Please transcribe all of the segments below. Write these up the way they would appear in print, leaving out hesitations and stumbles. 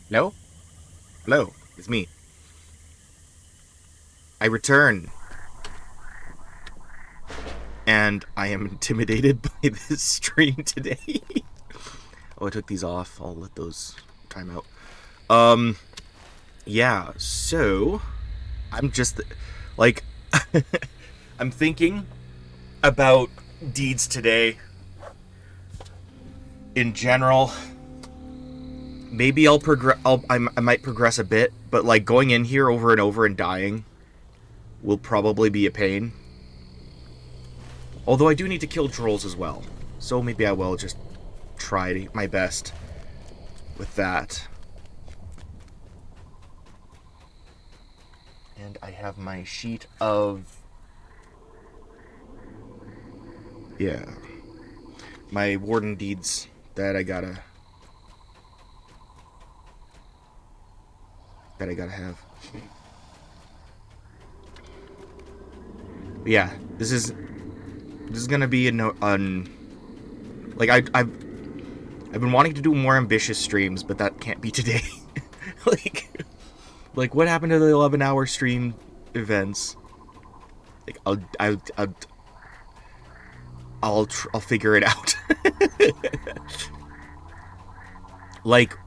Hello? Hello, it's me. I return, and I am intimidated by this stream today. Oh, I took these off. I'll let those time out. Yeah, so I'm just like I'm thinking about deeds today in general. Maybe I'll progress. I might progress a bit, but like going in here over and over and dying will probably be a pain. Although I do need to kill trolls as well, so maybe I will just try my best with that. And I have my sheet of... Yeah. My warden deeds that I gotta have. But yeah, this is gonna be like I've been wanting to do more ambitious streams, but that can't be today. like what happened to the 11-hour stream events? Like I'll figure it out. Like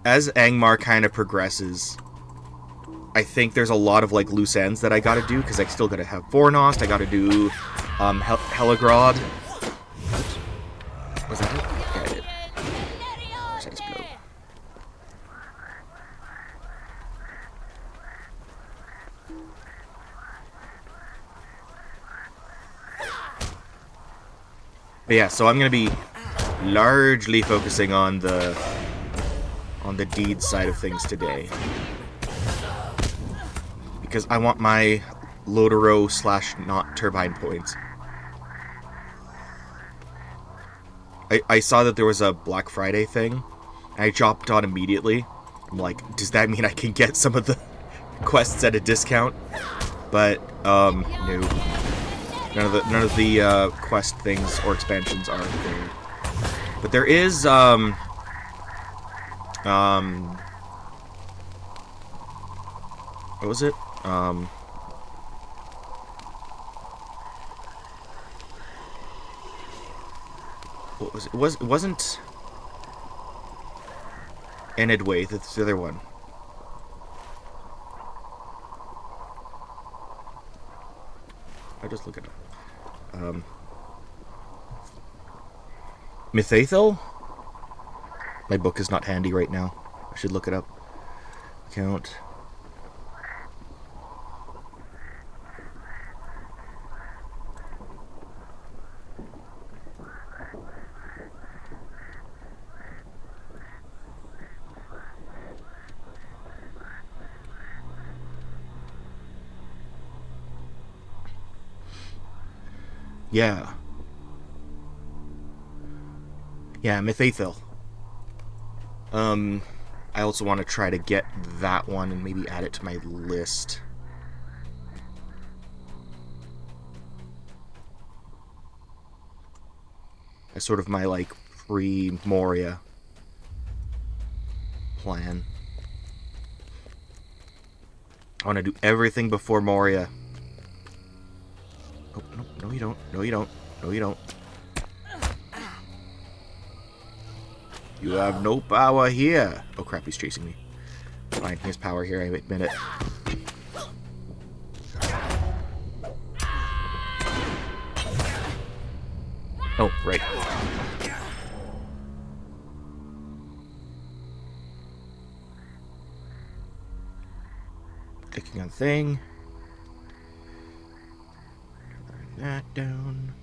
as Angmar kind of progresses, I think there's a lot of like loose ends that I gotta do because I still gotta have Fornost. I gotta do Helagrod. Was that it? Yeah, I did. Just blow. But yeah, so I'm gonna be largely focusing on the deed side of things today, because I want my Lotero / not turbine points. I saw that there was a Black Friday thing, and I jumped on immediately. I'm like, does that mean I can get some of the quests at a discount? But no. None of the quest things or expansions are there. But there is what was it? What was it? It wasn't Enedway, that's the other one. I'll just look it up. Mythathel? My book is not handy right now. I should look it up. Count. Yeah. Yeah, Mythathel. I also want to try to get that one and maybe add it to my list. As sort of my, like, pre-Moria plan. I want to do everything before Moria. Oh, no, you don't. No, you don't. No, you don't. You have no power here. Oh crap, he's chasing me. Fine, he has power here, I admit it. Oh, right. Clicking on thing. Turn that down.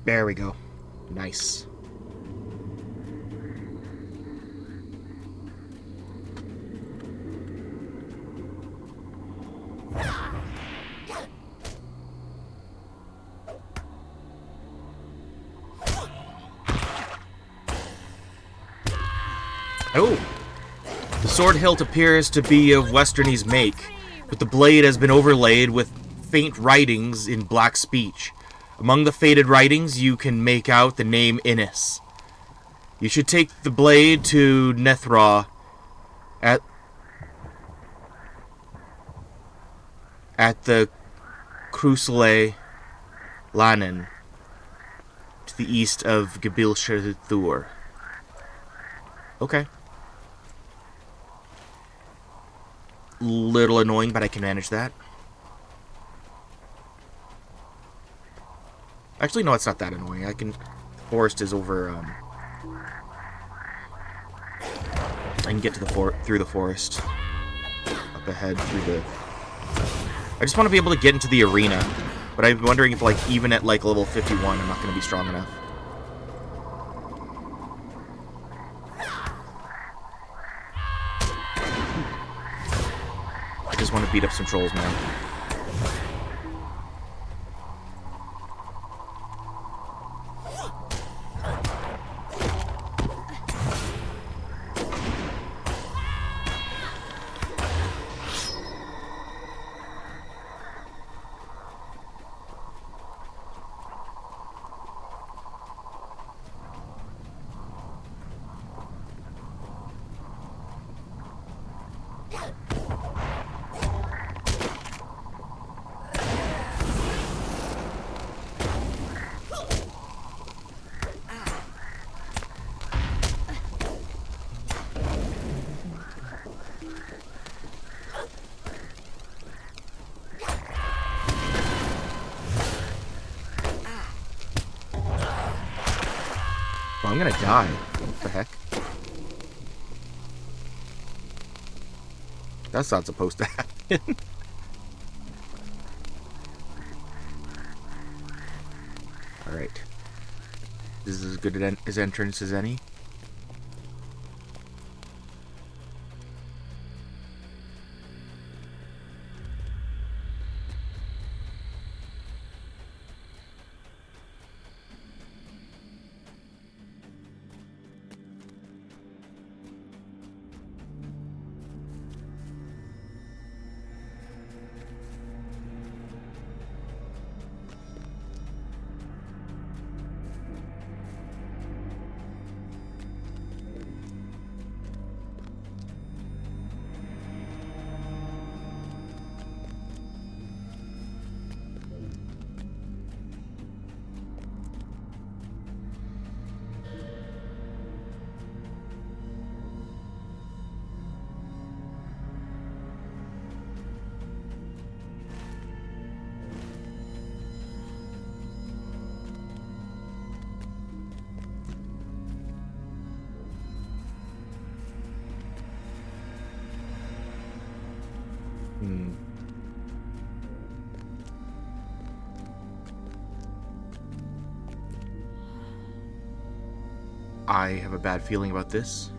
There we go. Nice. Oh! The sword hilt appears to be of Westernese make, but the blade has been overlaid with faint writings in black speech. Among the faded writings, you can make out the name Innis. You should take the blade to Nethra at the Krusle Lanen, to the east of Gabilshethur. Okay. Little annoying, but I can manage that. Actually, no, it's not that annoying. I can... The forest is over... I can get to the through the forest. Up ahead through the... I just want to be able to get into the arena. But I'm wondering if, like, even at, like, level 51, I'm not going to be strong enough. I just want to beat up some trolls, man. I'm gonna die. What the heck? That's not supposed to happen. Alright. This is as good as entrance as any. I have a bad feeling about this.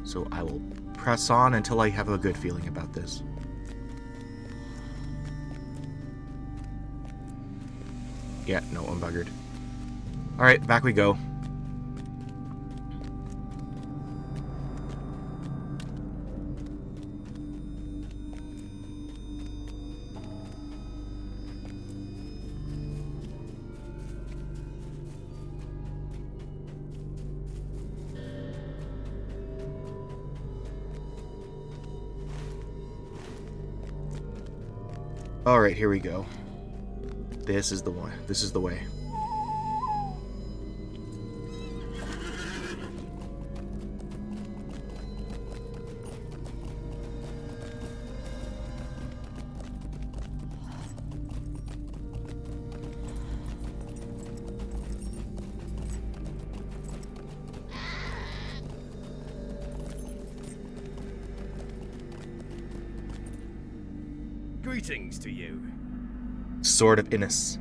So I will press on until I have a good feeling about this. Yeah, no, I'm buggered. Alright, back we go. Alright, here we go. This is the one. This is the way. Greetings to you. Sword of Innis.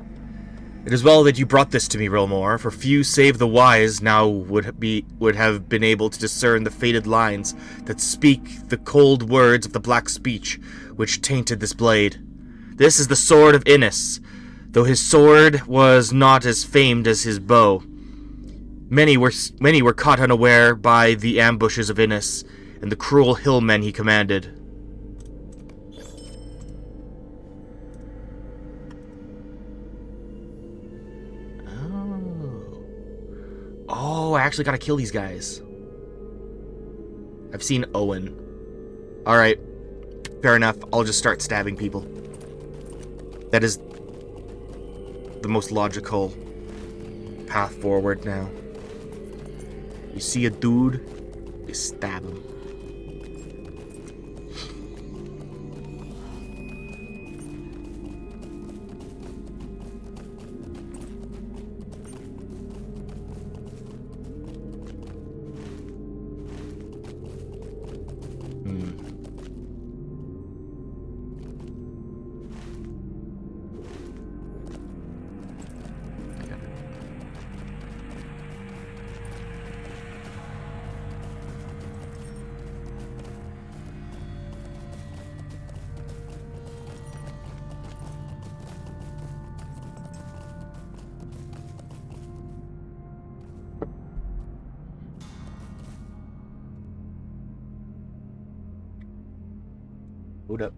It is well that you brought this to me, Rilmore, for few save the wise now would have been able to discern the faded lines that speak the cold words of the black speech which tainted this blade. This is the Sword of Innis, though his sword was not as famed as his bow. Many were caught unaware by the ambushes of Innis and the cruel hillmen he commanded. Oh, I actually gotta kill these guys. I've seen Owen. Alright. Fair enough. I'll just start stabbing people. That is the most logical path forward now. You see a dude, you stab him. Hold up.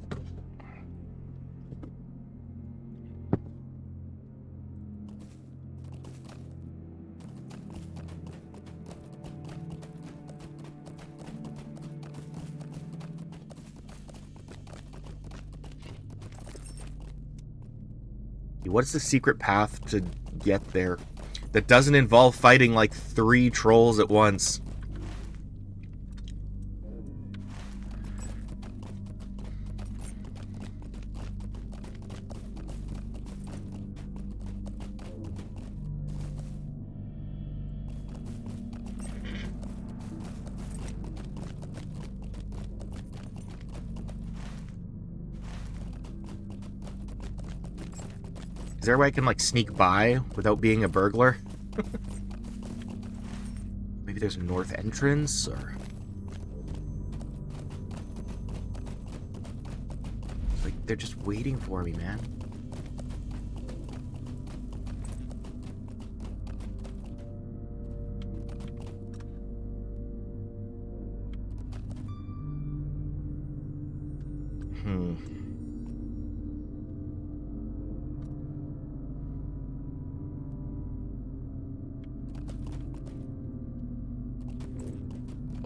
What's the secret path to get there that doesn't involve fighting like 3 trolls at once? Is there a way I can, like, sneak by without being a burglar? Maybe there's a north entrance, or... It's like, they're just waiting for me, man.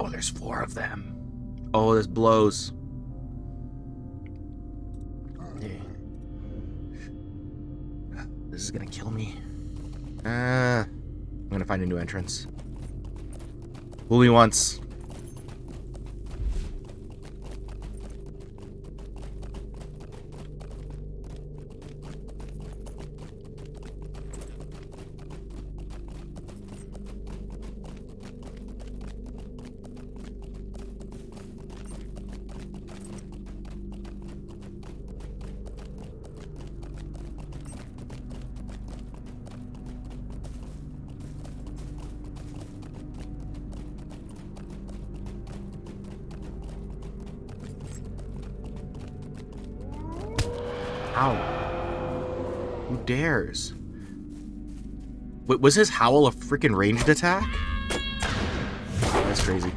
Oh, there's 4 of them. Oh, this blows. This is gonna kill me. I'm gonna find a new entrance. Fool me once. Ow. Who dares? Wait, was his howl a freaking ranged attack? That's crazy.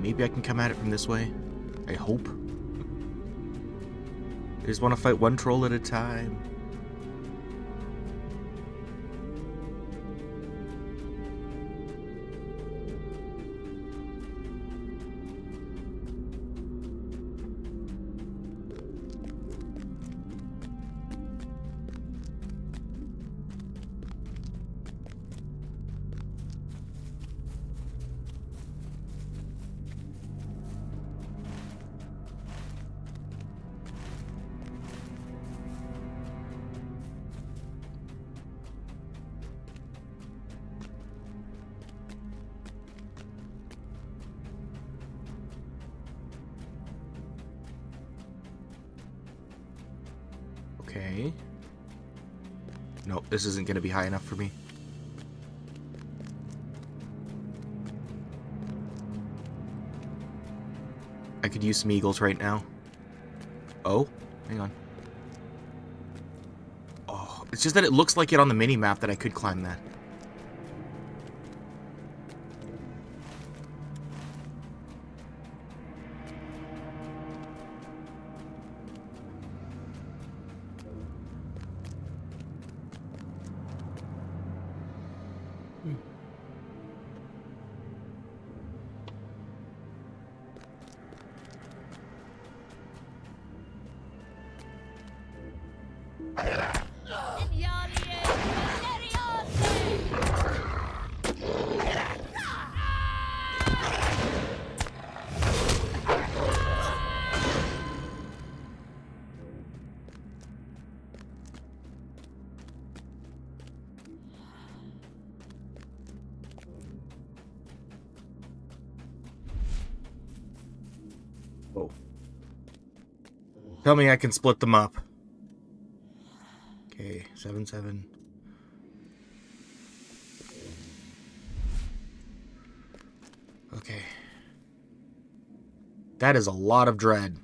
Maybe I can come at it from this way. I hope. I just want to fight one troll at a time. Okay. Nope, this isn't going to be high enough for me. I could use some eagles right now. Oh, hang on. Oh, it's just that it looks like it on the mini-map that I could climb that. Oh. Tell me I can split them up. Okay, 7, 7. Okay. That is a lot of dread.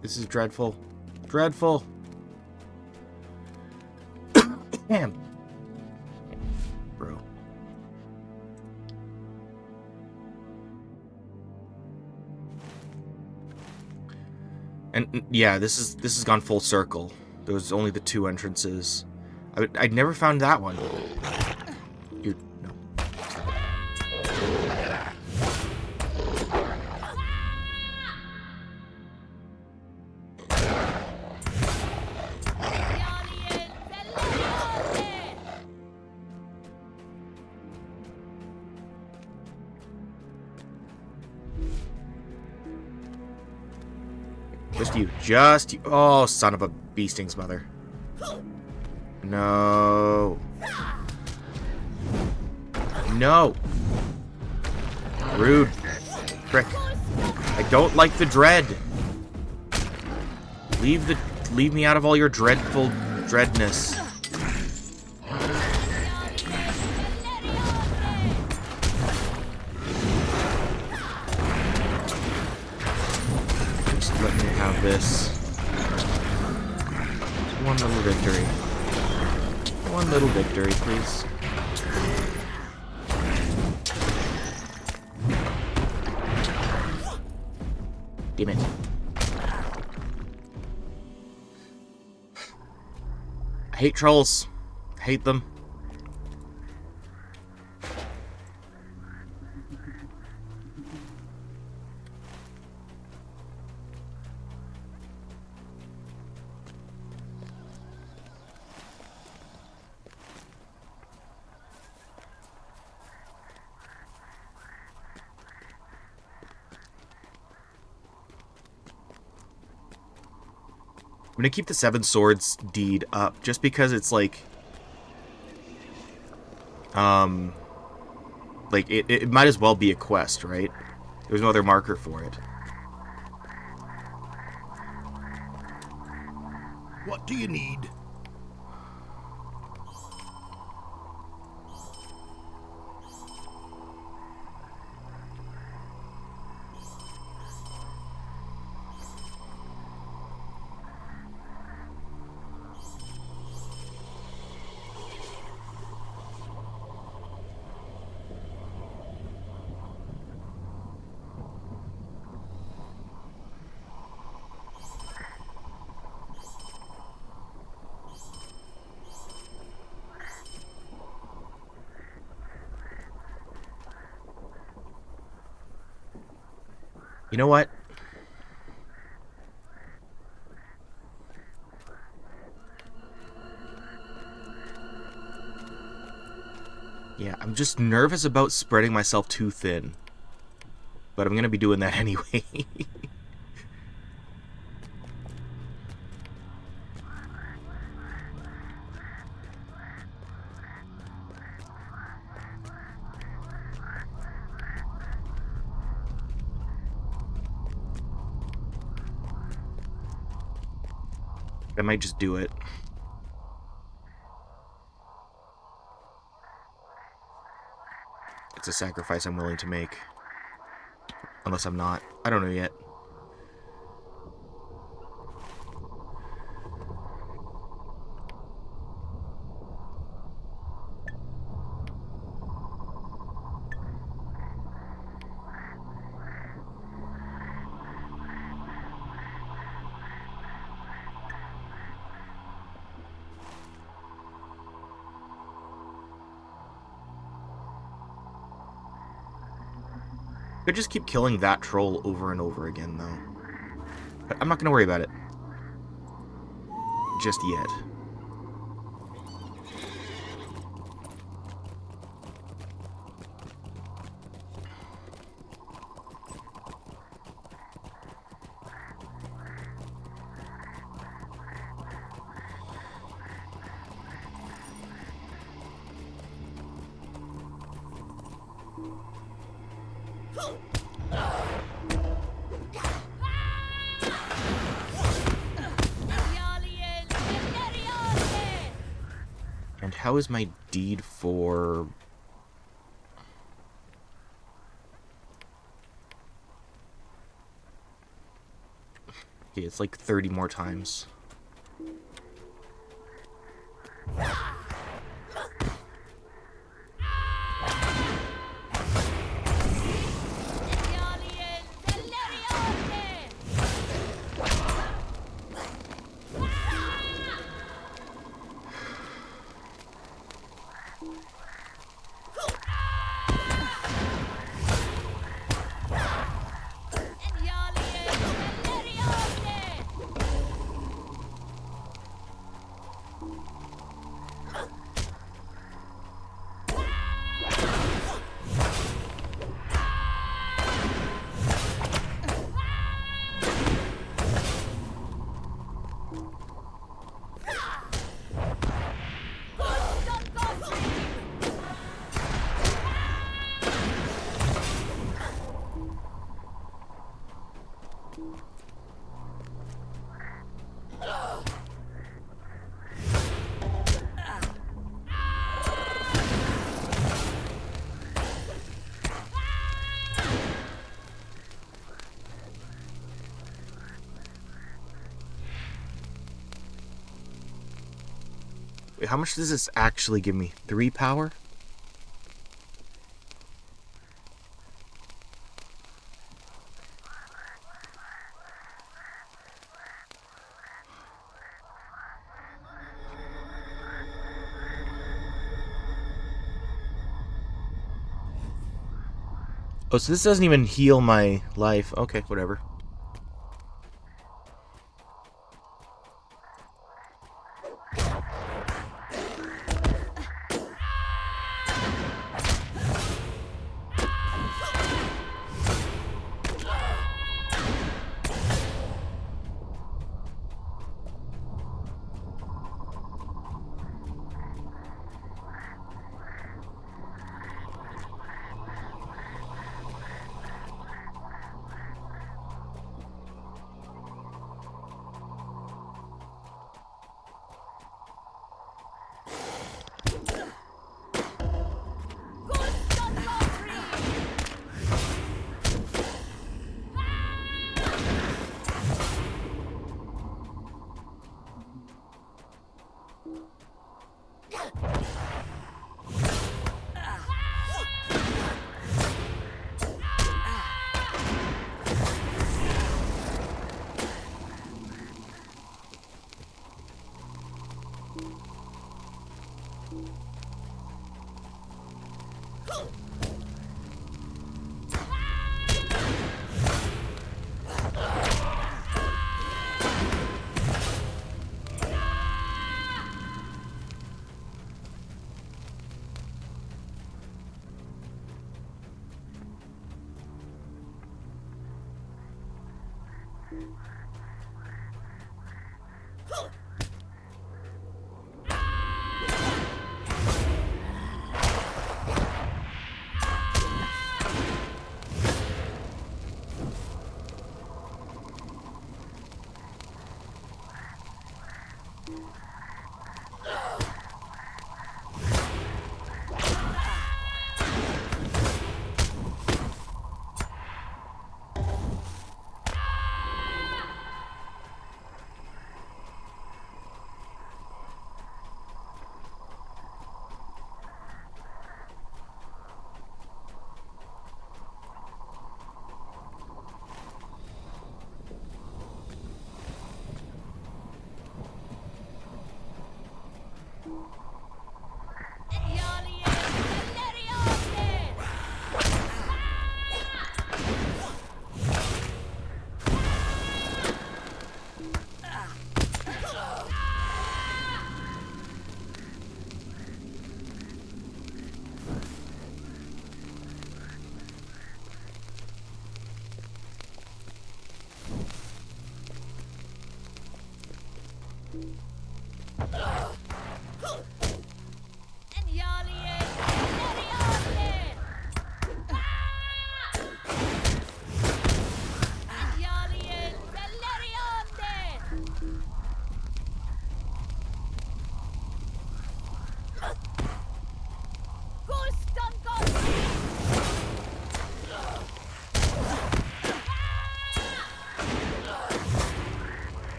This is dreadful. Dreadful. Damn. Bro. And yeah, this has gone full circle. There was only the 2 entrances. I'd never found that one. You no. Just you. Oh, son of a bee sting's mother. No. No. Rude. Frick. I don't like the dread. Leave me out of all your dreadful dreadness. Let me have this. One little victory. One little victory, please. Damn it. I hate trolls. I hate them. I'm gonna keep the 7 Swords deed up, just because it's like it might as well be a quest, right? There's no other marker for it. What do you need? You know what? Yeah, I'm just nervous about spreading myself too thin. But I'm gonna be doing that anyway. I might just do it. It's a sacrifice I'm willing to make. Unless I'm not. I don't know yet. Could just keep killing that troll over and over again, though. But I'm not going to worry about it. Just yet. And how is my deed for... Okay, it's like 30 more times. Wait, how much does this actually give me? 3 power? Oh, so this doesn't even heal my life. Okay, whatever.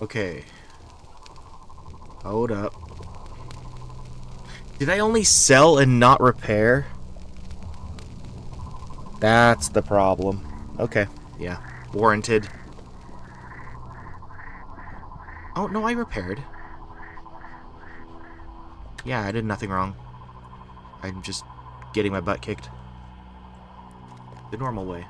Okay. Hold up. Did I only sell and not repair? That's the problem. Okay, yeah. Warranted. Oh, no, I repaired. Yeah, I did nothing wrong. I'm just getting my butt kicked. The normal way.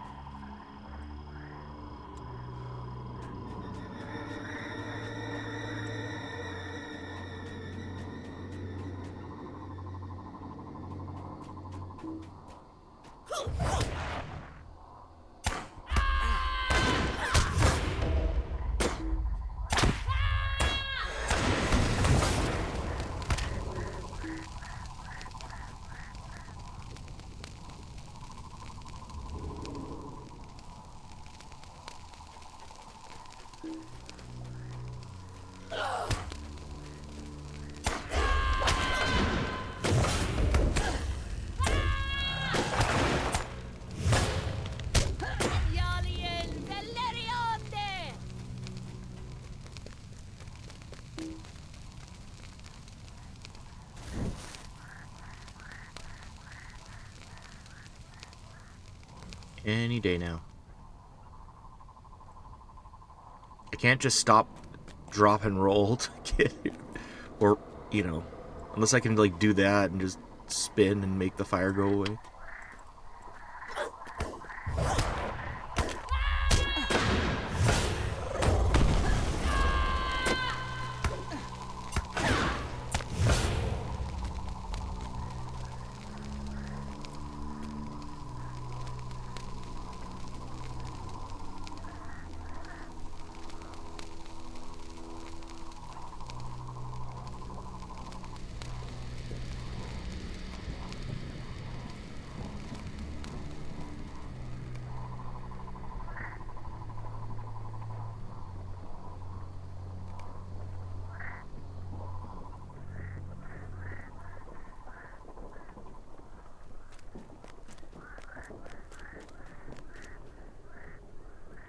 Any day now. I can't just stop, drop, and roll to get it. Or, you know, unless I can, like, do that and just spin and make the fire go away.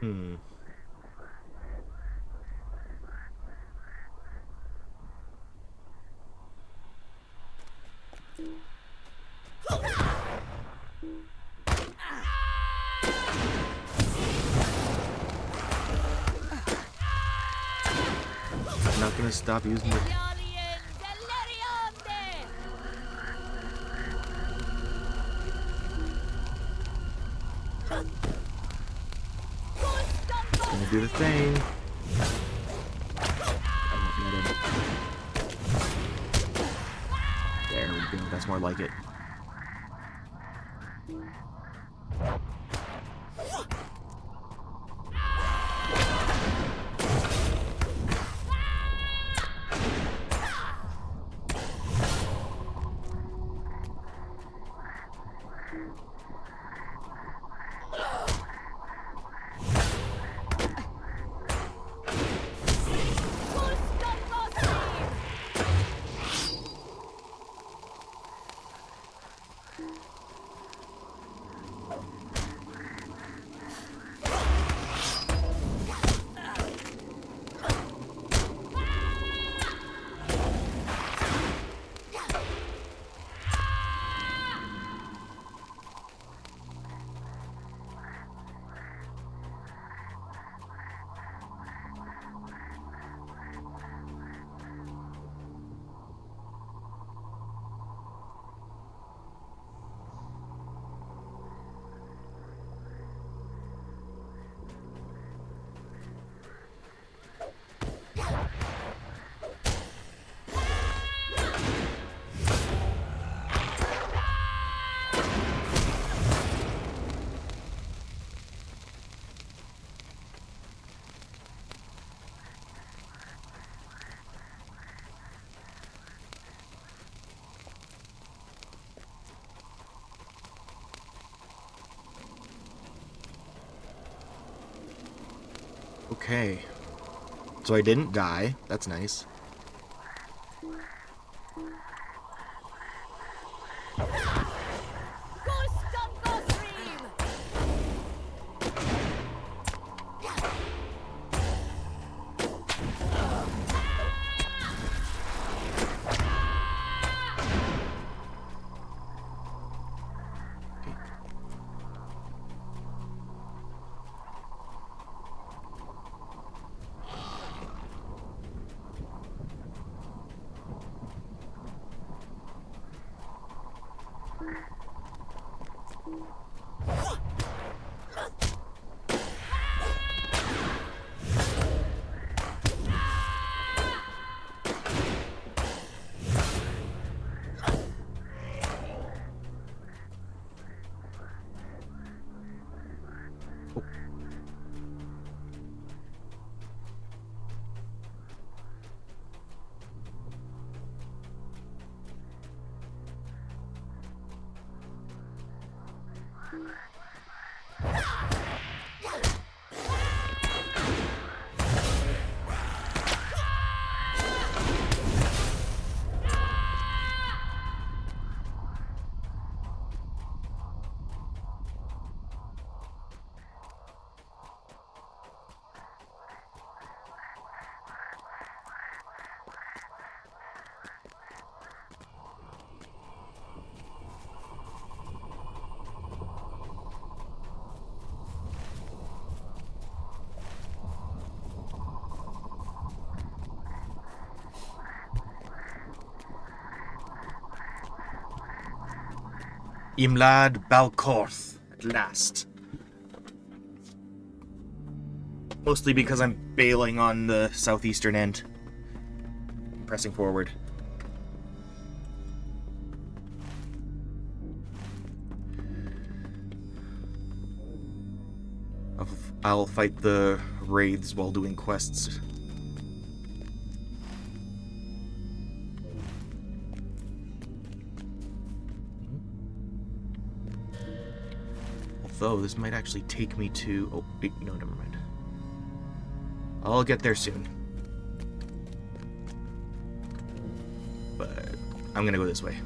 Hmm. I'm not gonna stop using the... Gonna do the thing. There we go. That's more like it. Okay. So I didn't die. That's nice. Imlad Balkorth, at last. Mostly because I'm bailing on the southeastern end. Pressing forward. I'll fight the wraiths while doing quests. Although, this might actually take me to... Oh, wait, no, never mind. I'll get there soon. But I'm gonna go this way.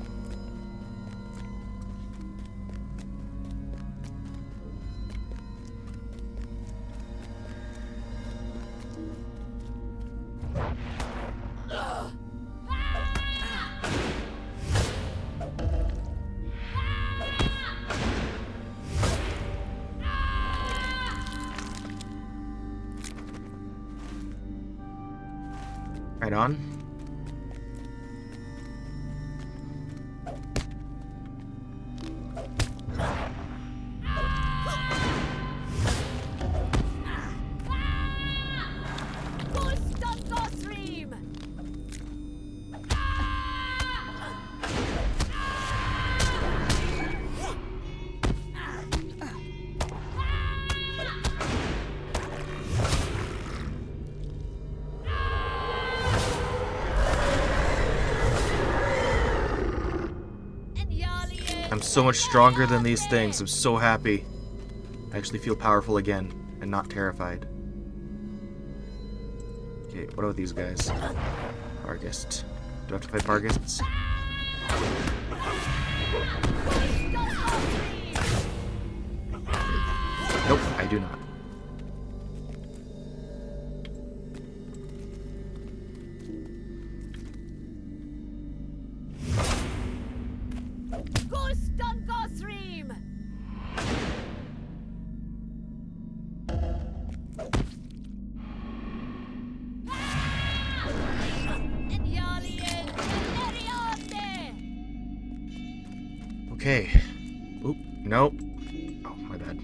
Right on. I'm so much stronger than these things. I'm so happy. I actually feel powerful again and not terrified. Okay, what about these guys? Pargist. Do I have to fight Pargists? Nope, I do not. Okay. Oop, nope. Oh, my bad.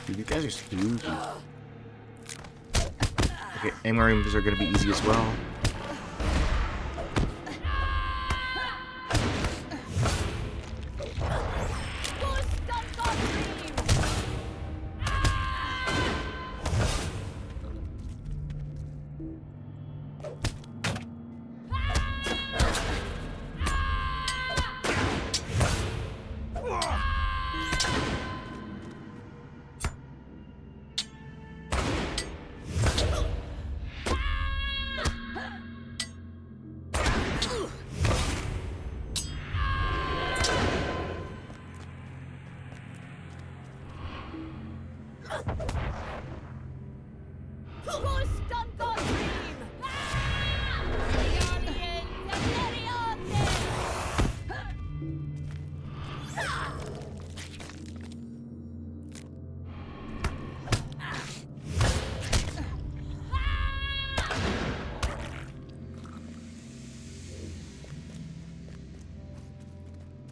Dude, these guys are spooky. Okay, Angmar moves are gonna be easy as well.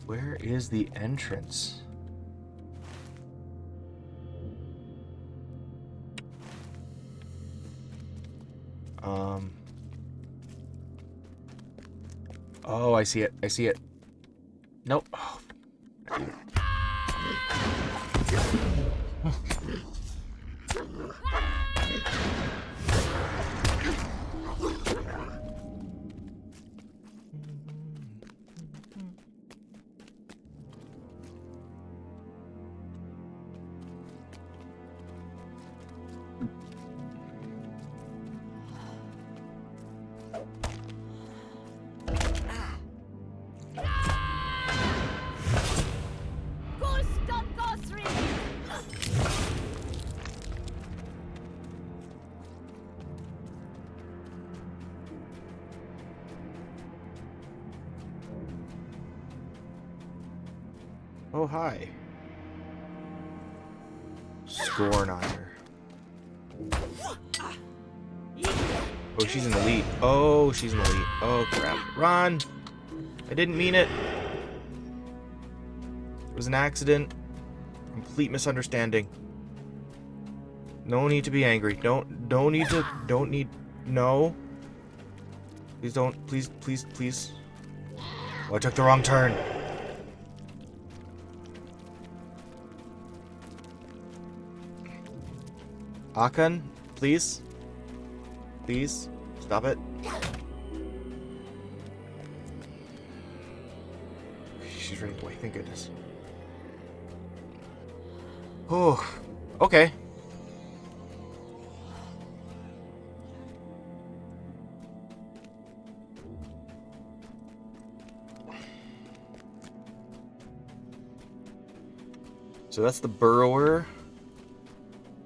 Where is the entrance? Oh, I see it. I see it. Nope. Oh. Oh, hi. Scornire. Oh, she's in the lead. Oh, she's in the lead. Oh, crap. Run! I didn't mean it. It was an accident. Complete misunderstanding. No need to be angry. Don't need, no. Please don't, please. Oh, I took the wrong turn. Akan, please? Please? Stop it. She's running away, thank goodness. Oh, okay. So that's the burrower.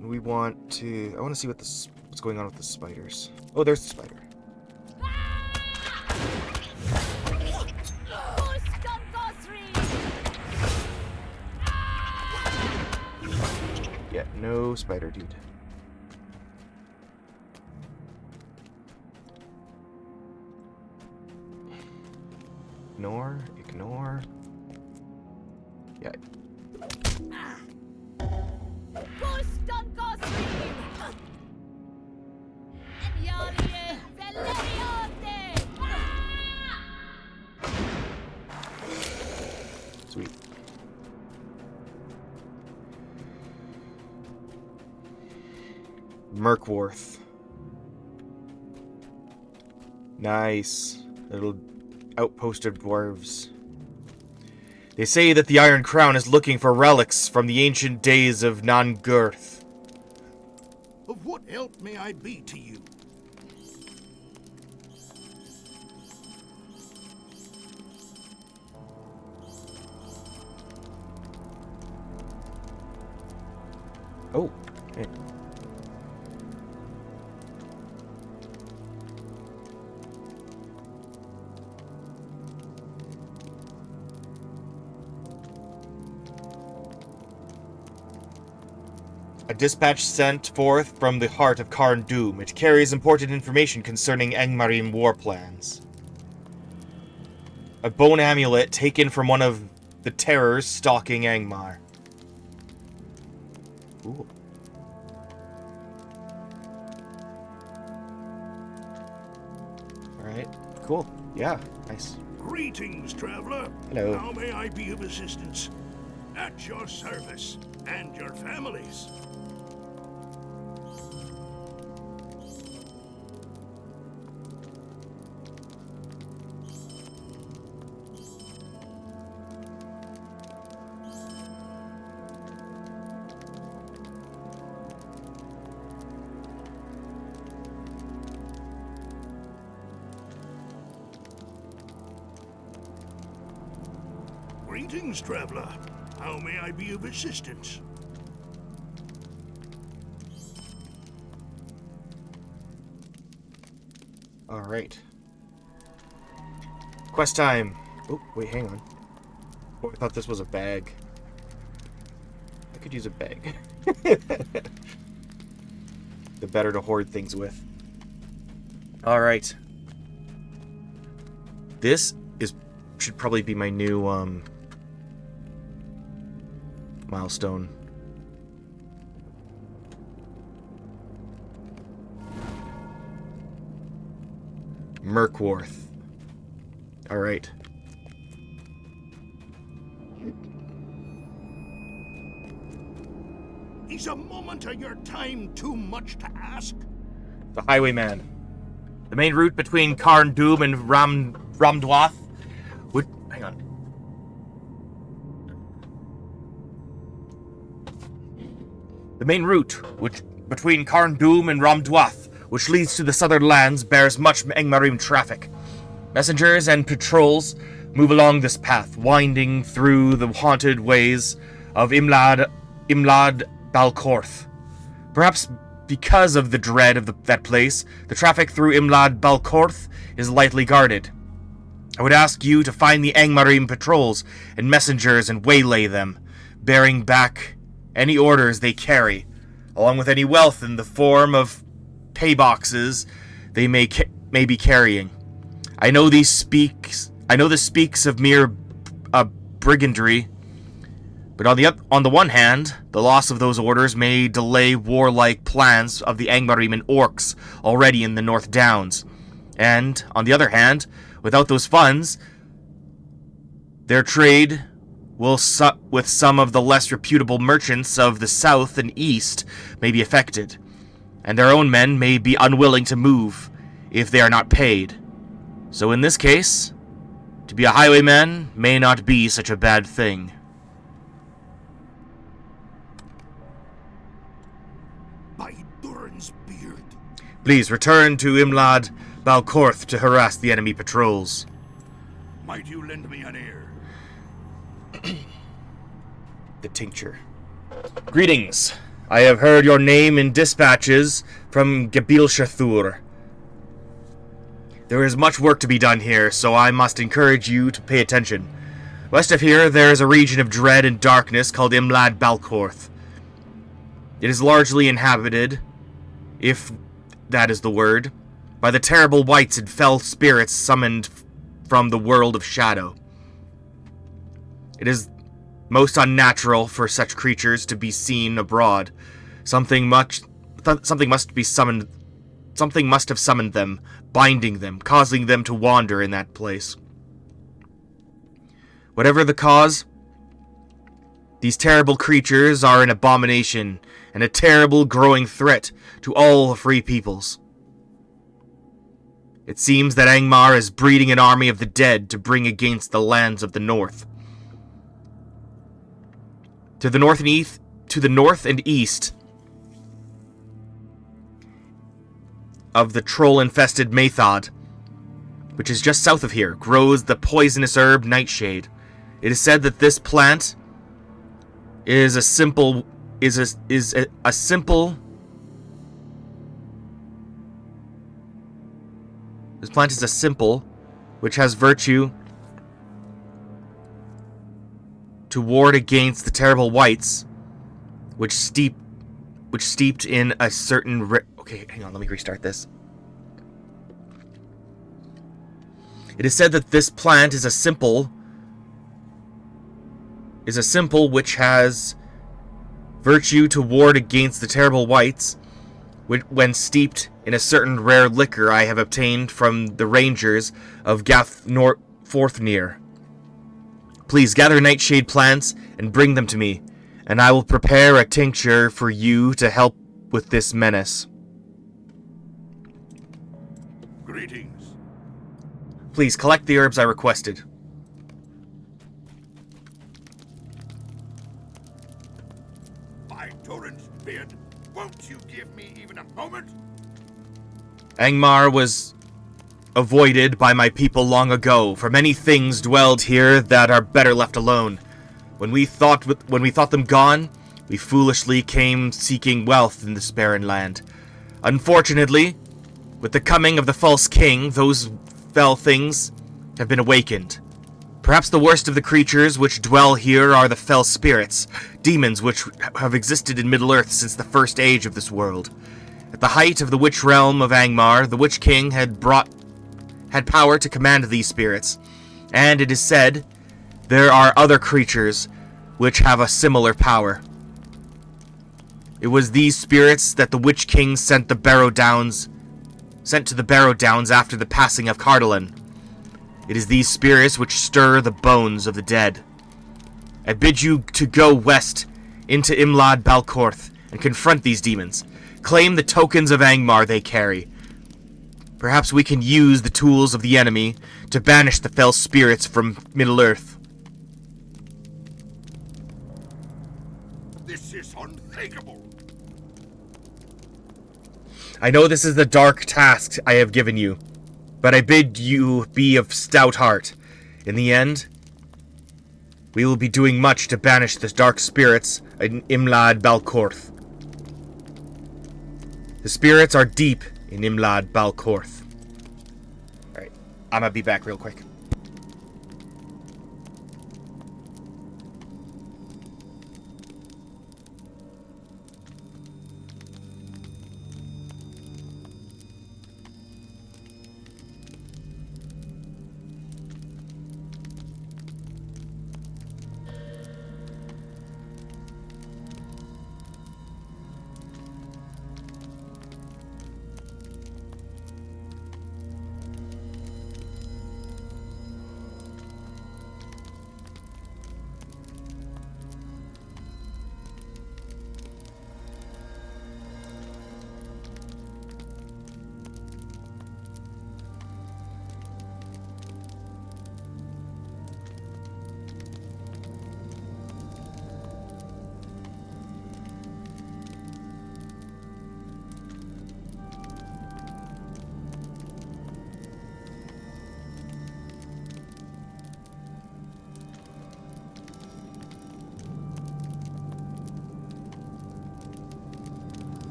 We want to... I want to see what's going on with the spiders. Oh, there's the spider. Yeah, no spider, dude. Ignore. Yeah. Sweet. Mirkworth. Nice. Little outpost of dwarves. They say that the Iron Crown is looking for relics from the ancient days of Nangurth. Of what help may I be to you? Oh, hey. A dispatch sent forth from the heart of Karn Doom. It carries important information concerning Angmarim war plans. A bone amulet taken from one of the terrors stalking Angmar. Ooh. Alright, cool. Yeah, nice. Greetings, traveler. Hello. How may I be of assistance? At your service and your families. Greetings, traveler. How may I be of assistance? Alright. Quest time. Oh, wait, hang on. Oh, I thought this was a bag. I could use a bag. The better to hoard things with. Alright. This should probably be my new, milestone. Mirkworth. Alright. Is a moment of your time too much to ask? The Highwayman. The main route between Carn Dûm and Ramdwath would... Hang on. The main route between Carn Dûm and Ramdwath, which leads to the southern lands, bears much Angmarim traffic. Messengers and patrols move along this path, winding through the haunted ways of Imlad Balcorth. Perhaps because of the dread of that place, the traffic through Imlad Balcorth is lightly guarded. I would ask you to find the Angmarim patrols and messengers and waylay them, bearing back any orders they carry, along with any wealth in the form of payboxes they may be carrying. I know this speaks of mere brigandry, but on the one hand, the loss of those orders may delay warlike plans of the Angmarim and Orcs already in the North Downs, and on the other hand, without those funds, their trade with some of the less reputable merchants of the south and east may be affected, and their own men may be unwilling to move if they are not paid. So in this case, to be a highwayman may not be such a bad thing. By Durin's beard. Please return to Imlad Balcorth to harass the enemy patrols. Might you lend me an ear? The tincture. Greetings. I have heard your name in dispatches from Gabil-Shathur. There is much work to be done here, so I must encourage you to pay attention. West of here, there is a region of dread and darkness called Imlad Balcorth. It is largely inhabited, if that is the word, by the terrible wights and fell spirits summoned from the world of shadow. It is most unnatural for such creatures to be seen abroad. Something must have summoned them, binding them, causing them to wander in that place. Whatever the cause, these terrible creatures are an abomination and a terrible growing threat to all free peoples. It seems that Angmar is breeding an army of the dead to bring against the lands of the north. To the north and east of the troll-infested Mathod, which is just south of here, grows the poisonous herb nightshade. It is said that this plant is a simple This plant is a simple, which has virtue to ward against the terrible wights, which steeped in a certain... Okay, hang on, let me restart this. It is said that this plant is a simple which has virtue to ward against the terrible wights, when steeped in a certain rare liquor I have obtained from the rangers of Forthnear. Please gather nightshade plants and bring them to me, and I will prepare a tincture for you to help with this menace. Greetings. Please collect the herbs I requested. By Turin's beard, won't you give me even a moment? Angmar was avoided by my people long ago, for many things dwelled here that are better left alone. When we thought them gone, we foolishly came seeking wealth in this barren land. Unfortunately, with the coming of the false king, those fell things have been awakened. Perhaps the worst of the creatures which dwell here are the fell spirits, demons which have existed in Middle-earth since the first age of this world. At the height of the witch realm of Angmar, the Witch King had power to command these spirits, and it is said there are other creatures which have a similar power. It was these spirits that the Witch King sent to the Barrow Downs after the passing of Cardolan. It is these spirits which stir the bones of the dead. I bid you to go west into Imlad Balcorth and confront these demons. Claim the tokens of Angmar they carry. Perhaps we can use the tools of the enemy to banish the fell spirits from Middle-earth. This is unthinkable. I know this is the dark task I have given you, but I bid you be of stout heart. In the end, we will be doing much to banish the dark spirits in Imlad Balcorth. The spirits are deep in Imlad Balcorth. Alright, I'm gonna be back real quick.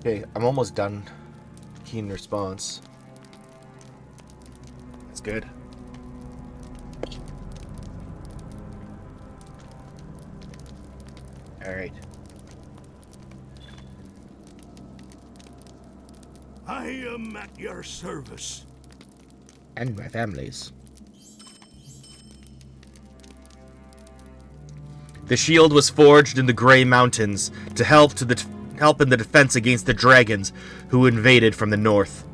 Okay, I'm almost done. Keen response. That's good. Alright. I am at your service. And my family's. The shield was forged in the Grey Mountains to help in the defense against the dragons who invaded from the north.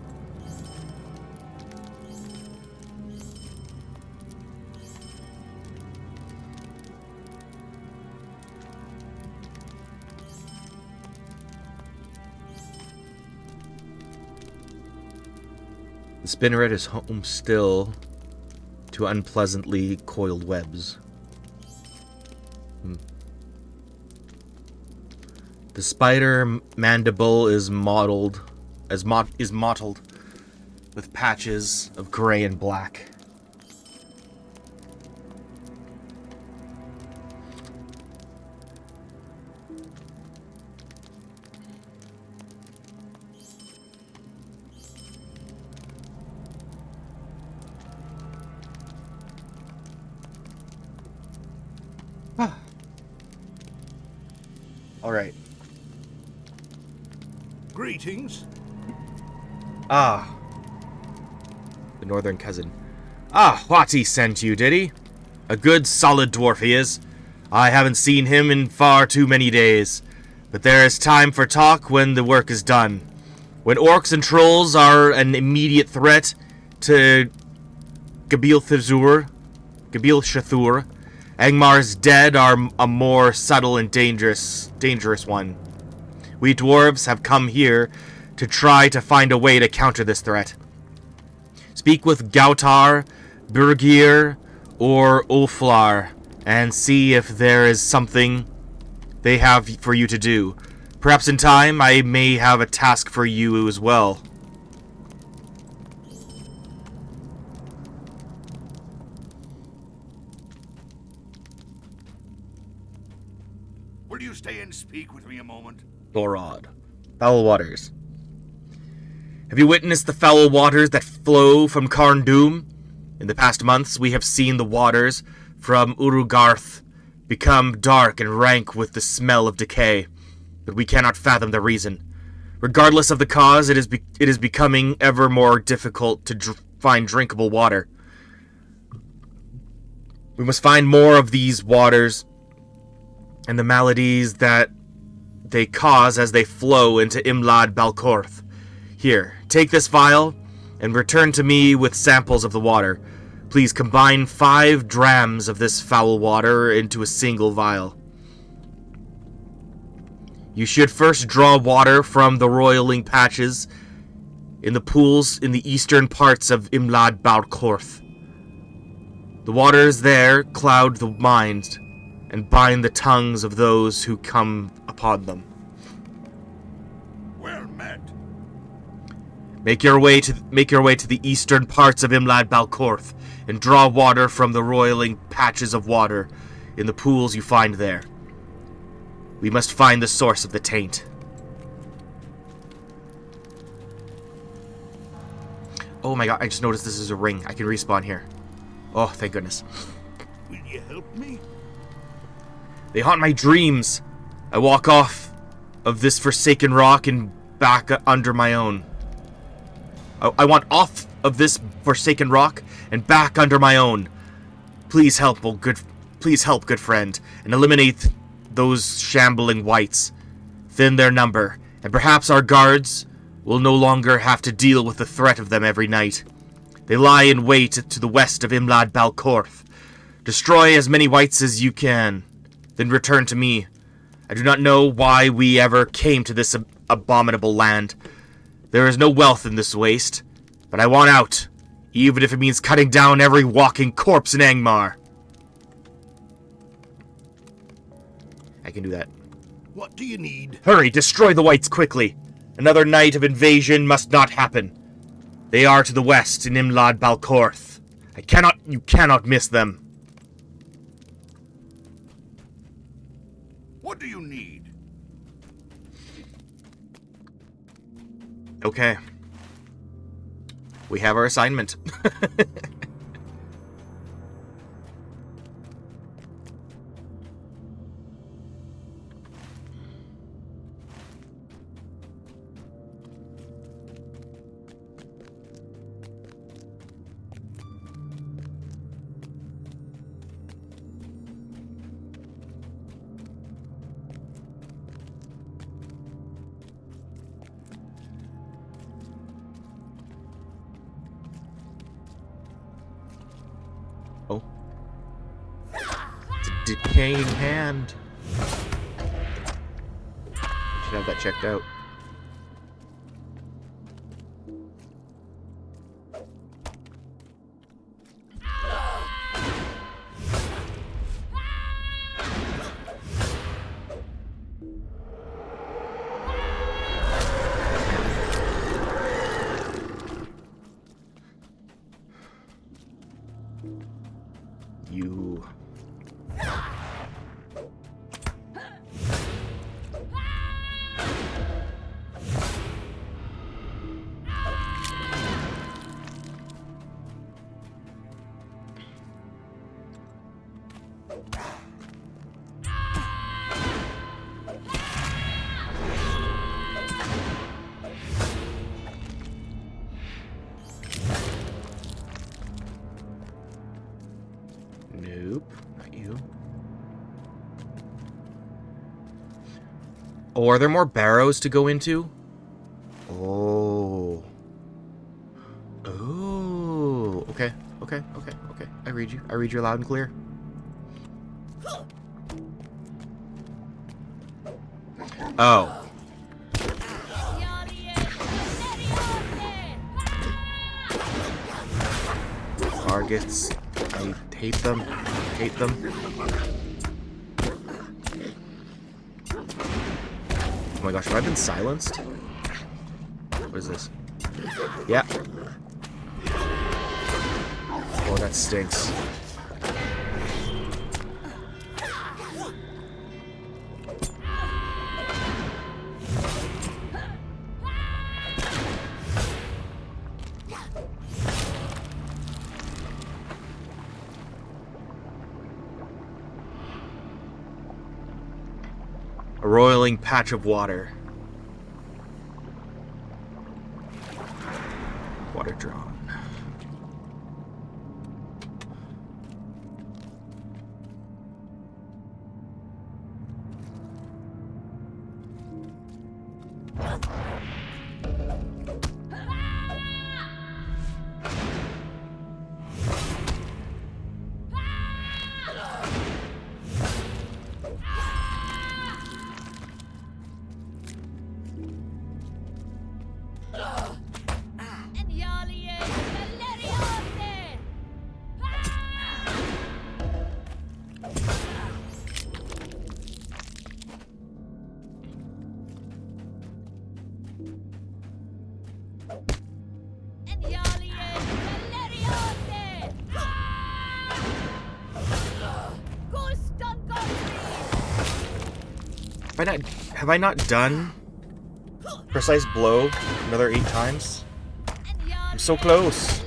The spinneret is home still to unpleasantly coiled webs. The spider mandible is mottled with patches of gray and black. All right. Greetings. Ah, the northern cousin. Ah, Wati sent you, did he? A good, solid dwarf he is. I haven't seen him in far too many days. But there is time for talk when the work is done. When orcs and trolls are an immediate threat to Gabil Shathur, Angmar's dead are a more subtle and dangerous one. We dwarves have come here to try to find a way to counter this threat. Speak with Gautar, Birgir, or Ulflar, and see if there is something they have for you to do. Perhaps in time, I may have a task for you as well. Will you stay and speak with me a moment? Thorod. Foul waters. Have you witnessed the foul waters that flow from Karn Doom? In the past months, we have seen the waters from Urugarth become dark and rank with the smell of decay, but we cannot fathom the reason. Regardless of the cause, it is becoming ever more difficult to find drinkable water. We must find more of these waters and the maladies that they cause as they flow into Imlad Balkorth. Here, take this vial and return to me with samples of the water. Please combine 5 drams of this foul water into a single vial. You should first draw water from the roiling patches in the pools in the eastern parts of Imlad Balkorth. The waters there cloud the mind and bind the tongues of those who come upon them. Well met. Make your way to the eastern parts of Imlad Balkorth and draw water from the roiling patches of water in the pools you find there. We must find the source of the taint. Oh my god, I just noticed this is a ring. I can respawn here. Oh, thank goodness. Will you help me? They haunt my dreams. I walk off of this forsaken rock and back under my own. I want off of this forsaken rock and back under my own. Please help, good friend, and eliminate those shambling wights. Thin their number, and perhaps our guards will no longer have to deal with the threat of them every night. They lie in wait to the west of Imlad Balkorth. Destroy as many wights as you can, then return to me. I do not know why we ever came to this abominable land. There is no wealth in this waste, but I want out, even if it means cutting down every walking corpse in Angmar. I can do that. What do you need? Hurry, destroy the wights quickly. Another night of invasion must not happen. They are to the west in Imlad Balkorth. You cannot miss them. What do you need? Okay. We have our assignment. Oh. It's a decaying hand. Should have that checked out. You. Nope, not you. Oh, are there more barrows to go into? Oh. Oh. Okay. Okay. Okay. Okay. I read you. I read you loud and clear. Oh. Targets. I hate them. Hate them. Oh my gosh, have I been silenced? What is this? Yeah. Oh, that stinks. A roiling patch of water. Water drawn. Have I not done precise blow another 8 times? I'm so close.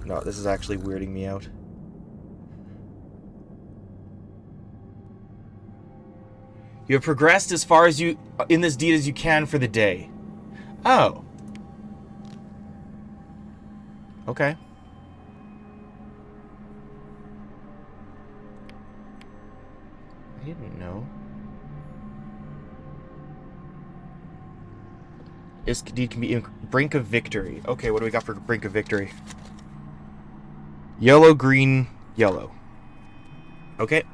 No, this is actually weirding me out. You have progressed as far as you in this deed as you can for the day. Oh. Okay. I didn't know. This deed can be brink of victory. Okay, what do we got for brink of victory? Yellow, green, yellow. Okay.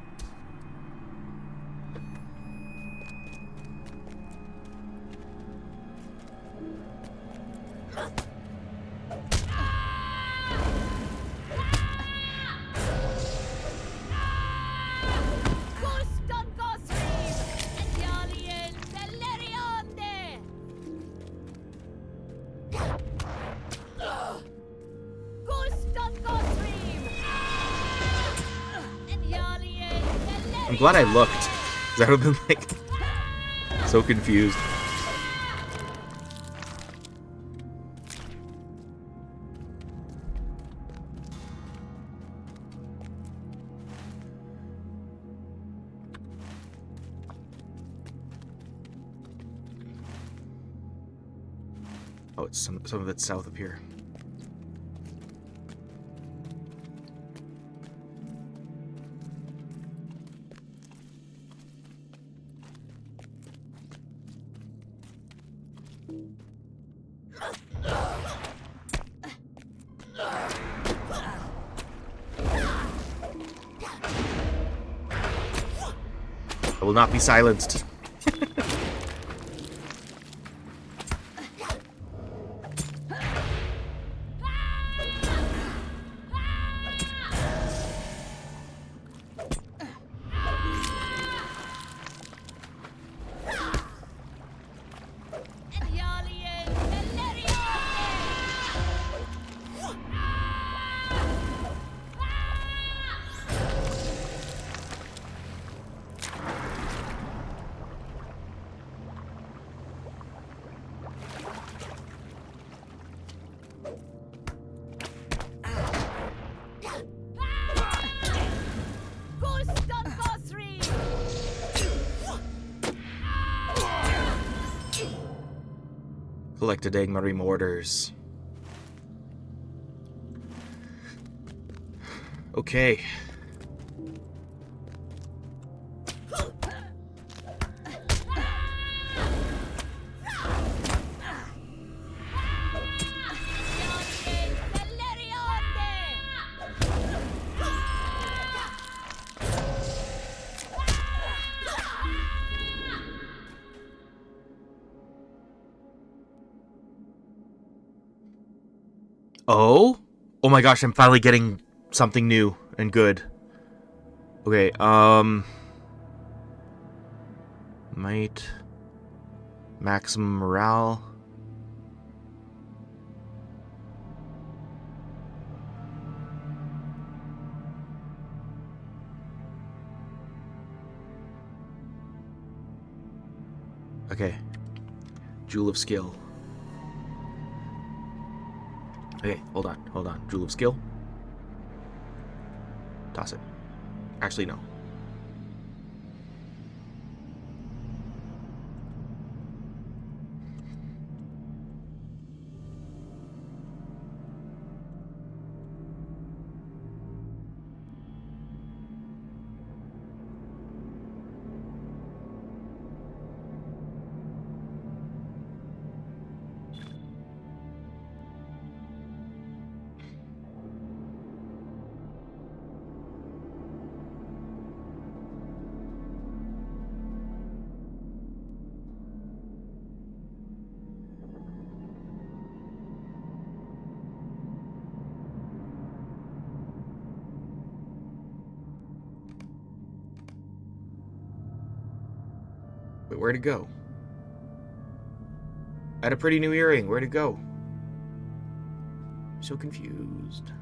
I'm glad I looked, because I would have been, like, so confused. Oh, it's some of it's south of here. I will not be silenced. Collected Angmar mortars. Okay. Oh? Oh my gosh, I'm finally getting something new and good. Okay, might. Maximum morale. Okay. Jewel of skill. Okay, hold on. Jewel of skill. Toss it. Actually, no. Wait, where'd it go? I had a pretty new earring. Where'd it go? I'm so confused.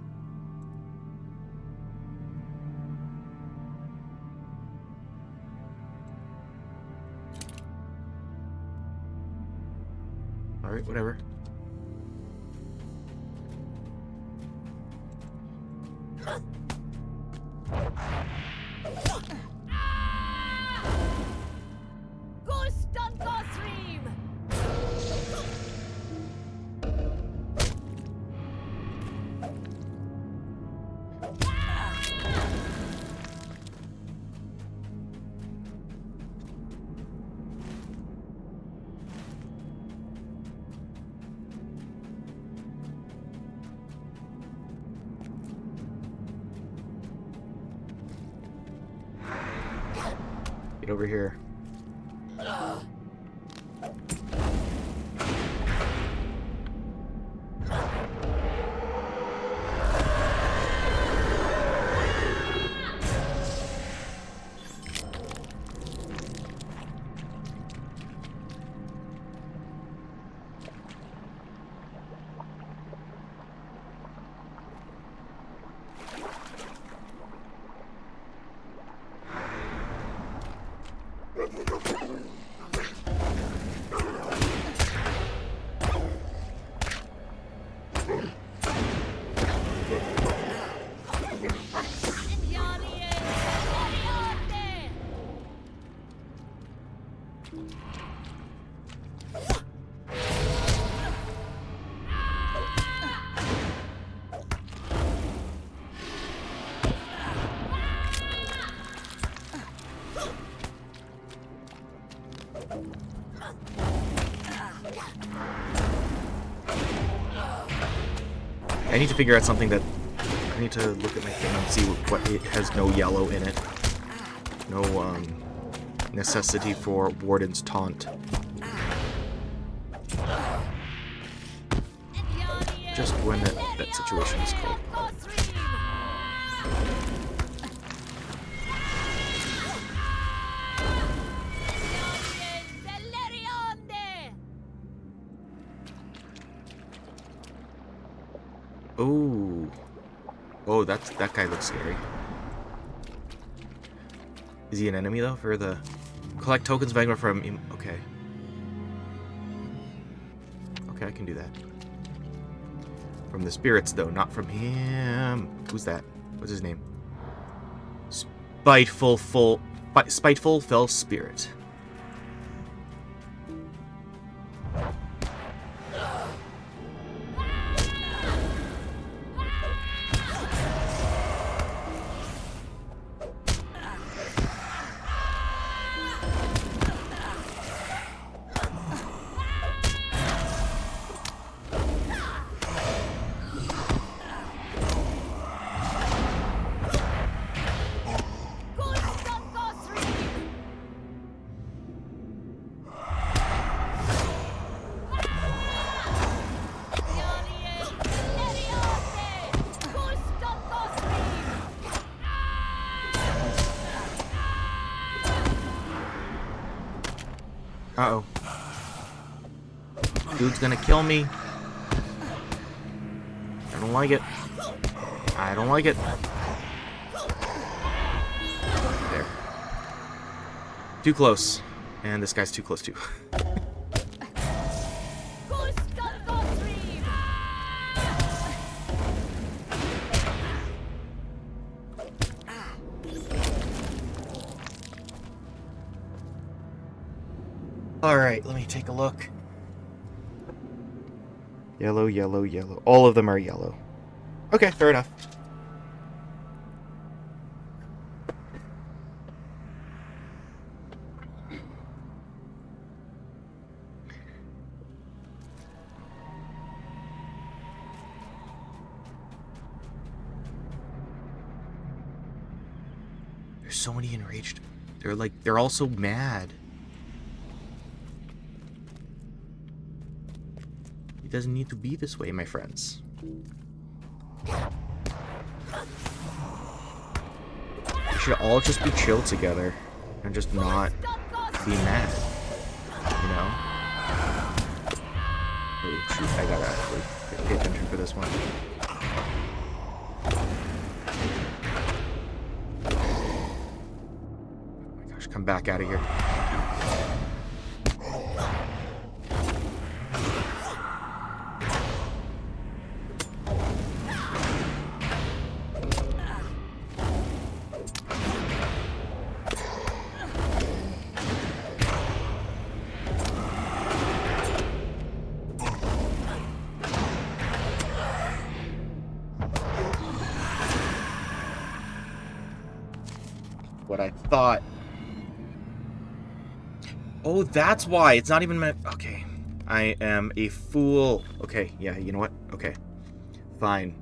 Alright, whatever. Get over here. I need to figure out something that... I need to look at my thing and see what it has no yellow in it. No, necessity for Warden's Taunt. Just when that situation is called. Oh. Oh, that guy looks scary. Is he an enemy, though, for the... Collect tokens of Angmar from... Okay. Okay, I can do that. From the spirits, though, not from him. Who's that? What's his name? Spiteful fell spirit. Uh-oh. Dude's gonna kill me. I don't like it. I don't like it. There. Too close. And this guy's too close too. Alright, let me take a look. Yellow, yellow, yellow. All of them are yellow. Okay, fair enough. There's so many enraged. They're all so mad. It doesn't need to be this way, my friends. We should all just be chill together and just not be mad, you know? Oh shoot, I gotta actually pay attention for this one. Oh my gosh, come back out of here. What I thought. Oh, that's why. It's not even meant... Okay. I am a fool. Okay, yeah, you know what? Okay. Fine.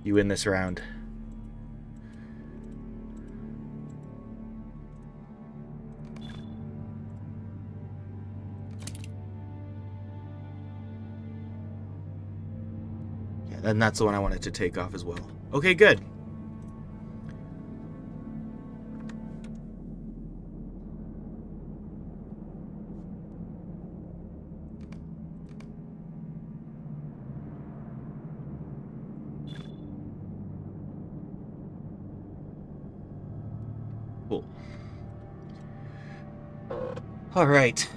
You win this round. Yeah, then that's the one I wanted to take off as well. Okay, good. Cool. All right.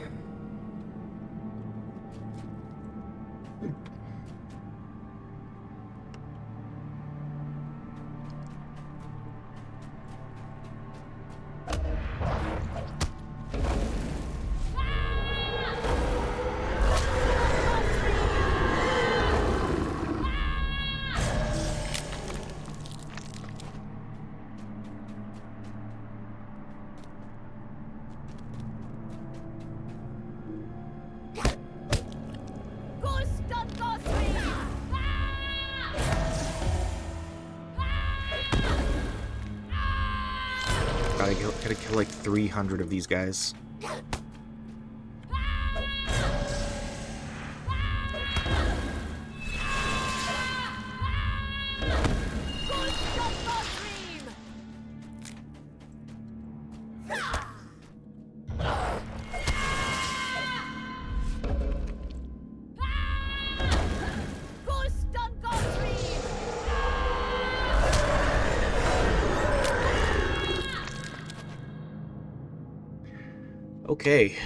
Gotta kill like 300 of these guys. Okay.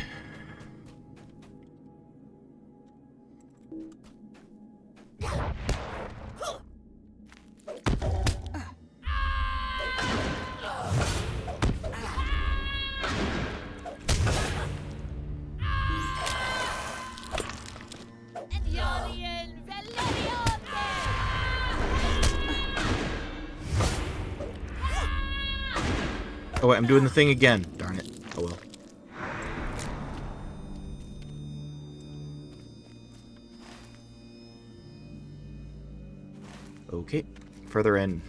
Oh wait, I'm doing the thing again. Darn it. Oh well. Okay, further in.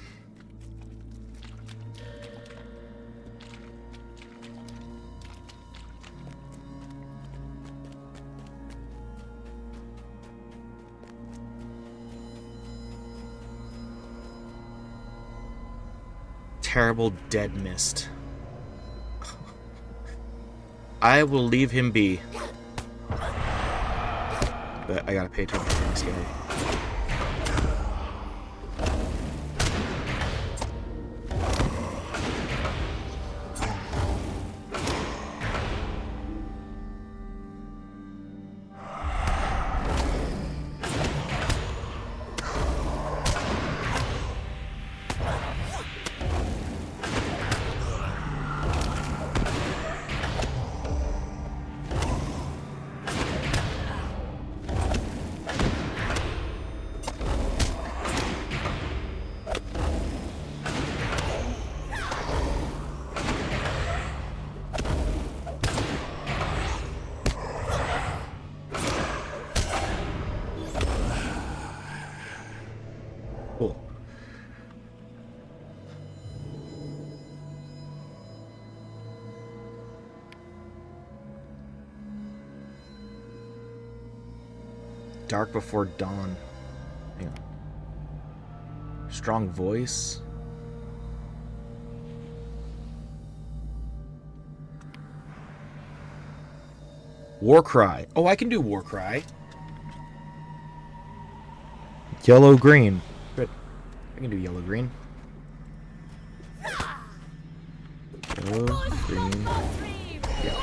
Terrible dead mist. I will leave him be. But I gotta pay attention to this guy. Cool. Dark before dawn. Hang on. Strong voice. War cry. Oh, I can do war cry. Yellow green. Good. I can do yellow green. Yellow green. Yeah.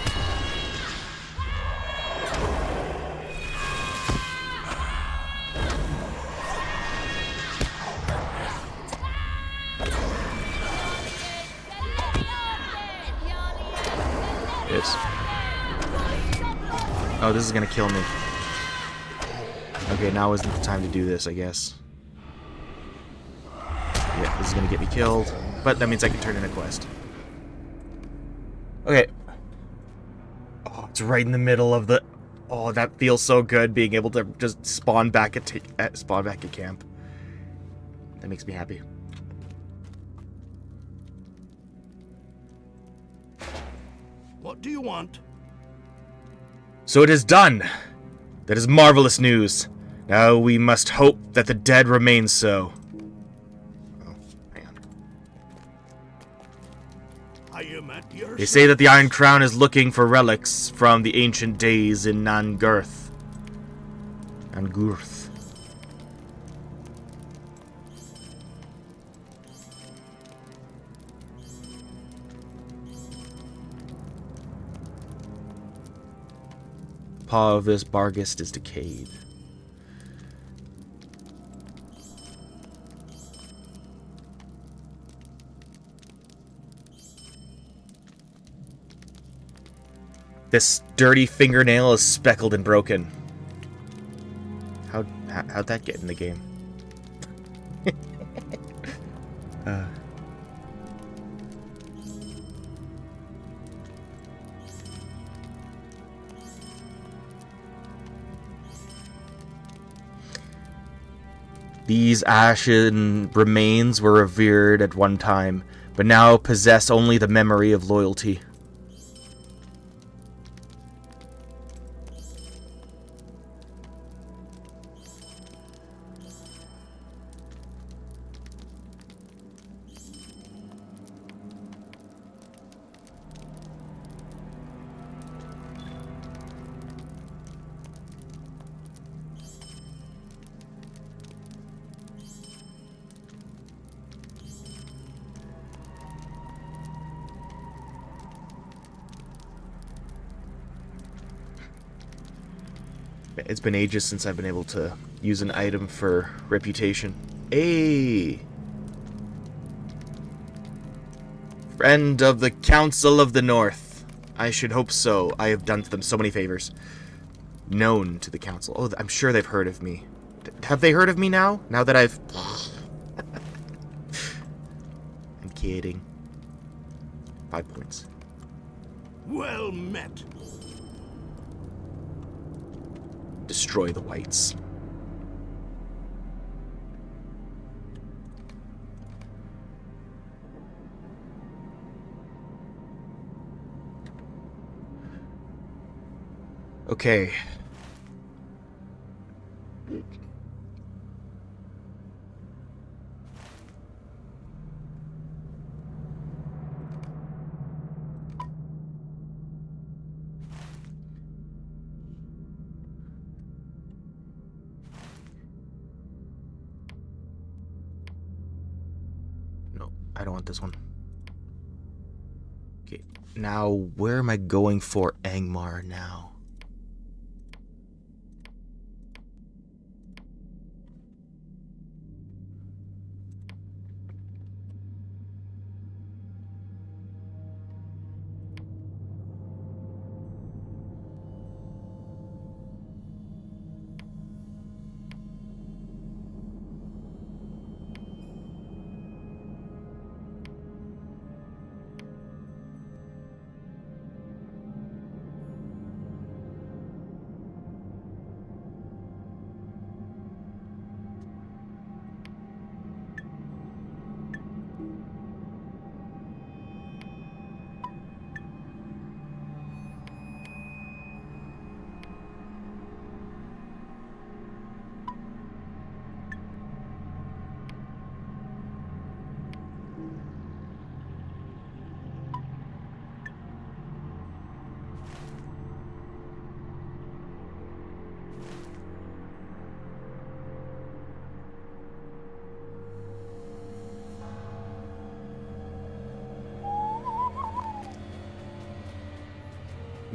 Yes. Oh, this is gonna kill me. Okay, now isn't the time to do this, I guess. Yeah, this is gonna get me killed, but that means I can turn in a quest. Okay. Oh, it's right in the middle of the... Oh, that feels so good, being able to just spawn back at camp. That makes me happy. What do you want? So it is done! That is marvelous news. Now we must hope that the dead remain so. Oh, hang on. I am at your They say that the Iron Crown is looking for relics from the ancient days in Nangurth. Nangurth. Paw of this Bargist is decayed. This dirty fingernail is speckled and broken. How'd that get in the game? These ashen remains were revered at one time, but now possess only the memory of loyalty. It's been ages since I've been able to use an item for reputation. Hey! Friend of the Council of the North. I should hope so. I have done them so many favors. Known to the Council. Oh, I'm sure they've heard of me. Have they heard of me now? Now that I've... I'm kidding. 5 points. Well met. Destroy the whites. Okay. No, I don't want this one. Okay, now where am I going for Angmar now?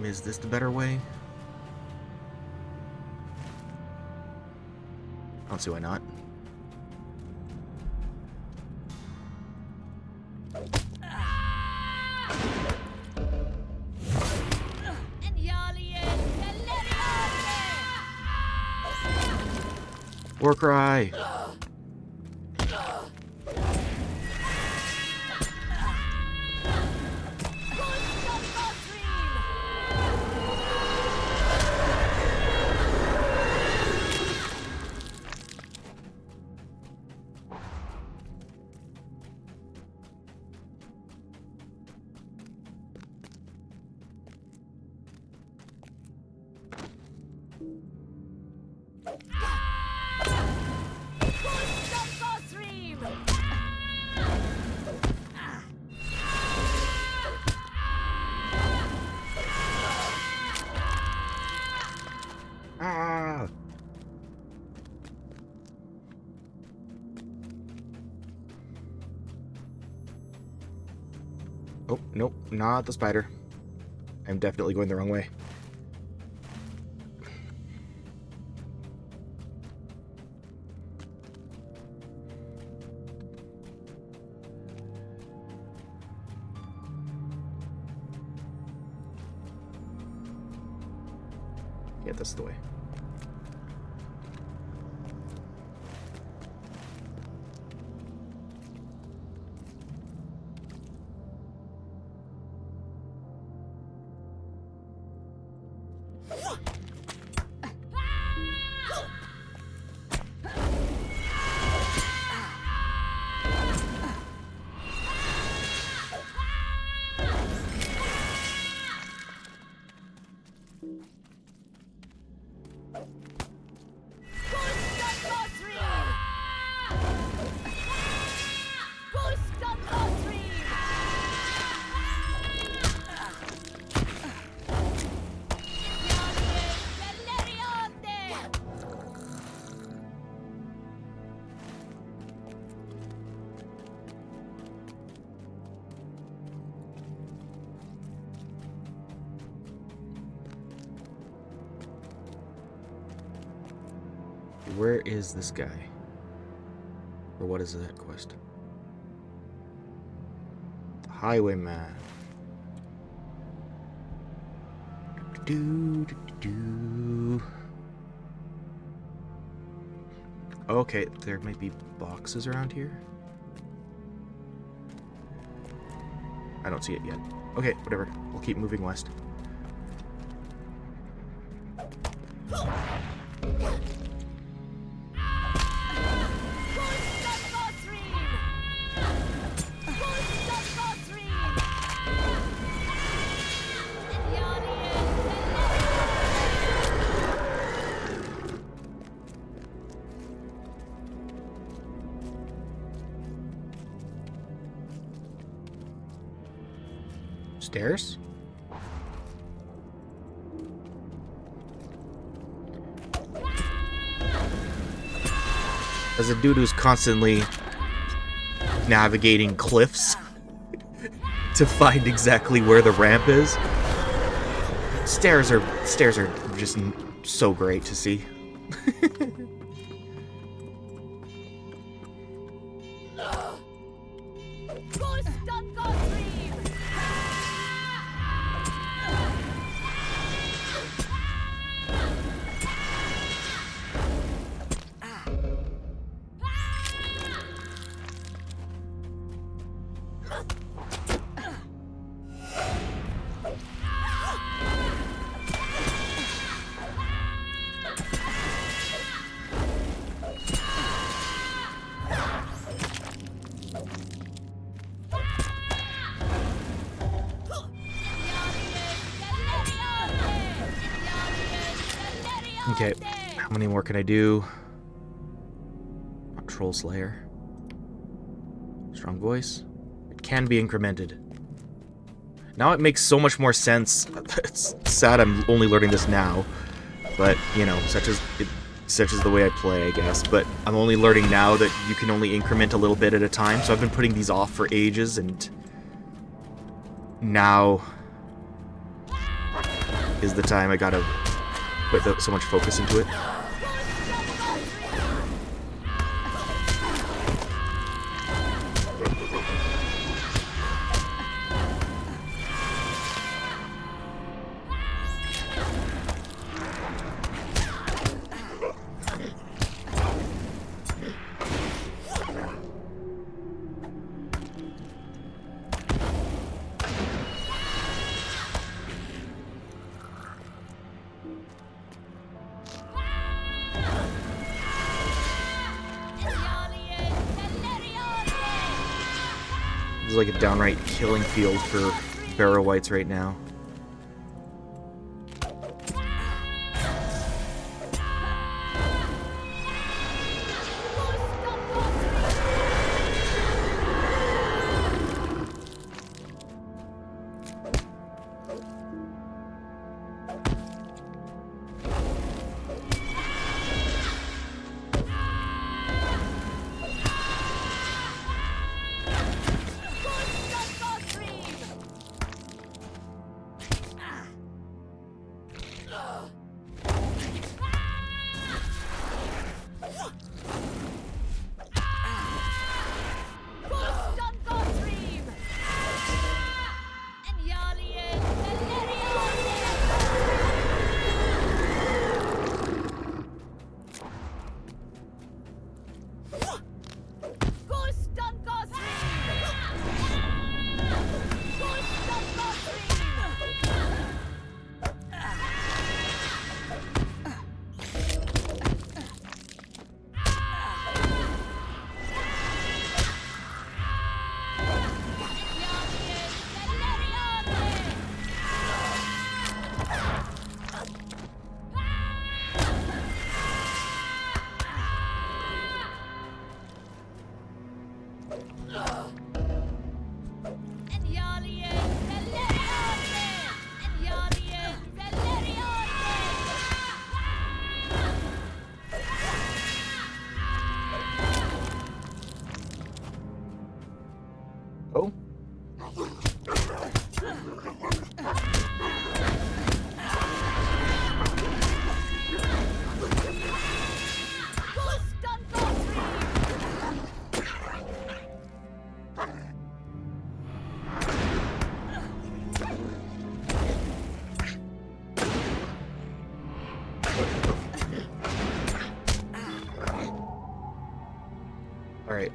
Is this the better way? I don't see why not. War cry! Ah! Oh, nope, not the spider. I'm definitely going the wrong way. Yeah, that's the way. where is this guy? Or what is that quest? The Highwayman. Do. Okay, there might be boxes around here. I don't see it yet. Okay, whatever. We'll keep moving west. Stairs? As a dude who's constantly navigating cliffs to find exactly where the ramp is, stairs are just so great to see. Okay, how many more can I do? Troll Slayer. Strong voice. It can be incremented. Now it makes so much more sense. It's sad I'm only learning this now, but you know, such is the way I play, I guess. But I'm only learning now that you can only increment a little bit at a time. So I've been putting these off for ages, and now is the time I gotta put so much focus into it. This is like a downright killing field for Barrow Wights right now. Oh. Alright.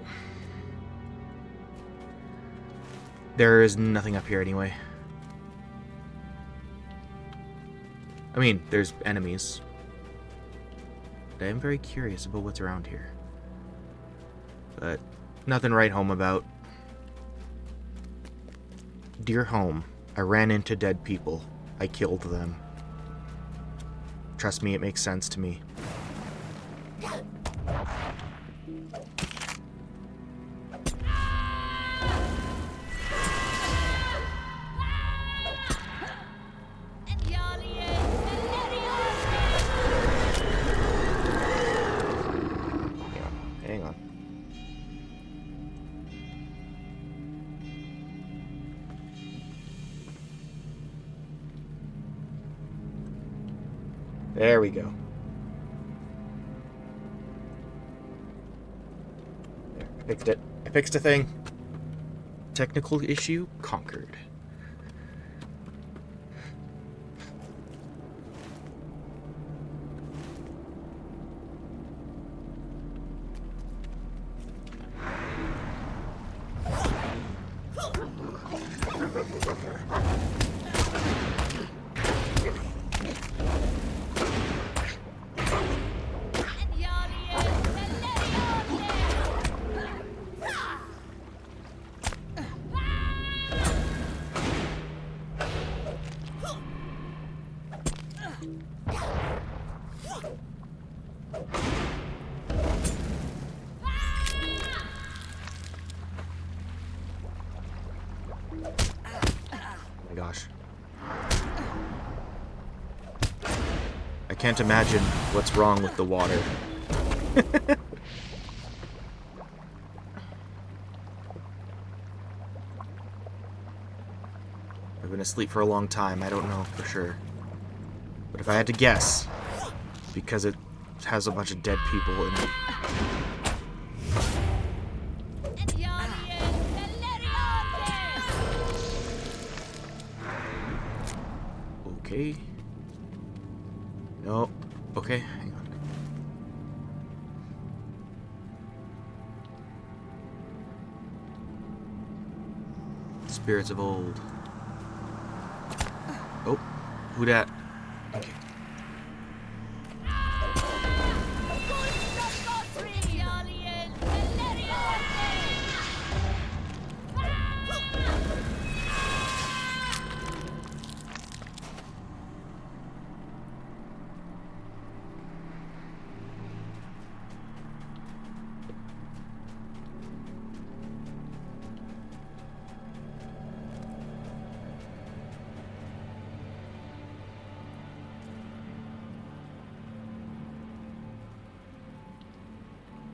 There is nothing up here anyway. I mean, there's enemies. But I am very curious about what's around here. But nothing to write home about. Dear home, I ran into dead people. I killed them. Trust me, it makes sense to me. Hang on. There we go. There, I fixed it. I fixed a thing. Technical issue conquered. Gosh. I can't imagine what's wrong with the water. I've been asleep for a long time, I don't know for sure. But if I had to guess, because it has a bunch of dead people in it. Okay. No. Okay, hang on. Spirits of old. Oh, who dat? Okay.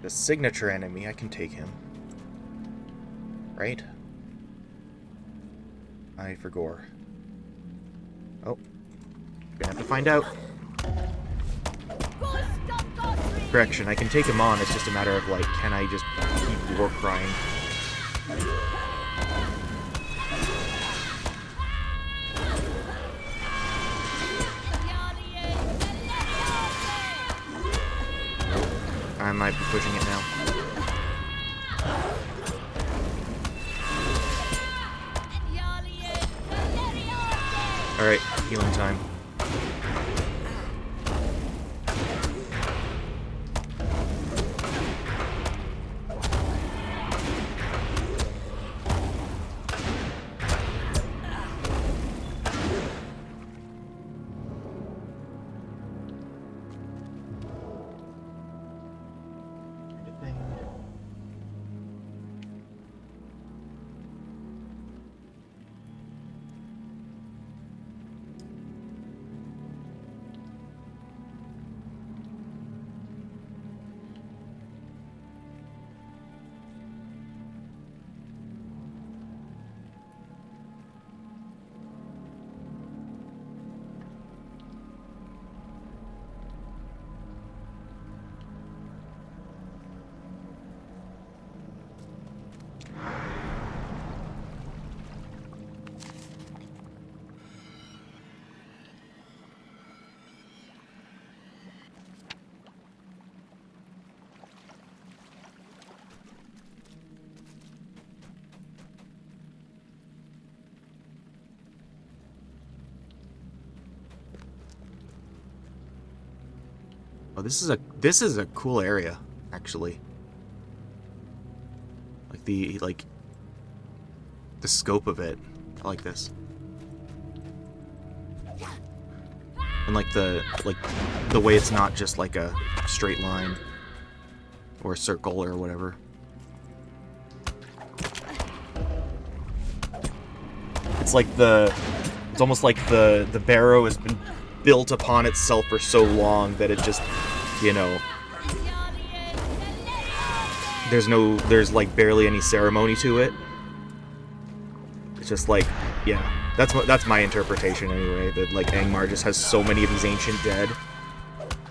The signature enemy, I can take him. Right? I forgot. Oh. Gonna have to find out. Correction, I can take him on, it's just a matter of, like, can I just keep war crying? I might be pushing it now. Alright, healing time. this is a cool area, actually. Like the scope of it. I like this. And like the way it's not just like a straight line or a circle or whatever. It's like it's almost like the barrow has been built upon itself for so long that it just, you know, there's like barely any ceremony to it. It's just like, yeah, that's my interpretation anyway, that like Angmar just has so many of these ancient dead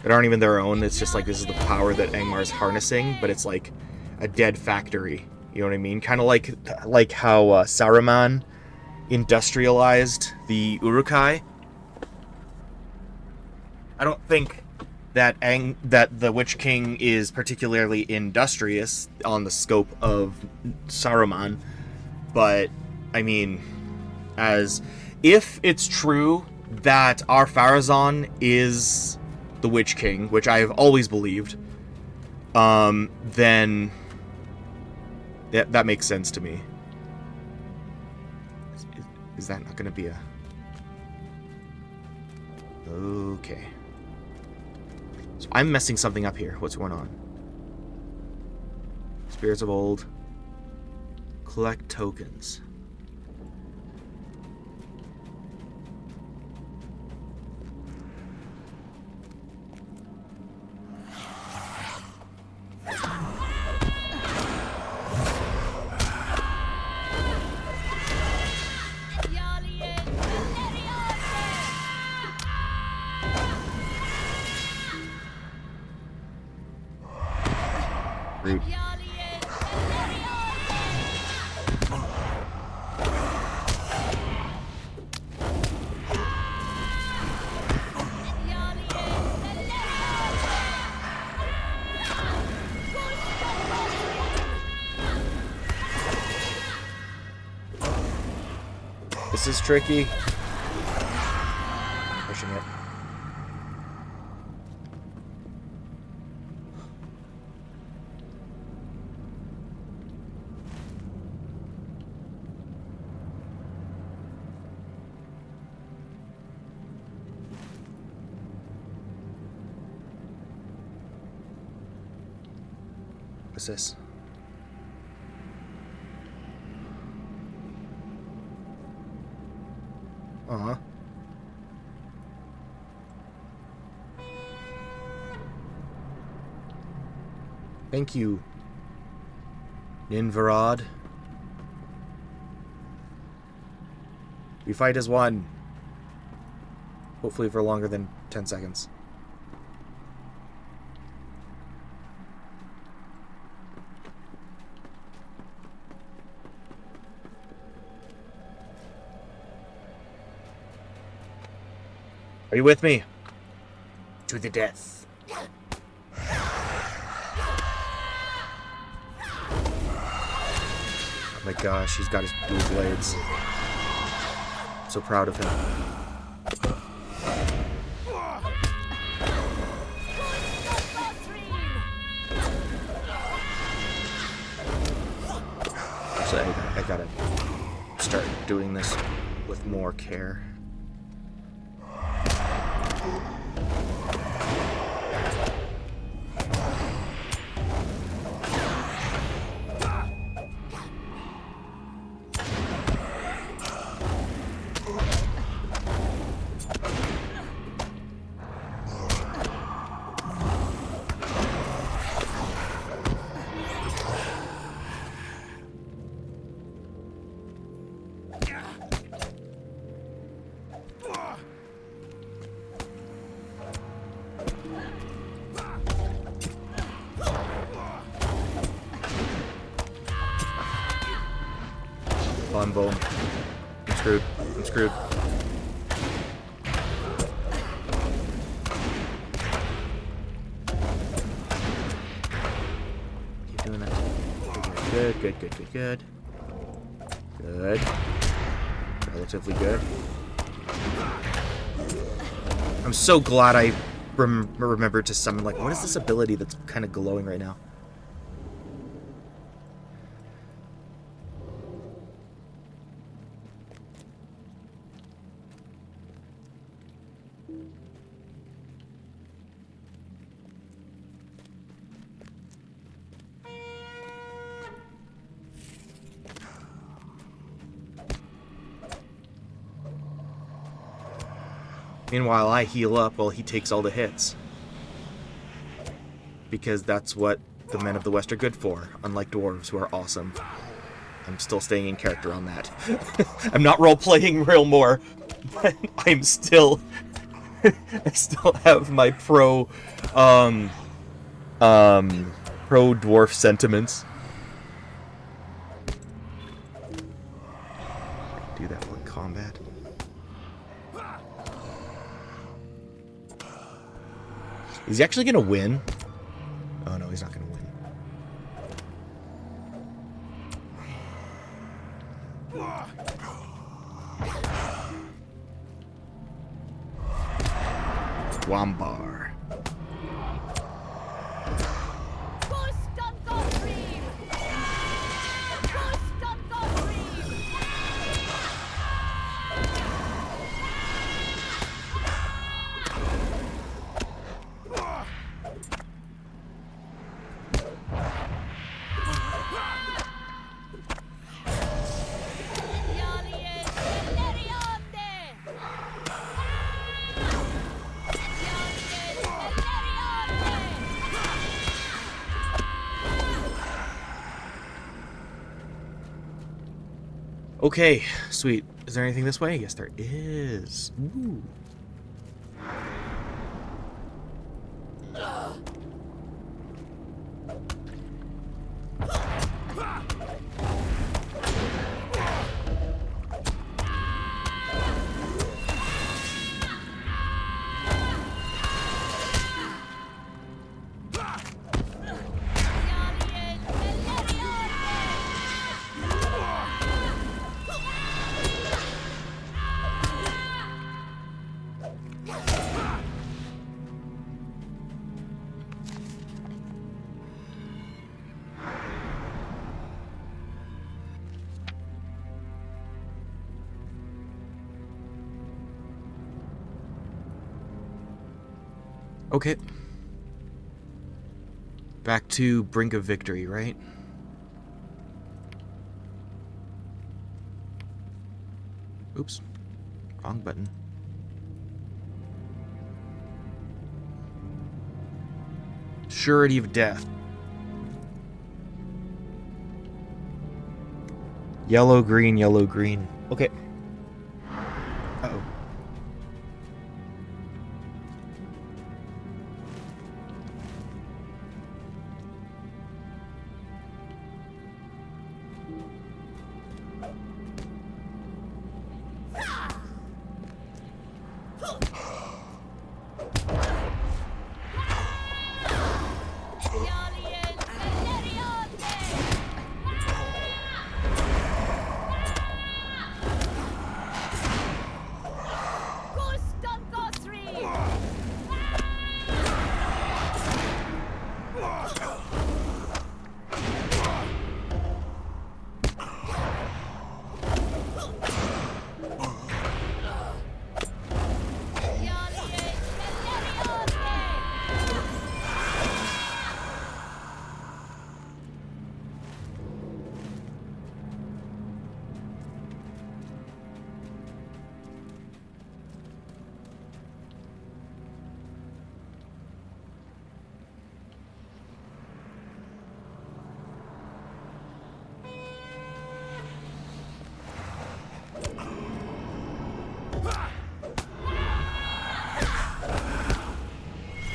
that aren't even their own. It's just like this is the power that Angmar's harnessing, but it's like a dead factory. You know what I mean? Kind of like how Saruman industrialized the Uruk-hai. I don't think that the Witch King is particularly industrious on the scope of Saruman, but I mean, as if it's true that our Pharazôn is the Witch King, which I have always believed, then that makes sense to me. Is that not going to be a... Okay. So I'm messing something up here. What's going on? Spirits of Old. Collect tokens. Rude. This is tricky. Pushing it. What's this? Uh-huh. Thank you, Ninvarad. We fight as one. Hopefully for longer than 10 seconds. Are you with me? To the death. Oh my gosh, he's got his blue blades. I'm so proud of him. Actually, I gotta start doing this with more care. I'm boom. I'm screwed. I'm screwed. Keep doing that. Good, good, good, good, good. Good. Relatively good. I'm so glad I remember to summon, like, what is this ability that's kind of glowing right now? Meanwhile, I heal up while he takes all the hits. Because that's what the men of the West are good for, unlike dwarves who are awesome. I'm still staying in character on that. I'm not role-playing real more, but I'm still... I still have my pro-dwarf sentiments. Do that while in combat. Is he actually gonna win? Oh no, he's not gonna win. Wambar. Okay, sweet. Is there anything this way? Yes, there is. Ooh. Okay. Back to brink of victory, right? Oops. Wrong button. Surety of death. Yellow, green, yellow, green. Okay. Uh-oh.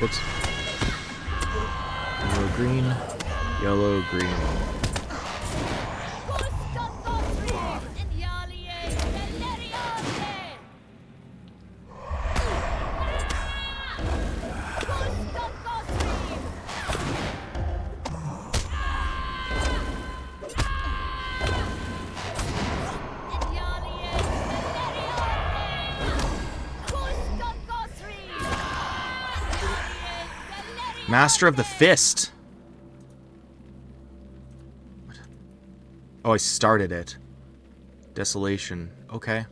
Oops. Yellow, green. Yellow, green. Master of the Fist. What? Oh, I started it. Desolation. Okay.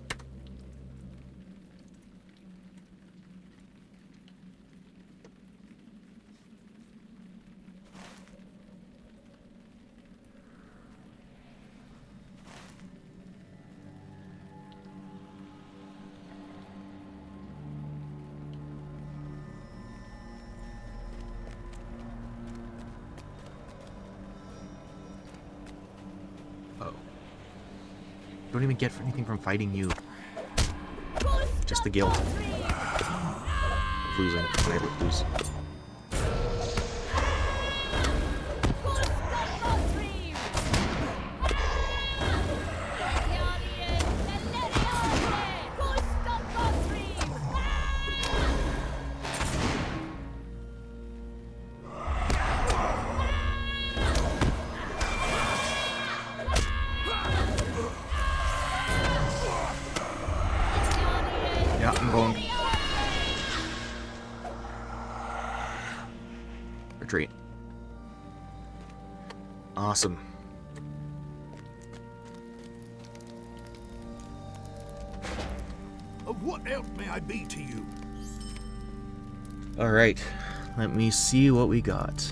Don't even get anything from fighting you. Just the guilt of losing. I lose. Yeah, I'm going. Retreat. Awesome. Of what help may I be to you? Alright. Let me see what we got.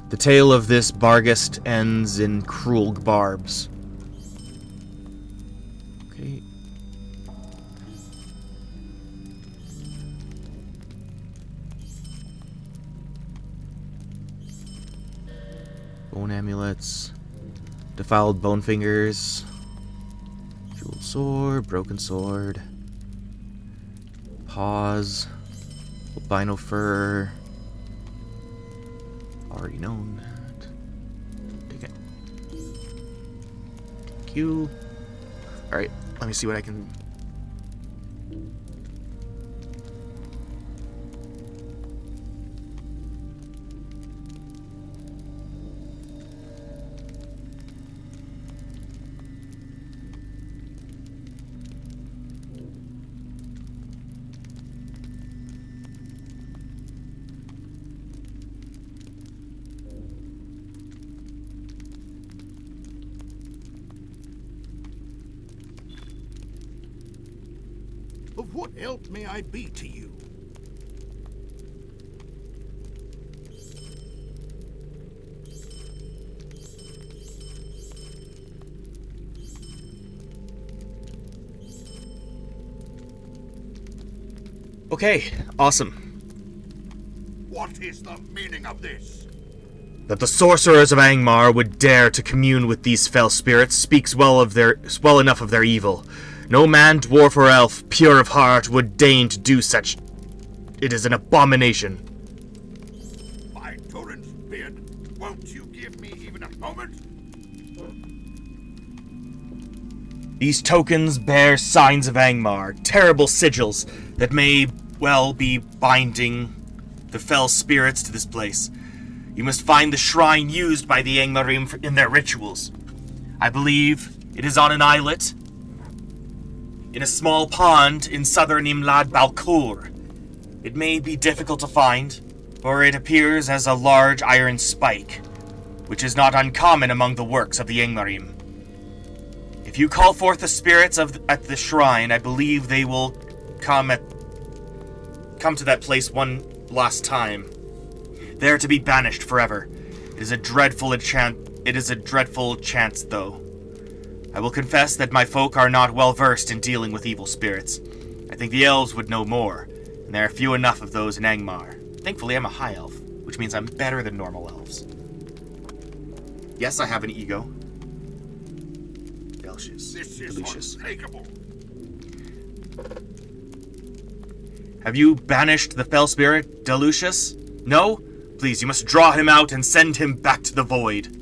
The tale of this Barghest ends in cruel barbs. Okay. Bone amulets. Defiled bone fingers. Jeweled sword. Broken sword. Paws. Albino fur. Already known. Take it. Q. Alright, let me see what I can... Of what help may I be to you? Okay, awesome. What is the meaning of this? That the sorcerers of Angmar would dare to commune with these fell spirits speaks well enough of their evil. No man, dwarf, or elf, pure of heart, would deign to do such. It is an abomination. By Turin's beard, won't you give me even a moment? These tokens bear signs of Angmar, terrible sigils that may well be binding the fell spirits to this place. You must find the shrine used by the Angmarim in their rituals. I believe it is on an islet in a small pond in southern Imlad Balkur. It may be difficult to find, for it appears as a large iron spike, which is not uncommon among the works of the Angmarim. If you call forth the spirits at the shrine, I believe they will come to that place one last time, there to be banished forever. It is a dreadful chance, though. I will confess that my folk are not well versed in dealing with evil spirits. I think the elves would know more, and there are few enough of those in Angmar. Thankfully, I'm a high elf, which means I'm better than normal elves. Yes, I have an ego. Delicious. This is Delicious. unthinkable. Have you banished the fell spirit, Delucius? No? Please, you must draw him out and send him back to the void.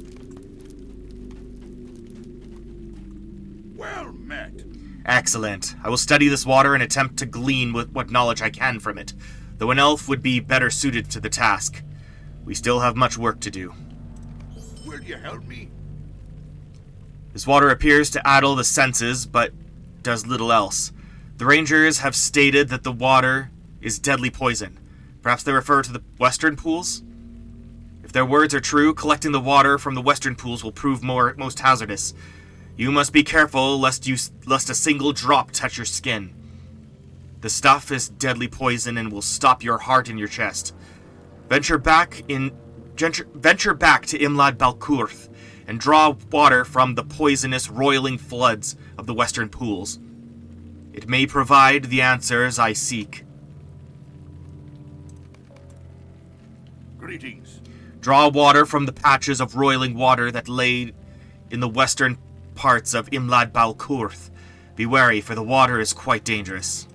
Well met. Excellent. I will study this water and attempt to glean what knowledge I can from it, though an elf would be better suited to the task. We still have much work to do. Will you help me? This water appears to addle the senses, but does little else. The rangers have stated that the water is deadly poison. Perhaps they refer to the western pools? If their words are true, collecting the water from the western pools will prove most hazardous. You must be careful lest a single drop touch your skin. The stuff is deadly poison and will stop your heart in your chest. Venture back to Imlad Balkurth and draw water from the poisonous, roiling floods of the western pools. It may provide the answers I seek. Greetings. Draw water from the patches of roiling water that lay in the western parts of Imlad Balkurth. Be wary, for the water is quite dangerous.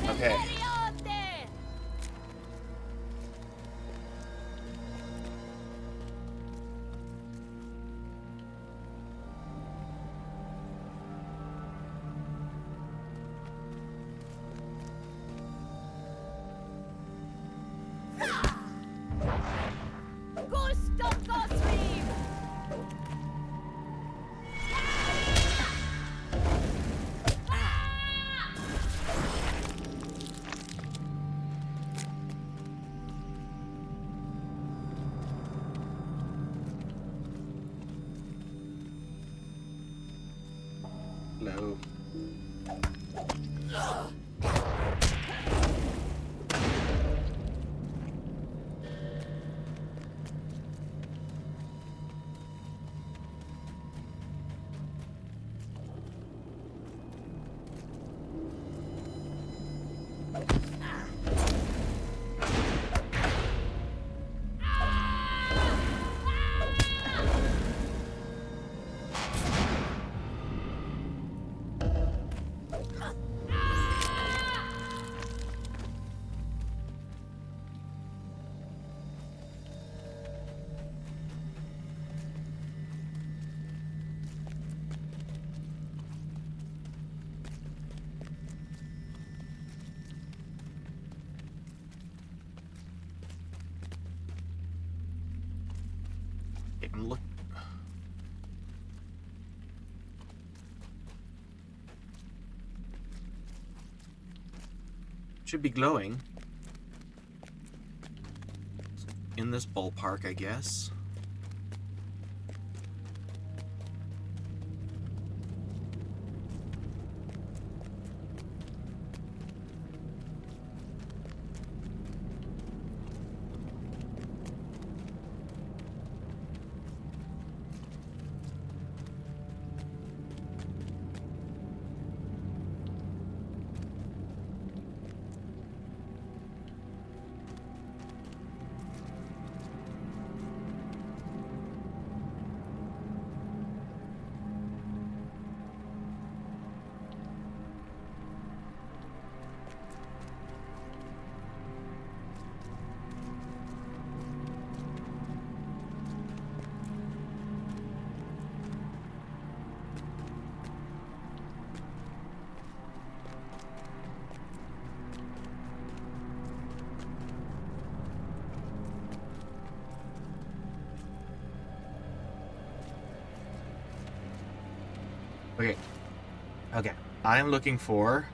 Okay. No. I'm look. Should be glowing. In this ballpark, I guess. Okay. Okay. I'm looking for...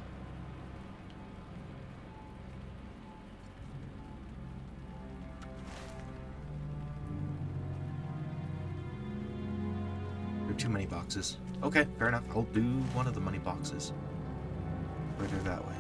2 money boxes. Okay, fair enough. I'll do one of the money boxes. Further that way.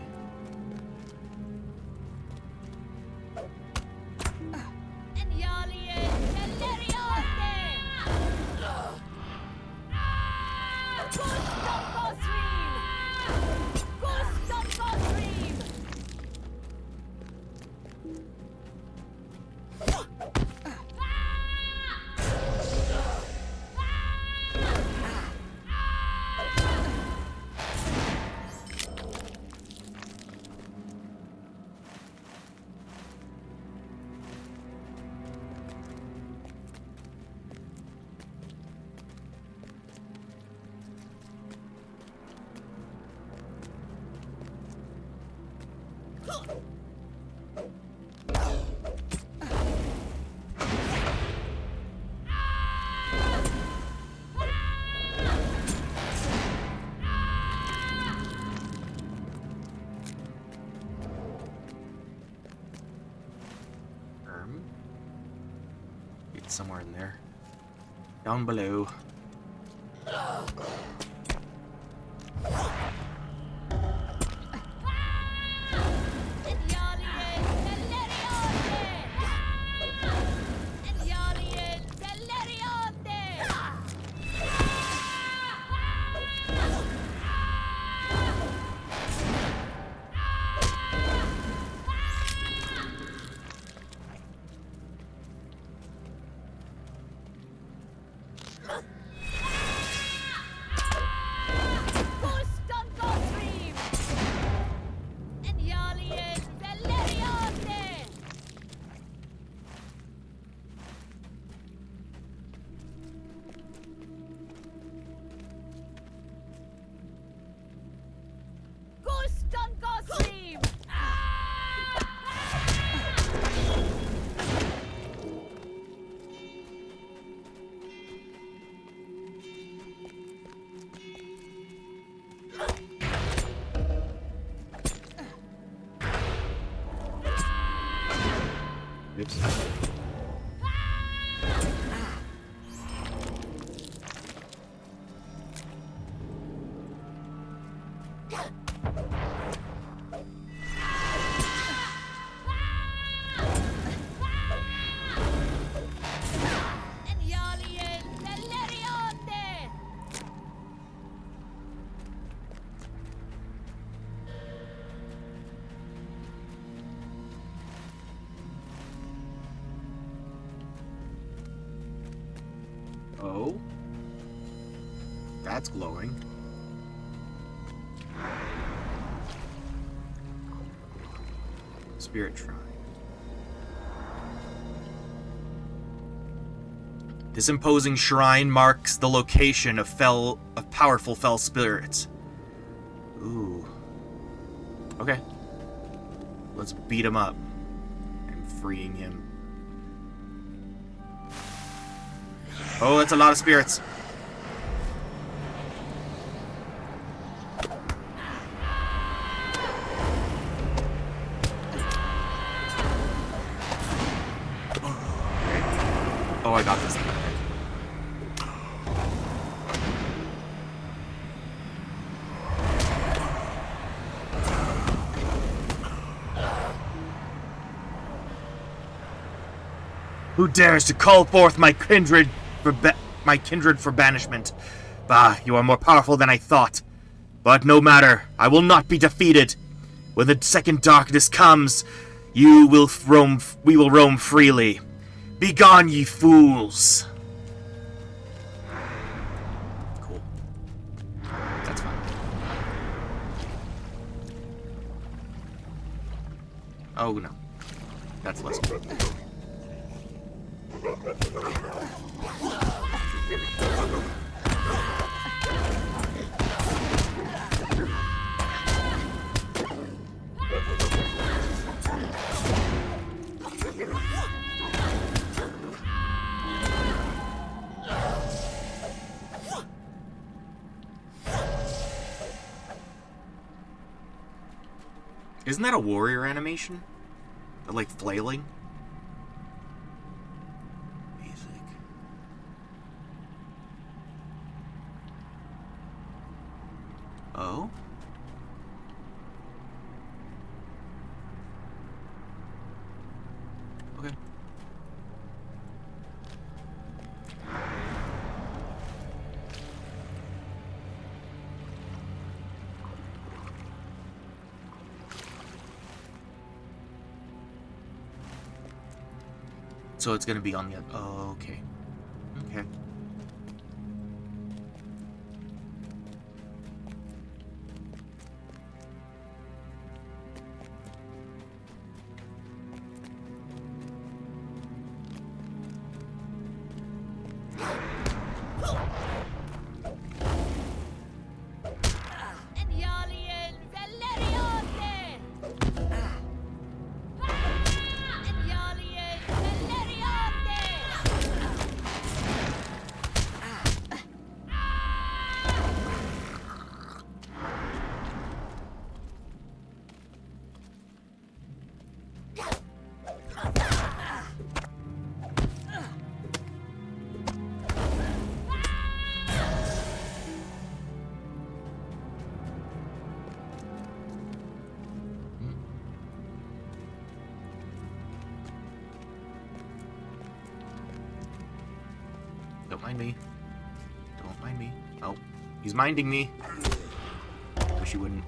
It's somewhere in there. Down below. Oops. Oh, that's glowing. Spirit Shrine. This imposing shrine marks the location of powerful fell spirits. Ooh. Okay. Let's beat him up. I'm freeing him. Oh, that's a lot of spirits. Oh, I got this thing. Who dares to call forth my kindred for banishment? Bah, you are more powerful than I thought. But no matter, I will not be defeated. When the second darkness comes, we will roam freely. Begone, ye fools! Cool. That's fine. Oh no. That's less cool. Isn't that a warrior animation? Like flailing? Music. So it's gonna be on the other... Oh, okay. Okay. Don't mind me. Don't mind me. Oh, he's minding me. Wish he wouldn't.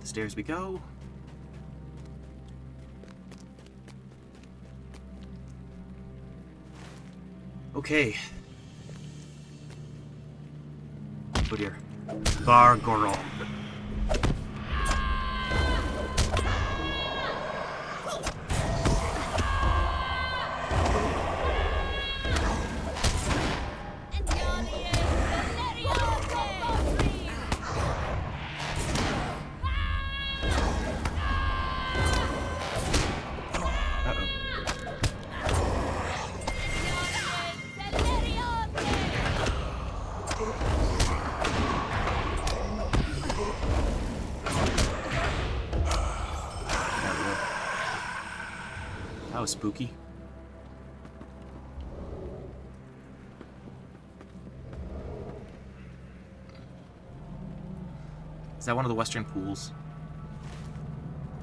Stairs we go. Okay. Oh dear. Gargoyle. That was spooky. Is that one of the western pools?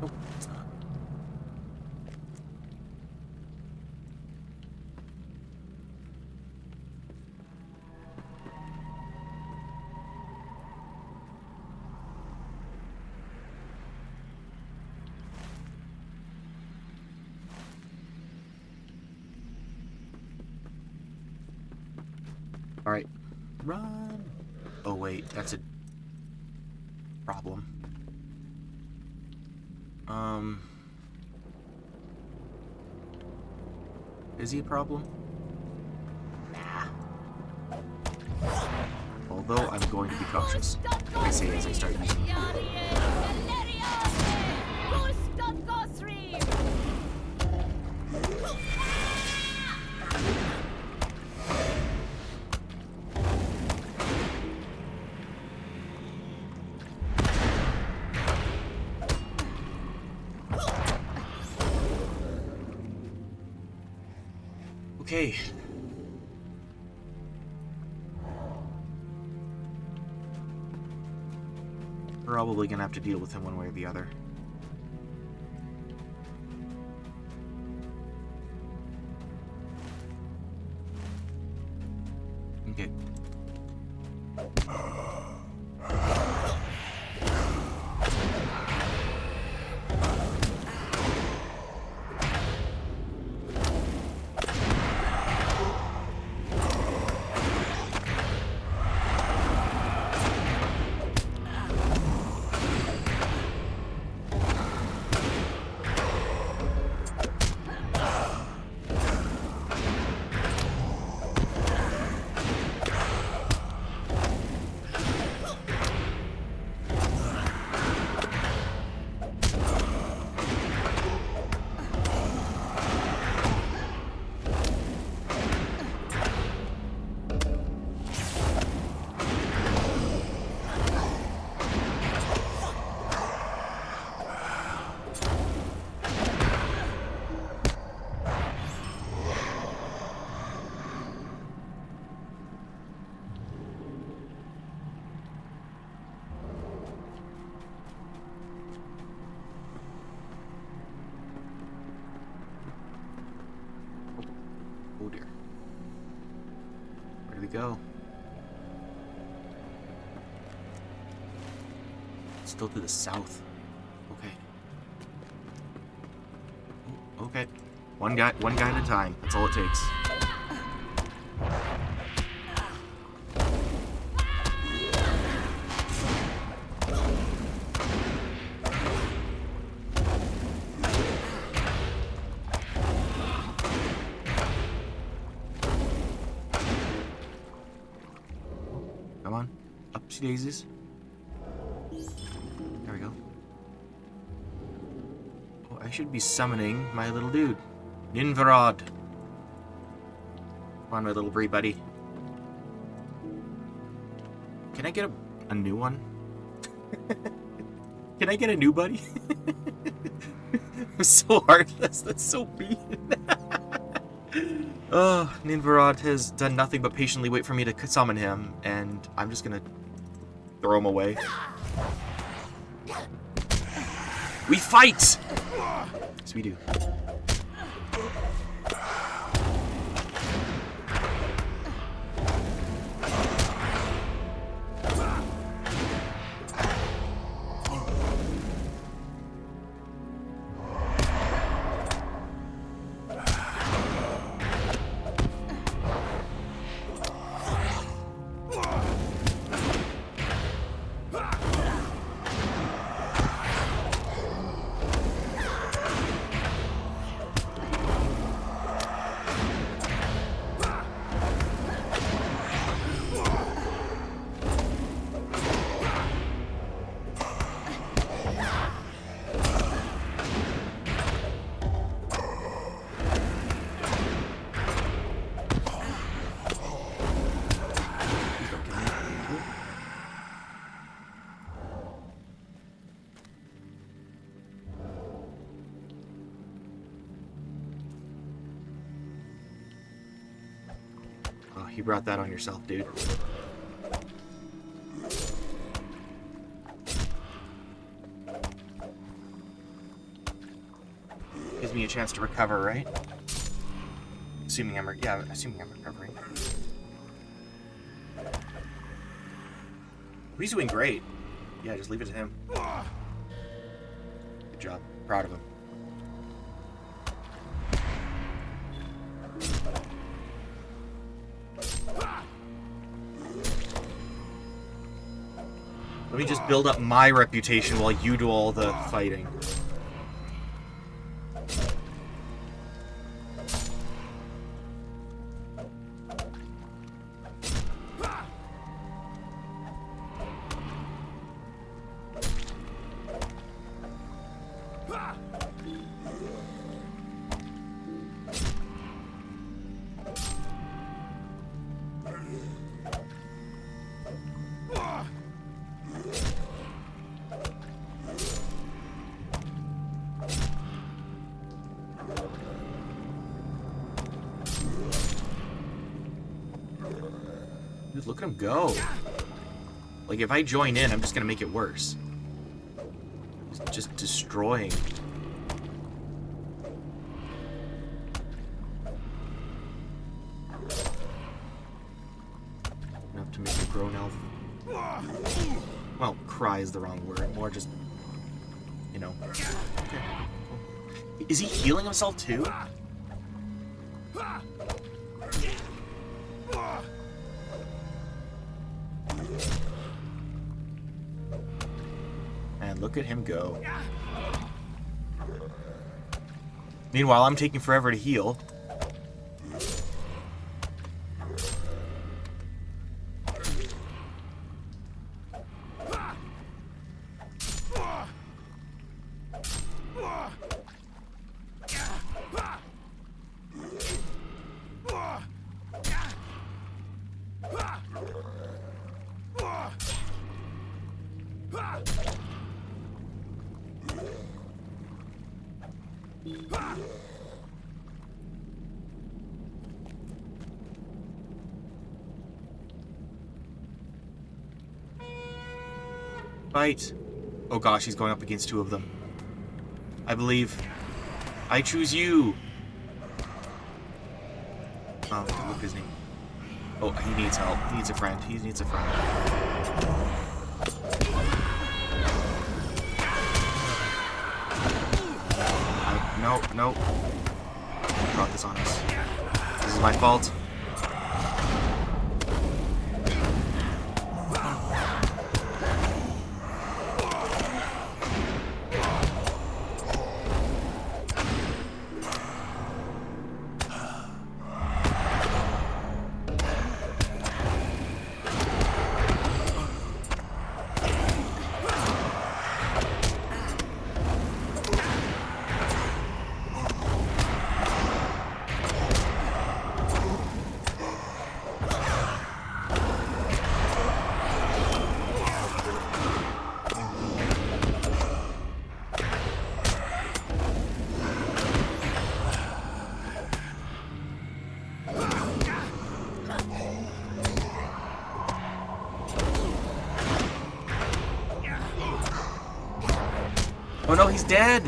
Nope, it's not. Alright. Run! Oh wait, that's a problem. Is he a problem? Nah. Although I'm going to be cautious, like I say as I start using it. Okay. Probably gonna have to deal with him one way or the other. Okay. go. Still to the south. Okay. Okay. One guy at a time. That's all it takes. Come on. Upsy daisies. There we go. Oh, I should be summoning my little dude. Ninvarad. Come on, my little Bree buddy. Can I get a new one? Can I get a new buddy? I'm so heartless. That's so mean. Oh, Ninvarad has done nothing but patiently wait for me to summon him, and I'm just gonna throw him away. We fight! Yes, we do. You brought that on yourself, dude. Gives me a chance to recover, right? Assuming I'm recovering. He's doing great. Yeah, just leave it to him. Good job. Proud of him. Let me just build up my reputation while you do all the fighting. Dude, look at him go. Like, if I join in, I'm just gonna make it worse. He's just destroying. Enough to make a grown elf. Well, cry is the wrong word. More just, you know. Okay. Is he healing himself too? And look at him go. Meanwhile, I'm taking forever to heal. Fight. Oh gosh, he's going up against two of them. I believe. I choose you. Oh, look at his name. Oh, he needs help. He needs a friend. He needs a friend. No, no. Brought this on us. This is my fault. Oh no, he's dead!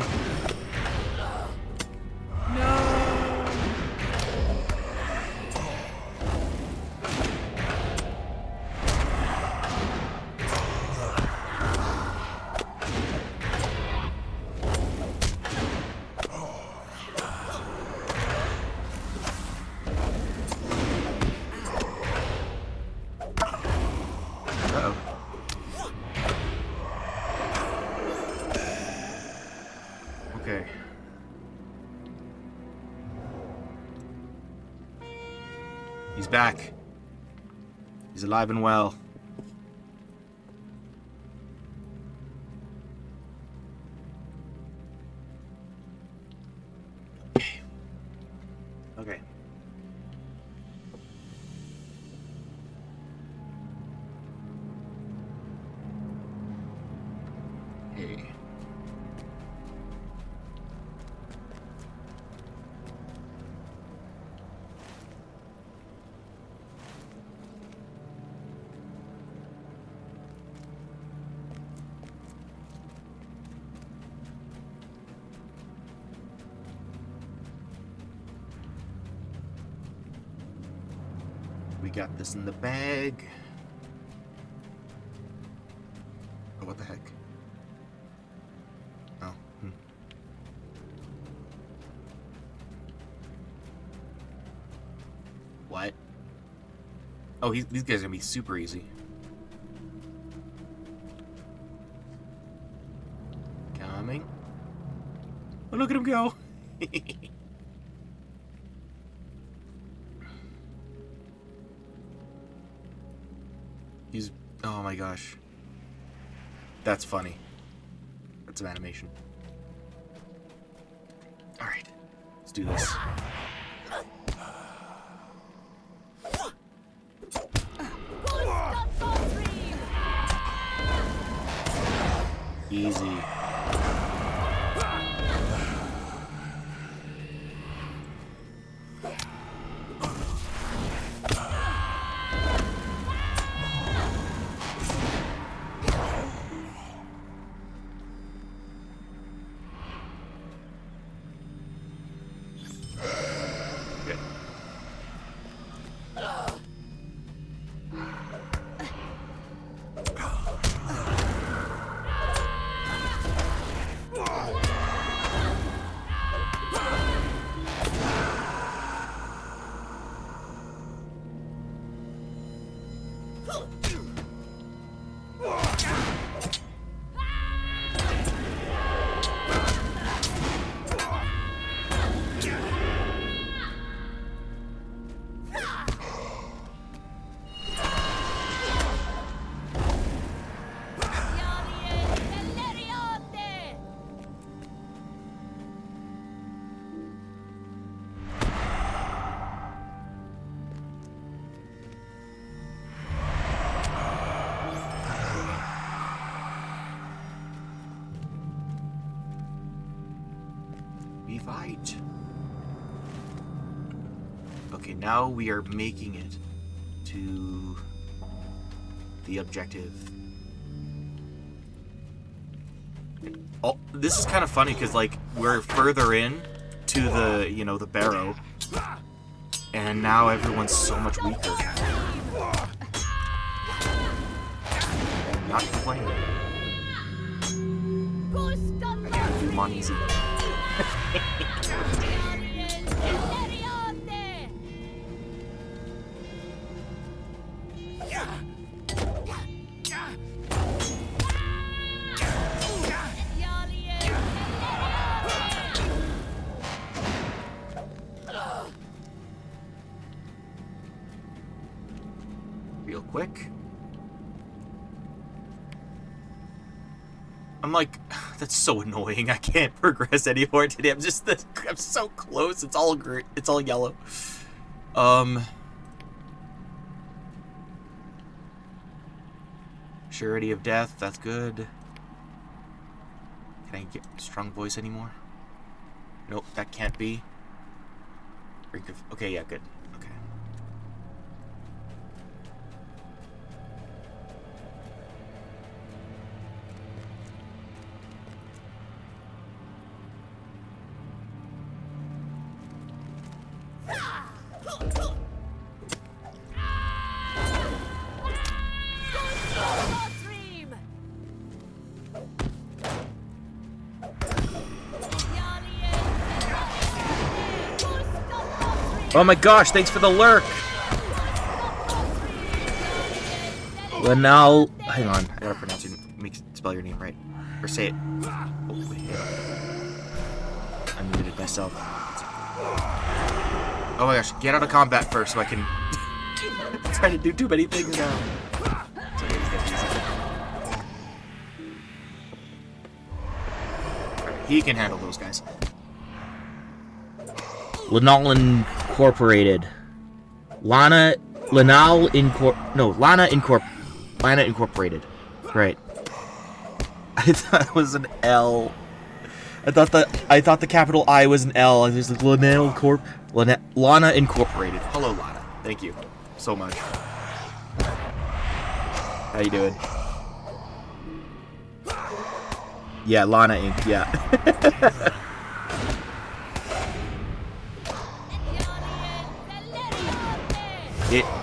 Uh-oh. Okay. He's back. He's alive and well. Okay. Hey. We got this in the bag. Oh, what the heck? Oh. What? Oh, these guys are gonna be super easy. Coming. Oh, look at him go! He's... oh my gosh. That's funny. That's some animation. Alright. Let's do this. Easy. Good. We fight. Okay, now we are making it to the objective. Oh, this is kind of funny because like we're further in to the, you know, the barrow, and now everyone's so much weaker. not complaining. I gotta do them on easy. Real quick. I'm like, that's so annoying. I can't progress anymore today. I'm so close. It's all green. It's all yellow. Surety of death. That's good. Can I get strong voice anymore? Nope, that can't be. Okay, yeah, good. Okay. Oh my gosh, thanks for the lurk! Well, now, hang on, I gotta pronounce your, spell your name right. Or say it. Oh, wait. I muted myself. Oh my gosh, get out of combat first so I can try to do too many things now. He can handle those guys. Lanal Incorporated. Lana Incorporated. Right. I thought it was an L. I thought the capital I was an L. There's like Lana Incorporated. Hello, Lana. Thank you so much. How you doing? Yeah, Lana Inc. Yeah.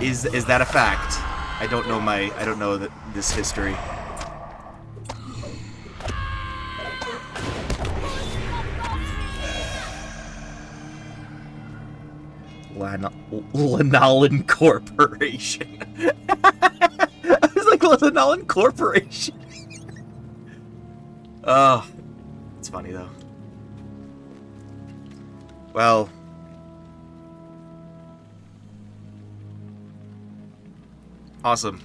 Is that a fact? I don't know this history. Lanal Corporation. I was like, Lanal Corporation. Oh, it's funny though. Well, awesome.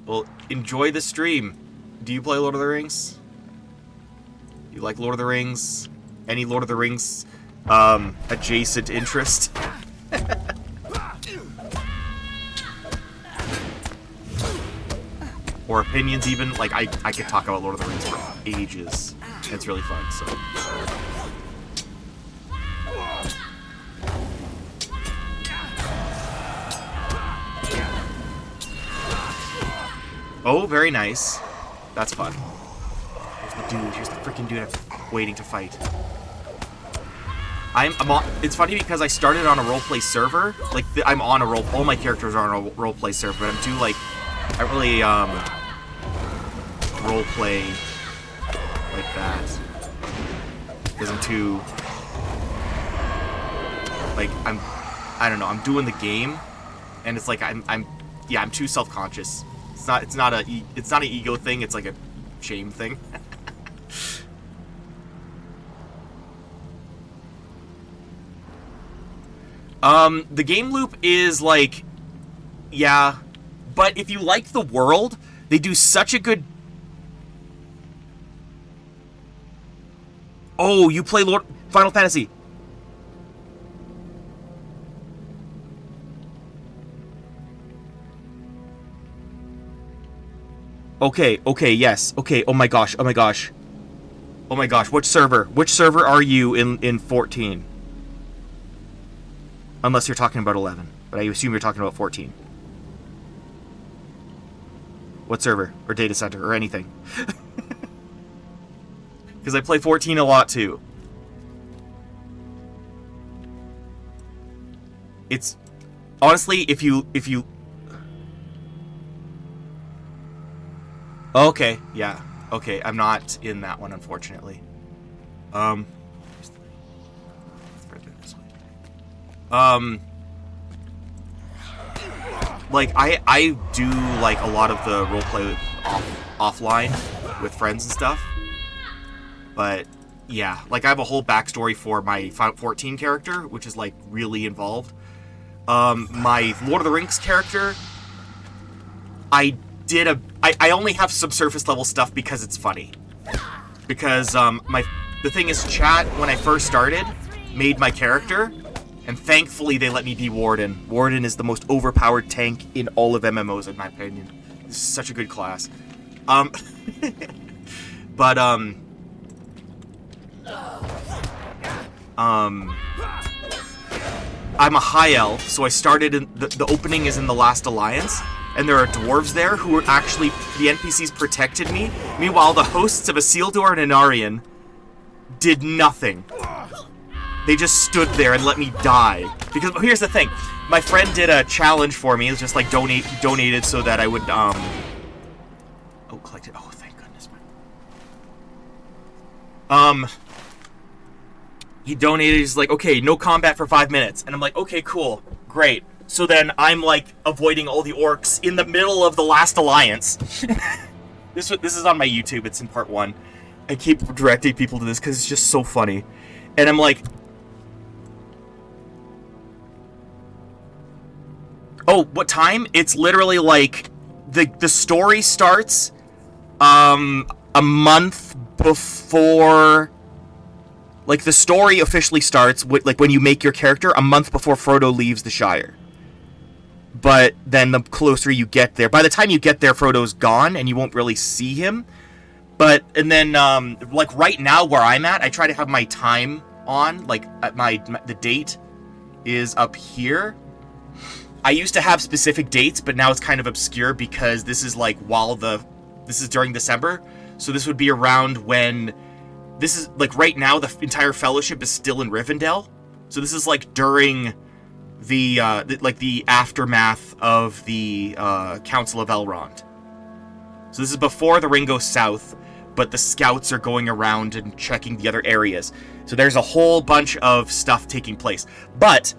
Well, enjoy the stream. Do you play Lord of the Rings? You like Lord of the Rings? Any Lord of the Rings adjacent interest? Or opinions even? Like, I could talk about Lord of the Rings for ages. It's really fun, so. Oh, very nice. That's fun. Here's the dude. Here's the freaking dude I'm waiting to fight. I'm on, it's funny because I started on a roleplay server. Like, I'm on a role. All my characters are on a roleplay server, but I'm too, like, I really, roleplay like that. Because I'm too, like, I don't know, I'm doing the game, and it's like, I'm too self-conscious. It's not an ego thing, it's like a shame thing. The game loop is like, yeah, but if you like the world, they do such a good... Oh, you play Final Fantasy. Okay, yes. Okay, oh my gosh. Oh my gosh, which server? Which server are you in 14? Unless you're talking about 11. But I assume you're talking about 14. What server? Or data center? Or anything? Because I play 14 a lot too. It's... Honestly, if you... Okay, yeah. Okay, I'm not in that one, unfortunately. Um, further this way. Like I do like a lot of the roleplay offline with friends and stuff, but yeah, like I have a whole backstory for my Final 14 character, which is like really involved. My Lord of the Rings character, I only have subsurface level stuff because it's funny. Because the thing is, chat when I first started made my character, and thankfully they let me be Warden. Warden is the most overpowered tank in all of MMOs, in my opinion. This is such a good class. But I'm a high elf, so I started in the opening is in the Last Alliance, and there are dwarves there who are actually, the NPCs protected me. Meanwhile, the hosts of Isildur and Anarion did nothing. They just stood there and let me die. Because here's the thing, my friend did a challenge for me. It was just like donated so that I would oh, collected. Oh, thank goodness, man. He donated. He's like, okay, no combat for 5 minutes, and I'm like, okay, cool, great. So then I'm like avoiding all the orcs in the middle of the Last Alliance. This is on my YouTube. It's in part 1. I keep directing people to this because it's just so funny, and I'm like, oh, what time? It's literally like the story starts a month before. Like, the story officially starts with, like, when you make your character a month before Frodo leaves the Shire. But then the closer you get there, by the time you get there, Frodo's gone and you won't really see him. But, and then, like, right now where I'm at, I try to have my time on, like, at the date is up here. I used to have specific dates, but now it's kind of obscure because this is, like, this is during December. So this would be around when... This is, like, right now, the entire Fellowship is still in Rivendell. So this is, like, during the aftermath of the Council of Elrond. So this is before the ring goes south, but the scouts are going around and checking the other areas. So there's a whole bunch of stuff taking place. But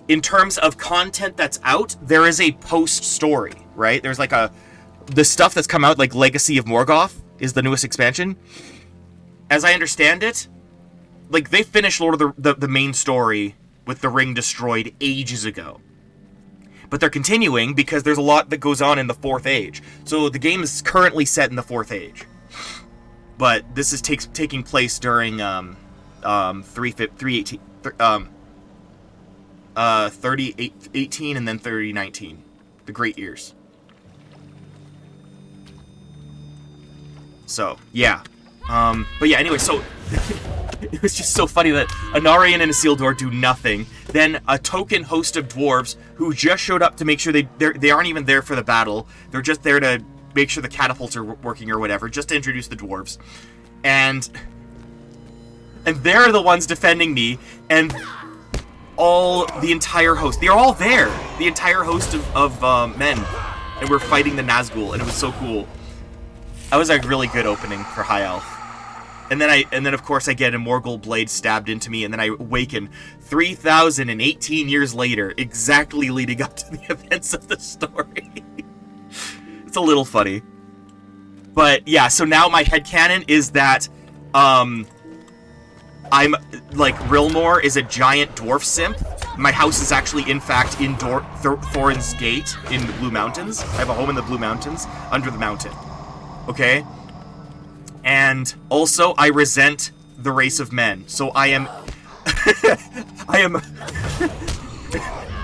in terms of content that's out, there is a post-story, right? There's, like, the stuff that's come out, like Legacy of Morgoth is the newest expansion. As I understand it, like, they finished Lord of the main story with the ring destroyed ages ago. But they're continuing because there's a lot that goes on in the 4th Age. So the game is currently set in the 4th Age. But this is taking place during 3018 and then 3019. The Great Years. So, yeah. But yeah, anyway, so it was just so funny that Anarion and Isildur do nothing. Then a token host of dwarves who just showed up to make sure they aren't even there for the battle. They're just there to make sure the catapults are working or whatever, just to introduce the dwarves. And they're the ones defending me, and the entire host, they're all there. The entire host of men, and we're fighting the Nazgul, and it was so cool. That was a really good opening for High Elf. And then of course I get a Morgul blade stabbed into me, and then I awaken 3,018 years later, exactly leading up to the events of the story. It's a little funny. But yeah, so now my headcanon is that I'm like, Rilmor is a giant dwarf simp. My house is actually, in fact, in Thorin's Gate in the Blue Mountains. I have a home in the Blue Mountains, under the mountain. Okay? And also, I resent the race of men. So I am...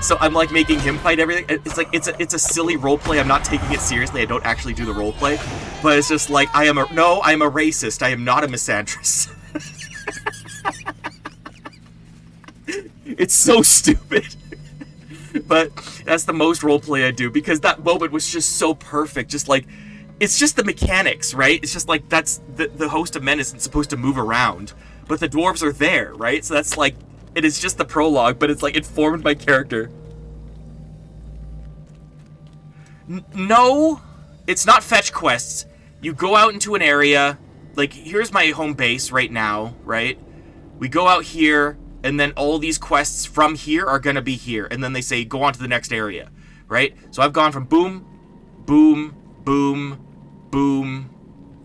So I'm, like, making him fight everything. It's like, it's a silly roleplay. I'm not taking it seriously. I don't actually do the roleplay. But it's just like, I am a racist. I am not a misandrist. It's so stupid. But that's the most roleplay I do, because that moment was just so perfect. Just like, it's just the mechanics, right? It's just like, that's the host of men isn't supposed to move around, but the dwarves are there, right? So that's like, it is just the prologue, but it's like, it formed my character. No, it's not fetch quests. you go out into an area, like, here's my home base right now, right? We go out here, and then all these quests from here are gonna be here, and then they say, go on to the next area, right? So I've gone from boom, boom, boom, boom,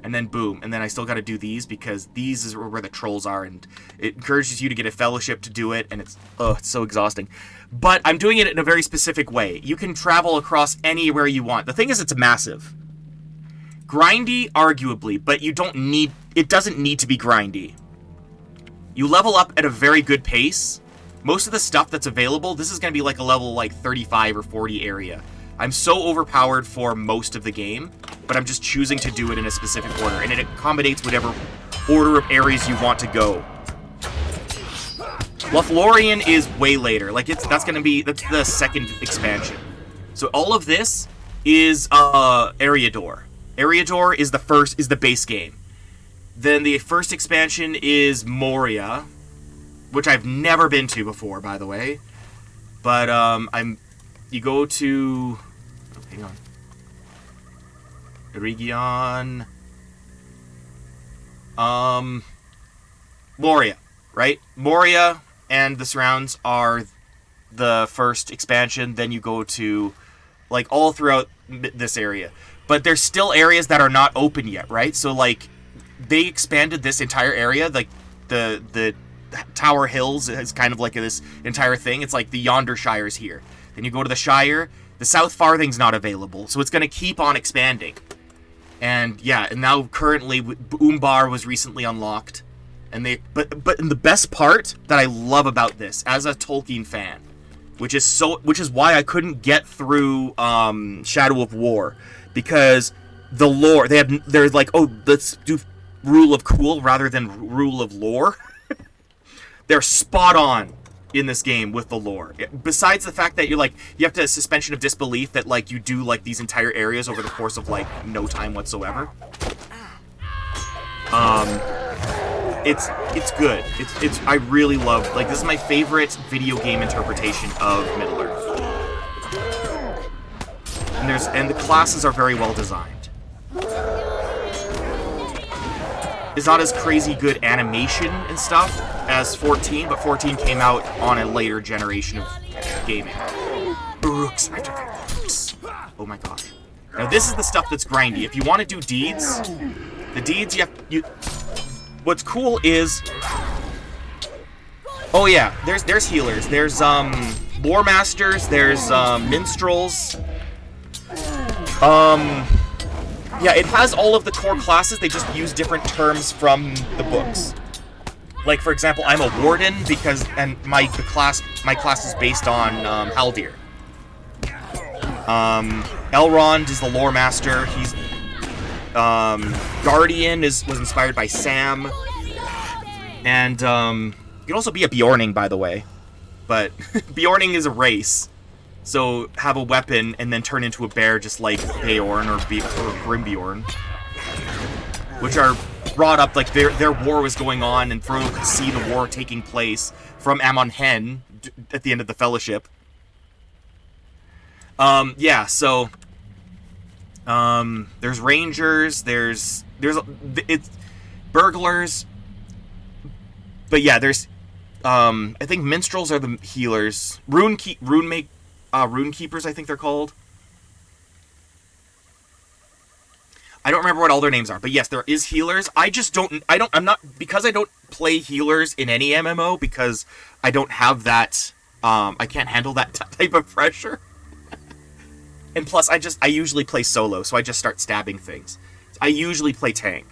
and then boom, and then I still gotta do these, because these is where the trolls are, and it encourages you to get a fellowship to do it, and it's so exhausting. But I'm doing it in a very specific way. You can travel across anywhere you want. The thing is, it's massive. Grindy, arguably, but you don't need... It doesn't need to be grindy. You level up at a very good pace. Most of the stuff that's available, this is going to be like a level like 35 or 40 area. I'm so overpowered for most of the game, but I'm just choosing to do it in a specific order, and it accommodates whatever order of areas you want to go. Lothlorien is way later. Like, that's the second expansion. So all of this is Eriador. Eriador is the base game. Then the first expansion is Moria, which I've never been to before, by the way. But you go to, hang on, Region, Moria, right? Moria and the surrounds are the first expansion. Then you go to, like, all throughout this area. But there's still areas that are not open yet, right? So, like, they expanded this entire area, like, the Tower Hills is kind of like this entire thing. It's like the Yonder Shire's here. Then you go to the Shire, the South Farthing's not available, so it's going to keep on expanding. And, yeah, and now currently, Umbar was recently unlocked. And but the best part that I love about this, as a Tolkien fan, which is why I couldn't get through Shadow of War, because the lore, they're like, oh, let's do rule of cool rather than rule of lore. They're spot on in this game with the lore. Besides the fact that you have to suspension of disbelief that, like, you do, like, these entire areas over the course of, like, no time whatsoever. It's good. I really love, like, this is my favorite video game interpretation of Middle-earth. And the classes are very well designed. It's not as crazy good animation and stuff as 14, but 14 came out on a later generation of gaming. Brooks. Oh my god. Now this is the stuff that's grindy. If you want to do deeds, the deeds what's cool is, oh yeah, there's healers. There's lore masters, there's minstrels. Yeah, it has all of the core classes, they just use different terms from the books. Like, for example, I'm a warden and my class is based on Haldir. Elrond is the lore master. He's Guardian was inspired by Sam. And you can also be a Bjorning, by the way. But Bjorning is a race. So have a weapon and then turn into a bear, just like Beorn or Grimbjorn, which are brought up, like, their war was going on, and Frodo could see the war taking place from Amon Hen at the end of the Fellowship. Yeah, so there's rangers, there's it's burglars, but yeah, there's I think minstrels are the healers, rune keepers, I think they're called. I don't remember what all their names are, but yes, there is healers. Because I don't play healers in any MMO, because I don't have that, I can't handle that type of pressure. And plus, I usually play solo, so I just start stabbing things. I usually play tank.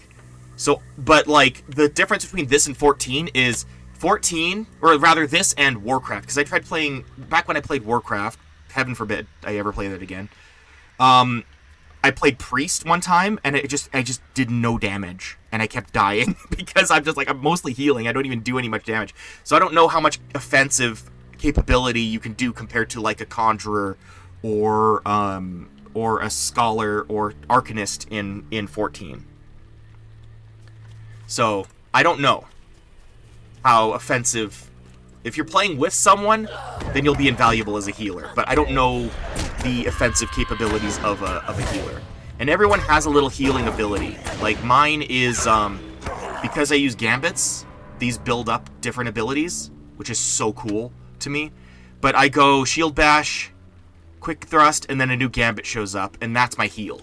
So, but, like, the difference between this and 14 is 14, or rather this and Warcraft, because I tried playing, back when I played Warcraft, heaven forbid I ever play that again, I played Priest one time, and I just did no damage, and I kept dying, because I'm mostly healing, I don't even do any much damage. So I don't know how much offensive capability you can do compared to, like, a Conjurer, or a Scholar, or Arcanist in 14. So, I don't know how offensive. If you're playing with someone, then you'll be invaluable as a healer. But I don't know the offensive capabilities of a healer. And everyone has a little healing ability. Like, mine is, because I use gambits, these build up different abilities, which is so cool to me. But I go shield bash, quick thrust, and then a new gambit shows up, and that's my heal.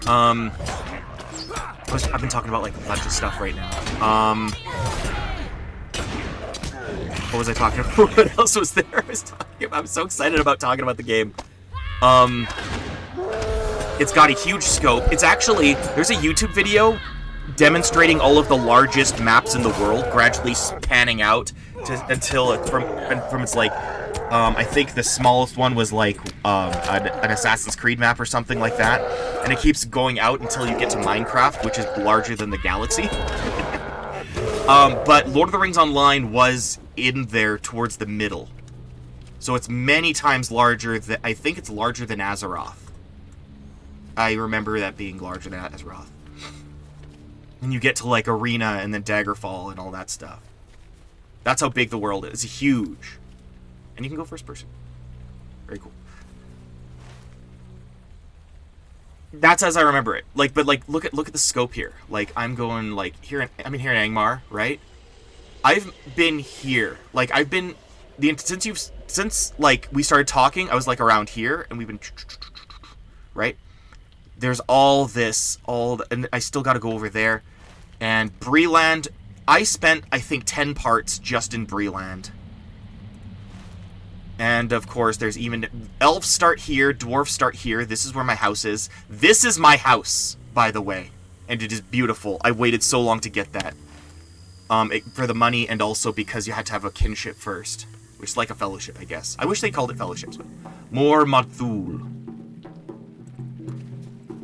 I've been talking about like a bunch of stuff right now. What was I talking about? What else was there? I'm so excited about talking about the game. It's got a huge scope. It's actually, there's a YouTube video demonstrating all of the largest maps in the world, gradually panning out until it's from it's like, I think the smallest one was like an Assassin's Creed map or something like that, and it keeps going out until you get to Minecraft, which is larger than the galaxy. But Lord of the Rings Online was in there towards the middle, so it's many times larger. I think it's larger than Azeroth. I remember that being larger than Azeroth. And you get to like Arena and then Daggerfall and all that stuff. That's how big the world is. It's huge. And you can go first person. Very cool. That's as I remember it. Like, but like, look at the scope here. Like, I'm going like here. I'm in here in Angmar, right? I've been here. Like, I've been since like we started talking. I was like around here, and we've been right. There's all this, and I still got to go over there. And Breeland, I spent I think 10 parts just in Breeland. And, of course, there's even... Elves start here, dwarves start here. This is where my house is. This is my house, by the way. And it is beautiful. I waited so long to get that. For the money, and also because you had to have a kinship first. Which is like a fellowship, I guess. I wish they called it fellowships. But more Mathul.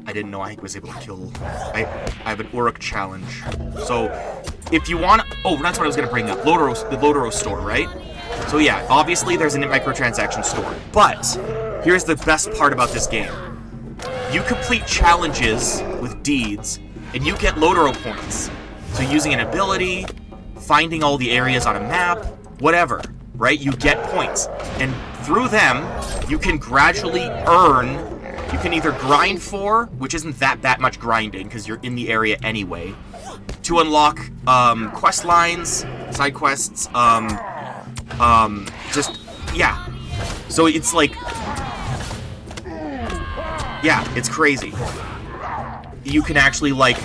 I didn't know I was able to kill... I have an Uruk challenge. So, if you want... Oh, that's what I was going to bring up. the Lodoro store, right? So yeah, obviously there's a microtransaction store, but here's the best part about this game. You complete challenges with deeds, and you get Lodoro points. So using an ability, finding all the areas on a map, whatever, right? You get points. And through them, you can gradually earn, you can either grind for, which isn't that much grinding, because you're in the area anyway, to unlock quest lines, side quests, yeah. So it's like, yeah, it's crazy. You can actually, like,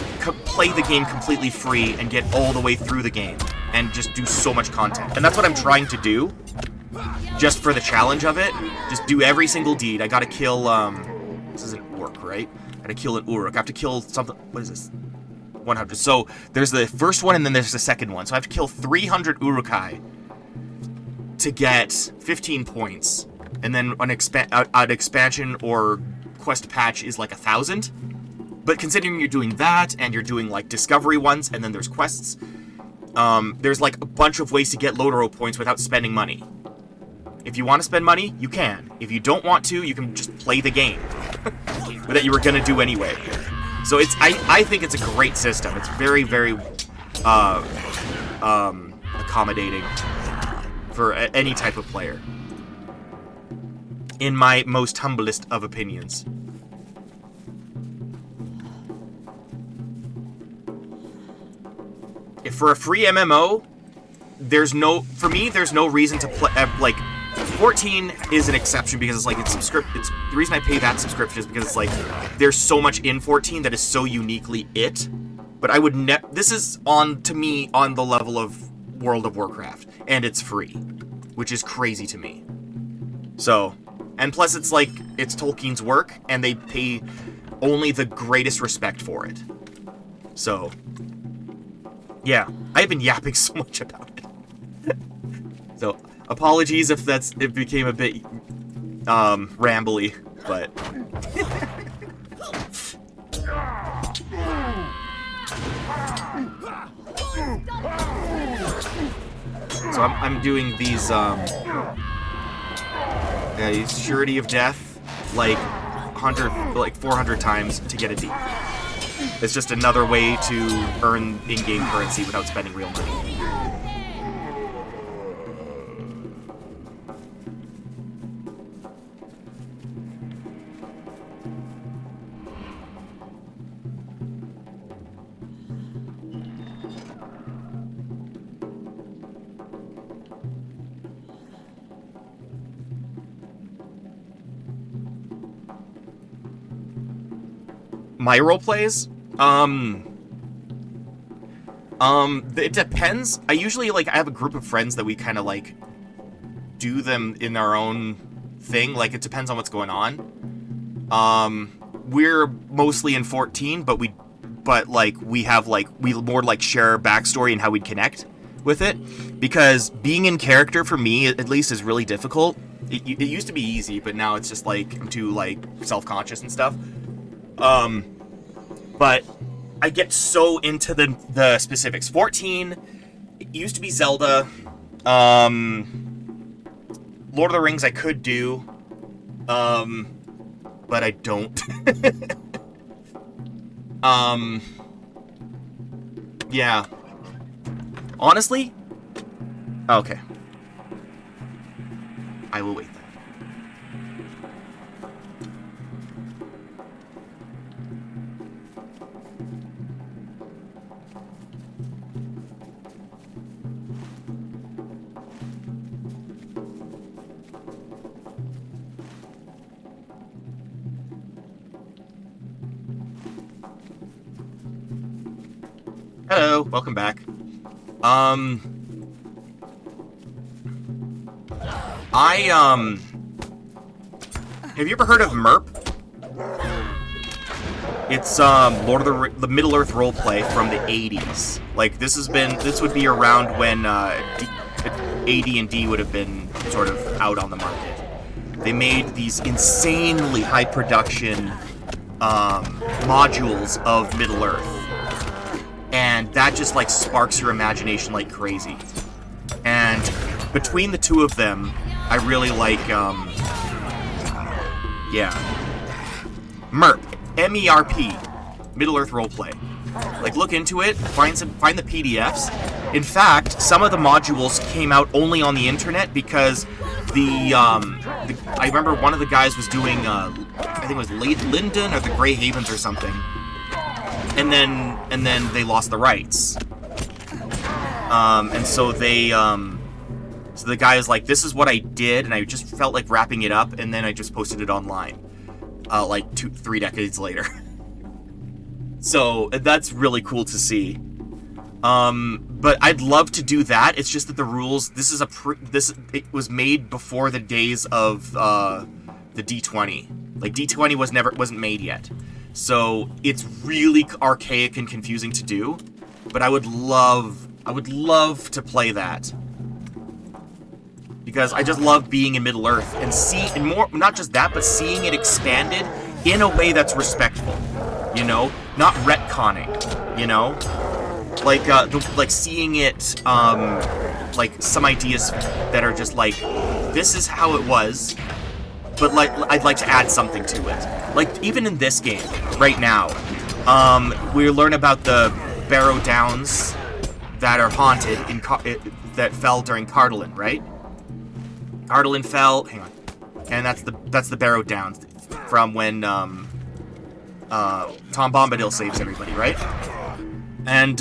play the game completely free and get all the way through the game and just do so much content. And that's what I'm trying to do, just for the challenge of it. Just do every single deed. I gotta kill, this is an orc, right? I gotta kill an Uruk. I have to kill something, what is this? 100. So there's the first one and then there's the second one. So I have to kill 300 Urukai to get 15 points, and then an expansion or quest patch is like 1,000. But considering you're doing that, and you're doing like discovery ones, and then there's quests, there's like a bunch of ways to get Lodoro points without spending money. If you want to spend money, you can. If you don't want to, you can just play the game that you were gonna do anyway. So it's I think it's a great system. It's very, very accommodating for any type of player, in my most humblest of opinions. If for a free MMO, there's no reason to play. Like, 14 is an exception because it's like it's the reason I pay that subscription is because it's like there's so much in 14 that is so uniquely it. But I would this is to me on the level of World of Warcraft, and it's free, which is crazy to me. So, and plus it's like, it's Tolkien's work, and they pay only the greatest respect for it. So, yeah, I've been yapping so much about it. So, apologies if it became a bit, rambly, but... So I'm doing these surety of death like 400 times to get a D. It's just another way to earn in-game currency without spending real money. my role plays, it depends. I usually, like, I have a group of friends that we kind of, like, do them in our own thing. Like, it depends on what's going on. We're mostly in 14, but we more, like, share our backstory and how we'd connect with it. Because being in character, for me, at least, is really difficult. It used to be easy, but now it's just, like, I'm too, like, self-conscious and stuff. But I get so into the specifics. 14, it used to be Zelda. Lord of the Rings I could do. But I don't. Yeah. Honestly? Okay. I will wait then. Hello, welcome back. Have you ever heard of MERP? It's, Lord of the Middle-earth roleplay from the 80s. Like, this would be around when, AD&D would have been sort of out on the market. They made these insanely high-production, modules of Middle-earth. And that just, like, sparks your imagination like crazy. And between the two of them, I really like, MERP. M-E-R-P. Middle-earth roleplay. Like, look into it, find the PDFs. In fact, some of the modules came out only on the internet because I remember one of the guys was doing, I think it was Linden or the Grey Havens or something. And then they lost the rights. And so so the guy is like, this is what I did, and I just felt like wrapping it up, and then I just posted it online. Like 3 decades later. So that's really cool to see. But I'd love to do that. It's just that the rules, it was made before the days of, the D20. Like, D20 wasn't made yet. So it's really archaic and confusing to do, but I would love to play that. Because I just love being in Middle-earth and more, not just that, but seeing it expanded in a way that's respectful, you know? Not retconning, you know? Like, seeing it, like, some ideas that are just like, this is how it was, but, like, I'd like to add something to it. Like, even in this game, right now, we learn about the Barrow Downs that are haunted, that fell during Cardolin, right? Cardolin fell, hang on, and that's the Barrow Downs from when, Tom Bombadil saves everybody, right? And,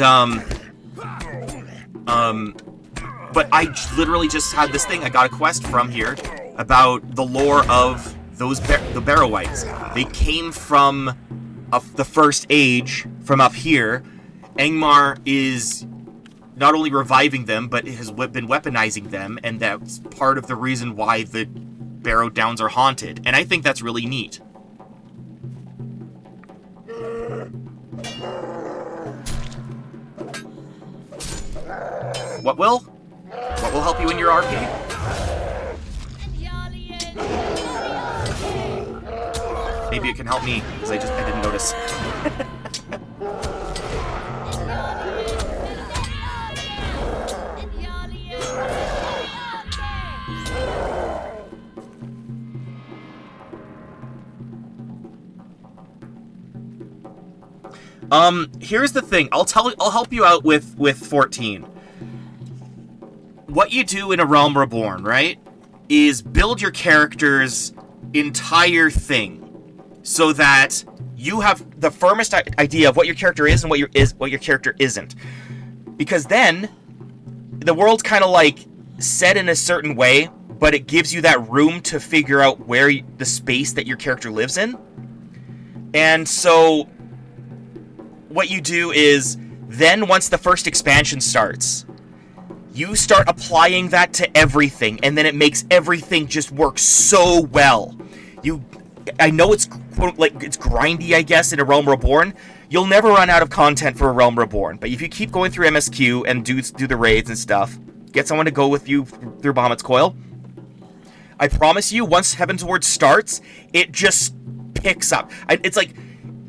but I literally just had this thing, I got a quest from here about the lore of the Barrowites. They came from the First Age, from up here. Angmar is not only reviving them, but has been weaponizing them, and that's part of the reason why the Barrow Downs are haunted. And I think that's really neat. What will help you in your RP? Maybe it can help me, because I didn't notice. Here's the thing. I'll help you out with 14. What you do in A Realm Reborn, right, is build your character's entire thing so that you have the firmest idea of what your character is and what your character isn't. Because then the world's kind of like set in a certain way, but it gives you that room to figure out the space that your character lives in. And so what you do is, then once the first expansion starts, you start applying that to everything, and then it makes everything just work so well. I know it's it's grindy, I guess, in A Realm Reborn. You'll never run out of content for A Realm Reborn, but if you keep going through MSQ and do the raids and stuff, get someone to go with you through Bahamut's Coil, I promise you, once Heavensward starts, it just picks up. It's like,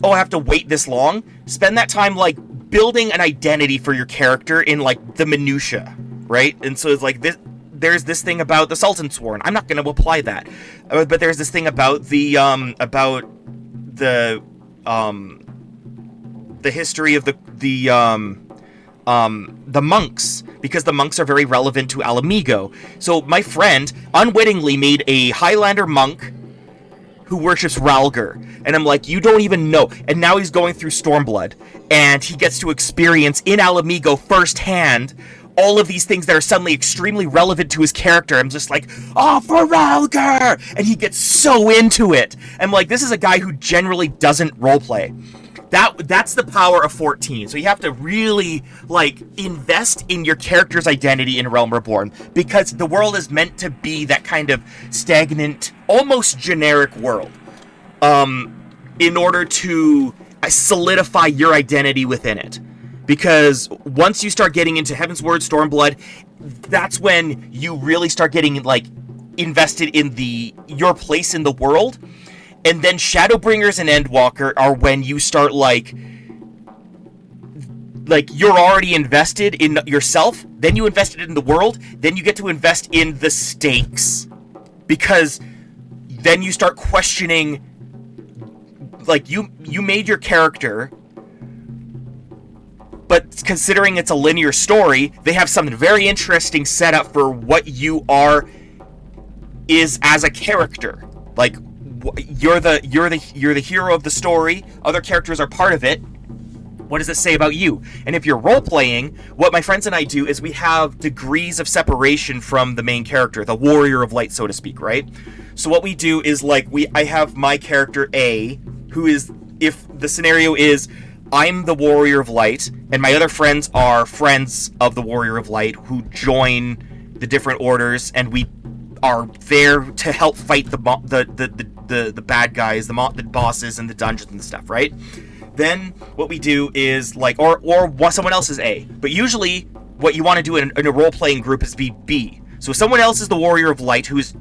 oh, I have to wait this long? Spend that time, like, building an identity for your character in, like, the minutia, right? And so it's like, there's this thing about the Sultan Sworn. I'm not going to apply that. But there's this thing about the history of the monks, because the monks are very relevant to Alamigo. So my friend unwittingly made a Highlander monk who worships Ralger, and I'm like, you don't even know. And now he's going through Stormblood, and he gets to experience in Alamigo firsthand all of these things that are suddenly extremely relevant to his character. I'm just like, oh, for Ralger! And he gets so into it. I'm like, this is a guy who generally doesn't roleplay. That's the power of 14. So you have to really, like, invest in your character's identity in Realm Reborn, because the world is meant to be that kind of stagnant, almost generic world, in order to solidify your identity within it. Because once you start getting into Heavensward, Stormblood, that's when you really start getting, like, invested in your place in the world. And then Shadowbringers and Endwalker are when you start, like you're already invested in yourself, then you invested in the world, then you get to invest in the stakes. Because then you start questioning, like, you made your character, but considering it's a linear story, they have something very interesting set up for what you is as a character. Like, you're the hero of the story. Other characters are part of it. What does it say about you? And if you're role-playing, what my friends and I do is we have degrees of separation from the main character, the warrior of light, so to speak, right? So what we do is, like, I have my character A, who is, if the scenario is, I'm the warrior of light, and my other friends are friends of the warrior of light who join the different orders, and we are there to help fight the bad guys, the bosses and the dungeons and stuff, right? Then what we do is, like, or someone else is A. But usually what you want to do in a role-playing group is be B. So someone else is the warrior of light who is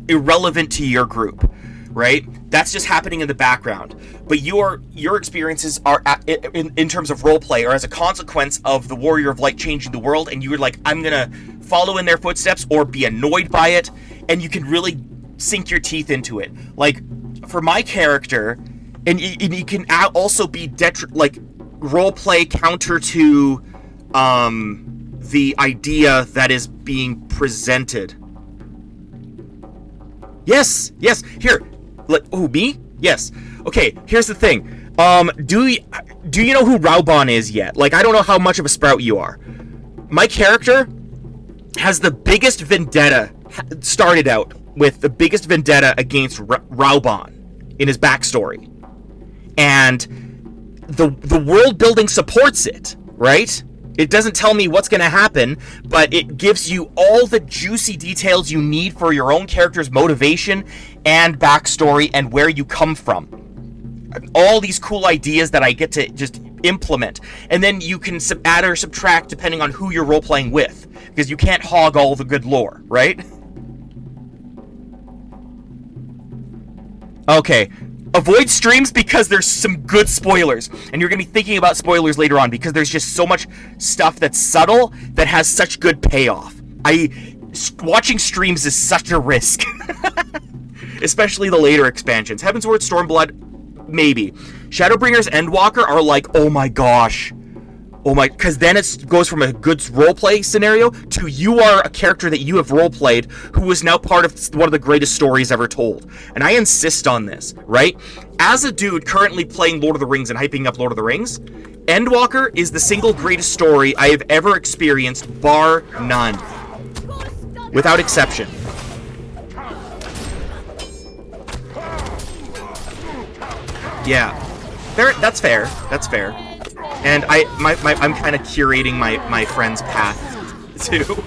irrelevant to your group, right? That's just happening in the background. But your experiences are, in terms of roleplay, are as a consequence of the warrior of light changing the world, and you're like, I'm gonna follow in their footsteps or be annoyed by it, and you can really sink your teeth into it. Like, for my character, and you can also be roleplay counter to the idea that is being presented. Yes. Here, me? Yes. Okay. Here's the thing. Do you know who Raubon is yet? Like, I don't know how much of a sprout you are. My character has the biggest vendetta. Started out with the biggest vendetta against Raubon in his backstory, and the world building supports it, right? It doesn't tell me what's going to happen, but it gives you all the juicy details you need for your own character's motivation and backstory and where you come from. All these cool ideas that I get to just implement. And then you can add or subtract depending on who you're role-playing with, because you can't hog all the good lore, right? Okay. Avoid streams because there's some good spoilers, and you're going to be thinking about spoilers later on because there's just so much stuff that's subtle that has such good payoff. Watching streams is such a risk. Especially the later expansions. Heavensward, Stormblood, maybe. Shadowbringers, Endwalker are like, oh my gosh. Because then it goes from a good roleplay scenario to you are a character that you have roleplayed who is now part of one of the greatest stories ever told. And I insist on this, right? As a dude currently playing Lord of the Rings and hyping up Lord of the Rings, Endwalker is the single greatest story I have ever experienced, bar none. Without exception. Yeah. That's fair. And I'm kind of curating my friend's path too.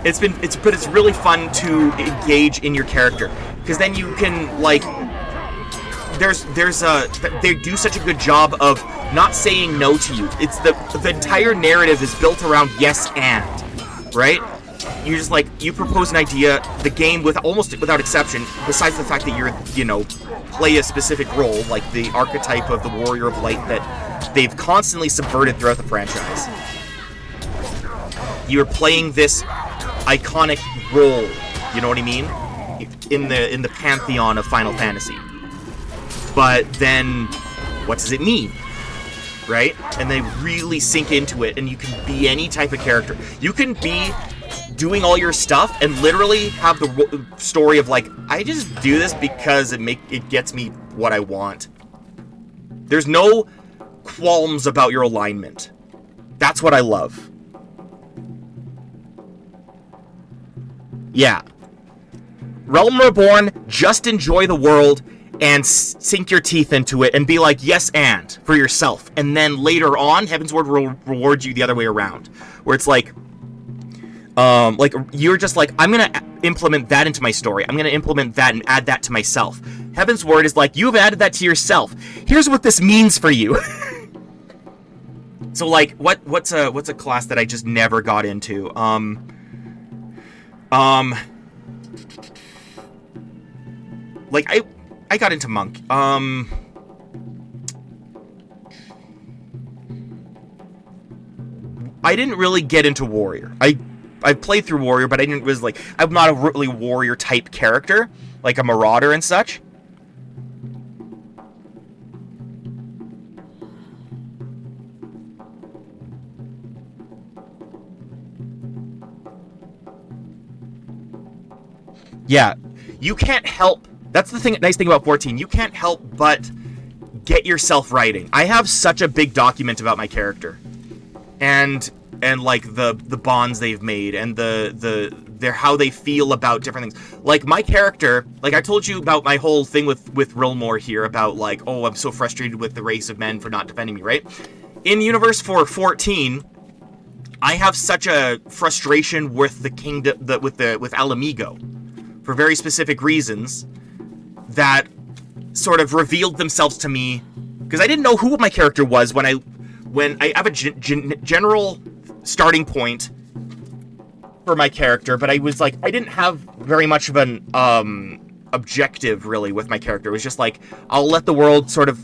It's really fun to engage in your character, because then you can, like, they do such a good job of not saying no to you. It's the entire narrative is built around yes and, right? You just, like, you propose an idea, the game, almost without exception, besides the fact that you're, play a specific role, like the archetype of the Warrior of Light that they've constantly subverted throughout the franchise. You're playing this iconic role, you know what I mean? In the pantheon of Final Fantasy. But then, what does it mean? Right? And they really sink into it, and you can be any type of character. You can be doing all your stuff and literally have the story of, like, I just do this because it gets me what I want. There's no qualms about your alignment. That's what I love. Yeah. Realm Reborn, just enjoy the world and sink your teeth into it and be like, yes, and, for yourself. And then later on, Heavensward will reward you the other way around. Where it's like you're just like, I'm going to implement that into my story. I'm going to implement that and add that to myself. Heavensward is like, you've added that to yourself. Here's what this means for you. So, like, what's a class that I just never got into? Like, I got into Monk. I didn't really get into Warrior. I played through Warrior, but I didn't was like, I'm not a really Warrior type character, like a Marauder and such. Yeah, you can't help. That's the nice thing about 14. You can't help but get yourself writing. I have such a big document about my character, and like the bonds they've made, and their how they feel about different things. Like my character, like I told you about my whole thing with Rilmore here about, like, oh, I'm so frustrated with the race of men for not defending me, right? In Universe 14, I have such a frustration with the kingdom, with Alamigo, for very specific reasons that sort of revealed themselves to me, because I didn't know who my character was when I have a general starting point for my character, but I was like, I didn't have very much of an objective really with my character. It was just like, I'll let the world sort of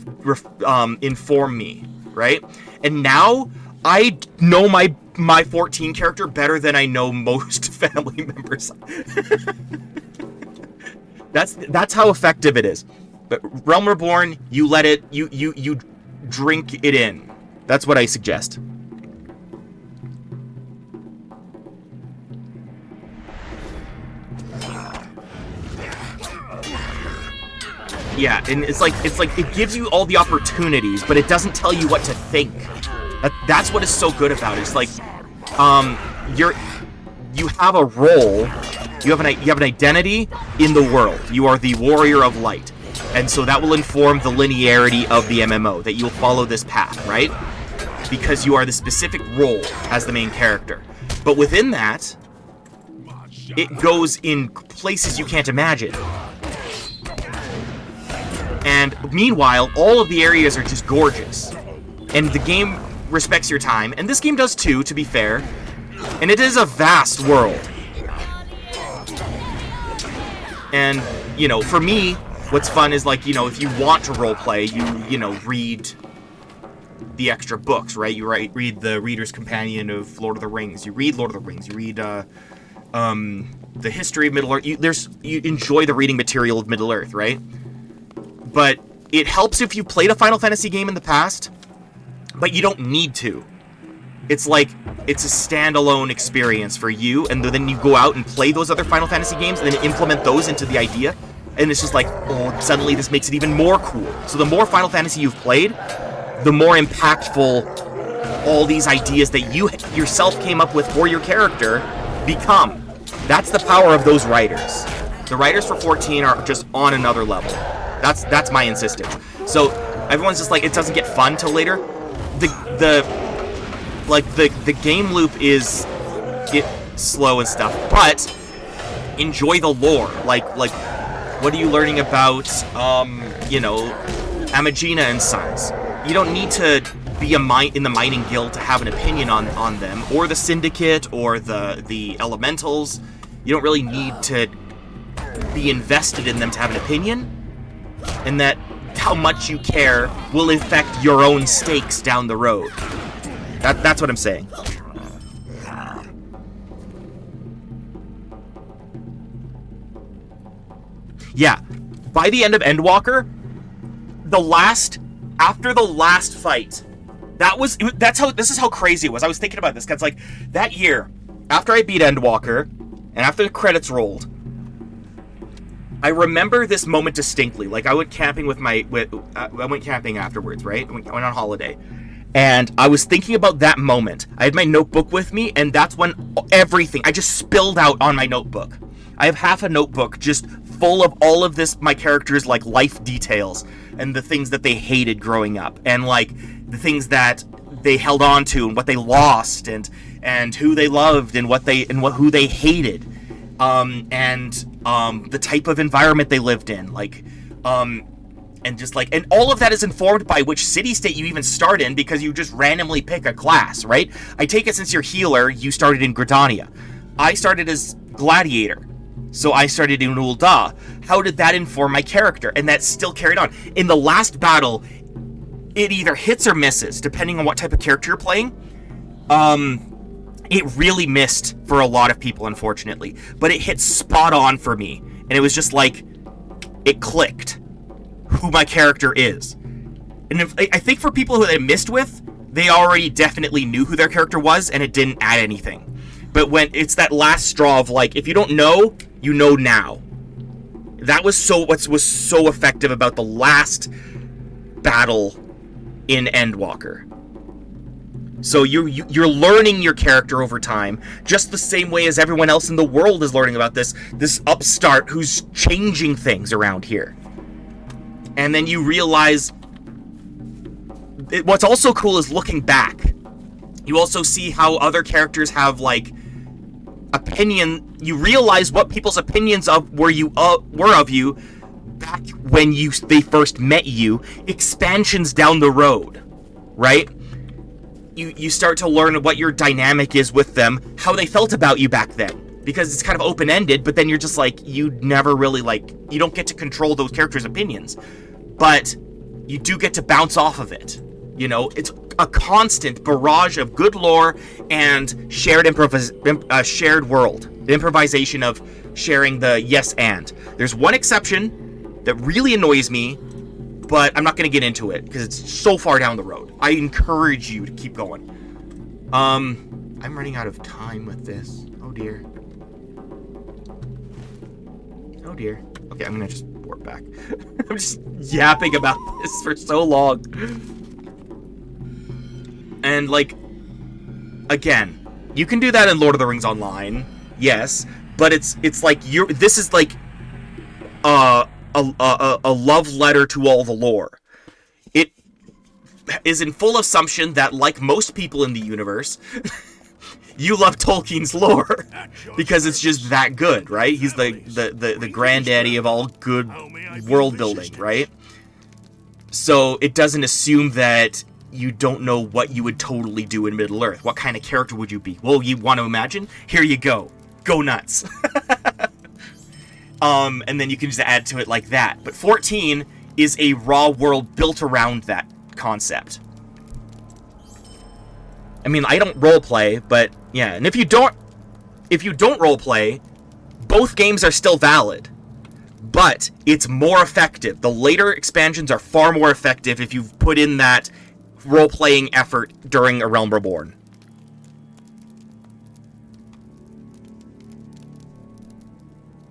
inform me, right? And now I know my 14 character better than I know most family members. That's how effective it is. But Realm Reborn, you let it, you drink it in. That's what I suggest. Yeah, and it's like it gives you all the opportunities, but it doesn't tell you what to think. That's what is so good about it. It's like, you have a role, you have an identity in the world. You are the Warrior of Light, and so that will inform the linearity of the MMO, that you'll follow this path, right? Because you are the specific role as the main character. But within that, it goes in places you can't imagine. And meanwhile, all of the areas are just gorgeous. And the game respects your time, and this game does too, to be fair. And it is a vast world. And, for me, what's fun is, like, if you want to roleplay, you read the extra books, right? You read the Reader's Companion of Lord of the Rings. You read Lord of the Rings. You read the history of Middle-earth. You enjoy the reading material of Middle-earth, right? But it helps if you played a Final Fantasy game in the past, but you don't need to. It's like, it's a standalone experience for you, and then you go out and play those other Final Fantasy games, and then implement those into the idea, and it's just like, oh, suddenly this makes it even more cool. So the more Final Fantasy you've played, the more impactful all these ideas that you yourself came up with for your character become. That's the power of those writers. The writers for 14 are just on another level. That's my insistence. So everyone's just like, it doesn't get fun till later. the game loop is slow and stuff, but enjoy the lore. Like what are you learning about Amagina and Sons? You don't need to be in the mining guild to have an opinion on them, or the Syndicate, or the Elementals. You don't really need to be invested in them to have an opinion, and that how much you care will affect your own stakes down the road. That's what I'm saying. Yeah, by the end of Endwalker, after the last fight, this is how crazy it was. I was thinking about this, because like that year, after I beat Endwalker, and after the credits rolled, I remember this moment distinctly. Like, I went camping I went camping afterwards, right? I went on holiday. And I was thinking about that moment. I had my notebook with me, and that's when I just spilled out on my notebook. I have half a notebook just full of all of this, my characters' like life details, and the things that they hated growing up, and like the things that they held on to, and what they lost, and who they loved, and who they hated, and the type of environment they lived in, and all of that is informed by which city-state you even start in, because you just randomly pick a class, right? I take it since you're healer, you started in Gridania. I started as Gladiator, so I started in Ul'dah. How did that inform my character? And that still carried on. In the last battle, it either hits or misses, depending on what type of character you're playing. It really missed for a lot of people, unfortunately. But it hit spot on for me. And it was just like, it clicked who my character is. And I think for people who it missed with, they already definitely knew who their character was, and it didn't add anything. But when it's that last straw of like, if you don't know, you know now. That was what was so effective about the last battle in Endwalker. So you're learning your character over time, just the same way as everyone else in the world is learning about this upstart who's changing things around here. And then you realize, what's also cool is looking back. You also see how other characters have like opinion. You realize what people's opinions were of you back when they first met you, expansions down the road, right? You start to learn what your dynamic is with them, how they felt about you back then, because it's kind of open-ended, but then you're just like, you never really you don't get to control those characters' opinions, but you do get to bounce off of it. You know, it's a constant barrage of good lore and shared world. The improvisation of sharing the yes and. There's one exception that really annoys me, but I'm not going to get into it because it's so far down the road. I encourage you to keep going. I'm running out of time with this. Oh dear. Oh dear. Okay, I'm going to just warp back. I'm just yapping about this for so long. And again, you can do that in Lord of the Rings Online, yes, but it's like this is like a love letter to all the lore. It is in full assumption that, like most people in the universe, you love Tolkien's lore because it's just that good, right? He's the granddaddy of all good world building, right? So it doesn't assume that you don't know what you would totally do in Middle-earth. What kind of character would you be? Well, you want to imagine? Here you go. Go nuts. And then you can just add to it like that. But 14 is a raw world built around that concept. I mean, I don't roleplay, but yeah. And if you don't roleplay, both games are still valid. But it's more effective. The later expansions are far more effective if you've put in that role-playing effort during A Realm Reborn.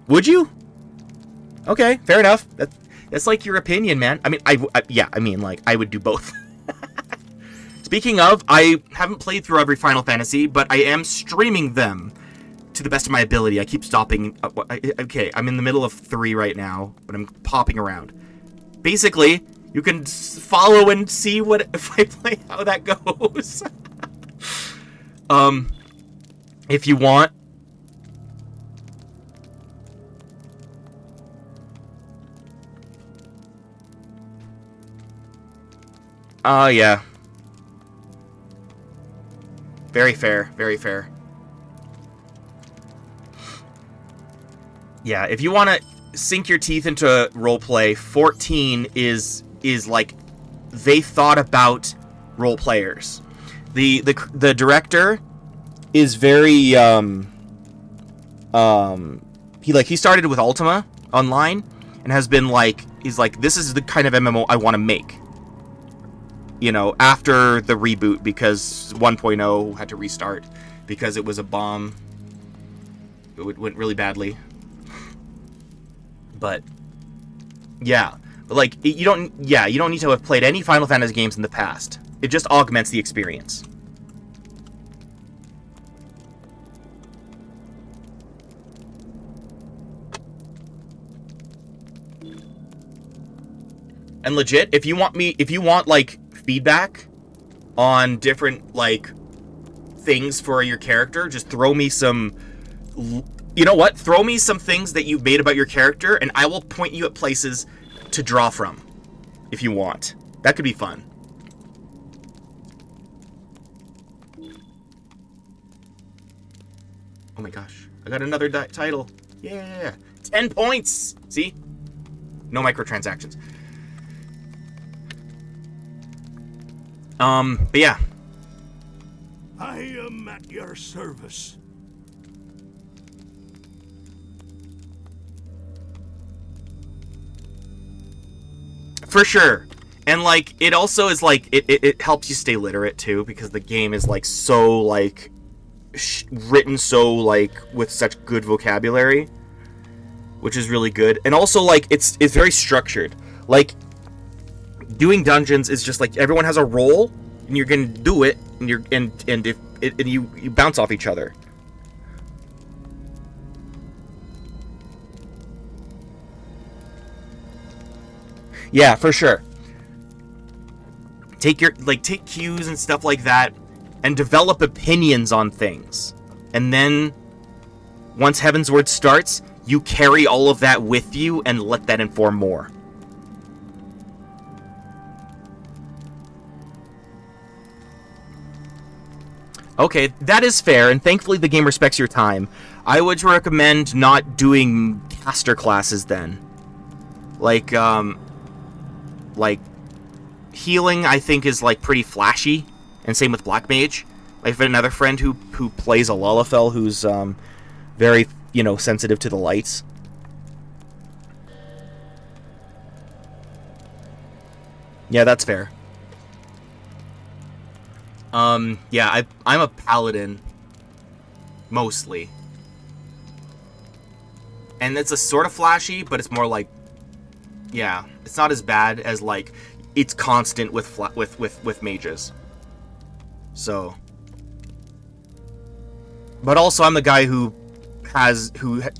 Would you? Okay, fair enough. That's like your opinion, man. I mean, I would do both. Speaking of, I haven't played through every Final Fantasy, but I am streaming them to the best of my ability. I keep stopping. Okay, I'm in the middle of 3 right now, but I'm popping around. Basically, You can follow and see what if I play how that goes. If you want. Yeah. Very fair, very fair. Yeah, if you want to sink your teeth into roleplay, 14 is like they thought about role players. The director is very he started with Ultima Online and has been like, he's like, this is the kind of MMO I want to make. You know, after the reboot, because 1.0 had to restart because it was a bomb. It went really badly. But yeah, like you don't need to have played any Final Fantasy games in the past. It just augments the experience. And legit, if you want like feedback on different like things for your character, just throw me some, you know what? Throw me some things that you've made about your character, and I will point you at places to draw from, if you want. That could be fun. Oh my gosh. I got another title. Yeah. 10 points! See? No microtransactions. But yeah. I am at your service. For sure. And like it also is like it helps you stay literate too, because the game is like so like written so like with such good vocabulary, which is really good. And also like it's very structured. Like doing dungeons is just like everyone has a role and you're gonna do it, and you bounce off each other. Yeah, for sure. Take cues and stuff like that, and develop opinions on things. And then, once Heavensward starts, you carry all of that with you and let that inform more. Okay, that is fair, and thankfully the game respects your time. I would recommend not doing caster classes then. Like healing, I think, is like pretty flashy, and same with Black Mage. I have another friend who plays a Lullafell who's very, sensitive to the lights. Yeah, that's fair. Yeah, I'm a paladin, mostly. And it's a sort of flashy, but it's more like, yeah, it's not as bad as like, it's constant with mages. So. But also I'm the guy who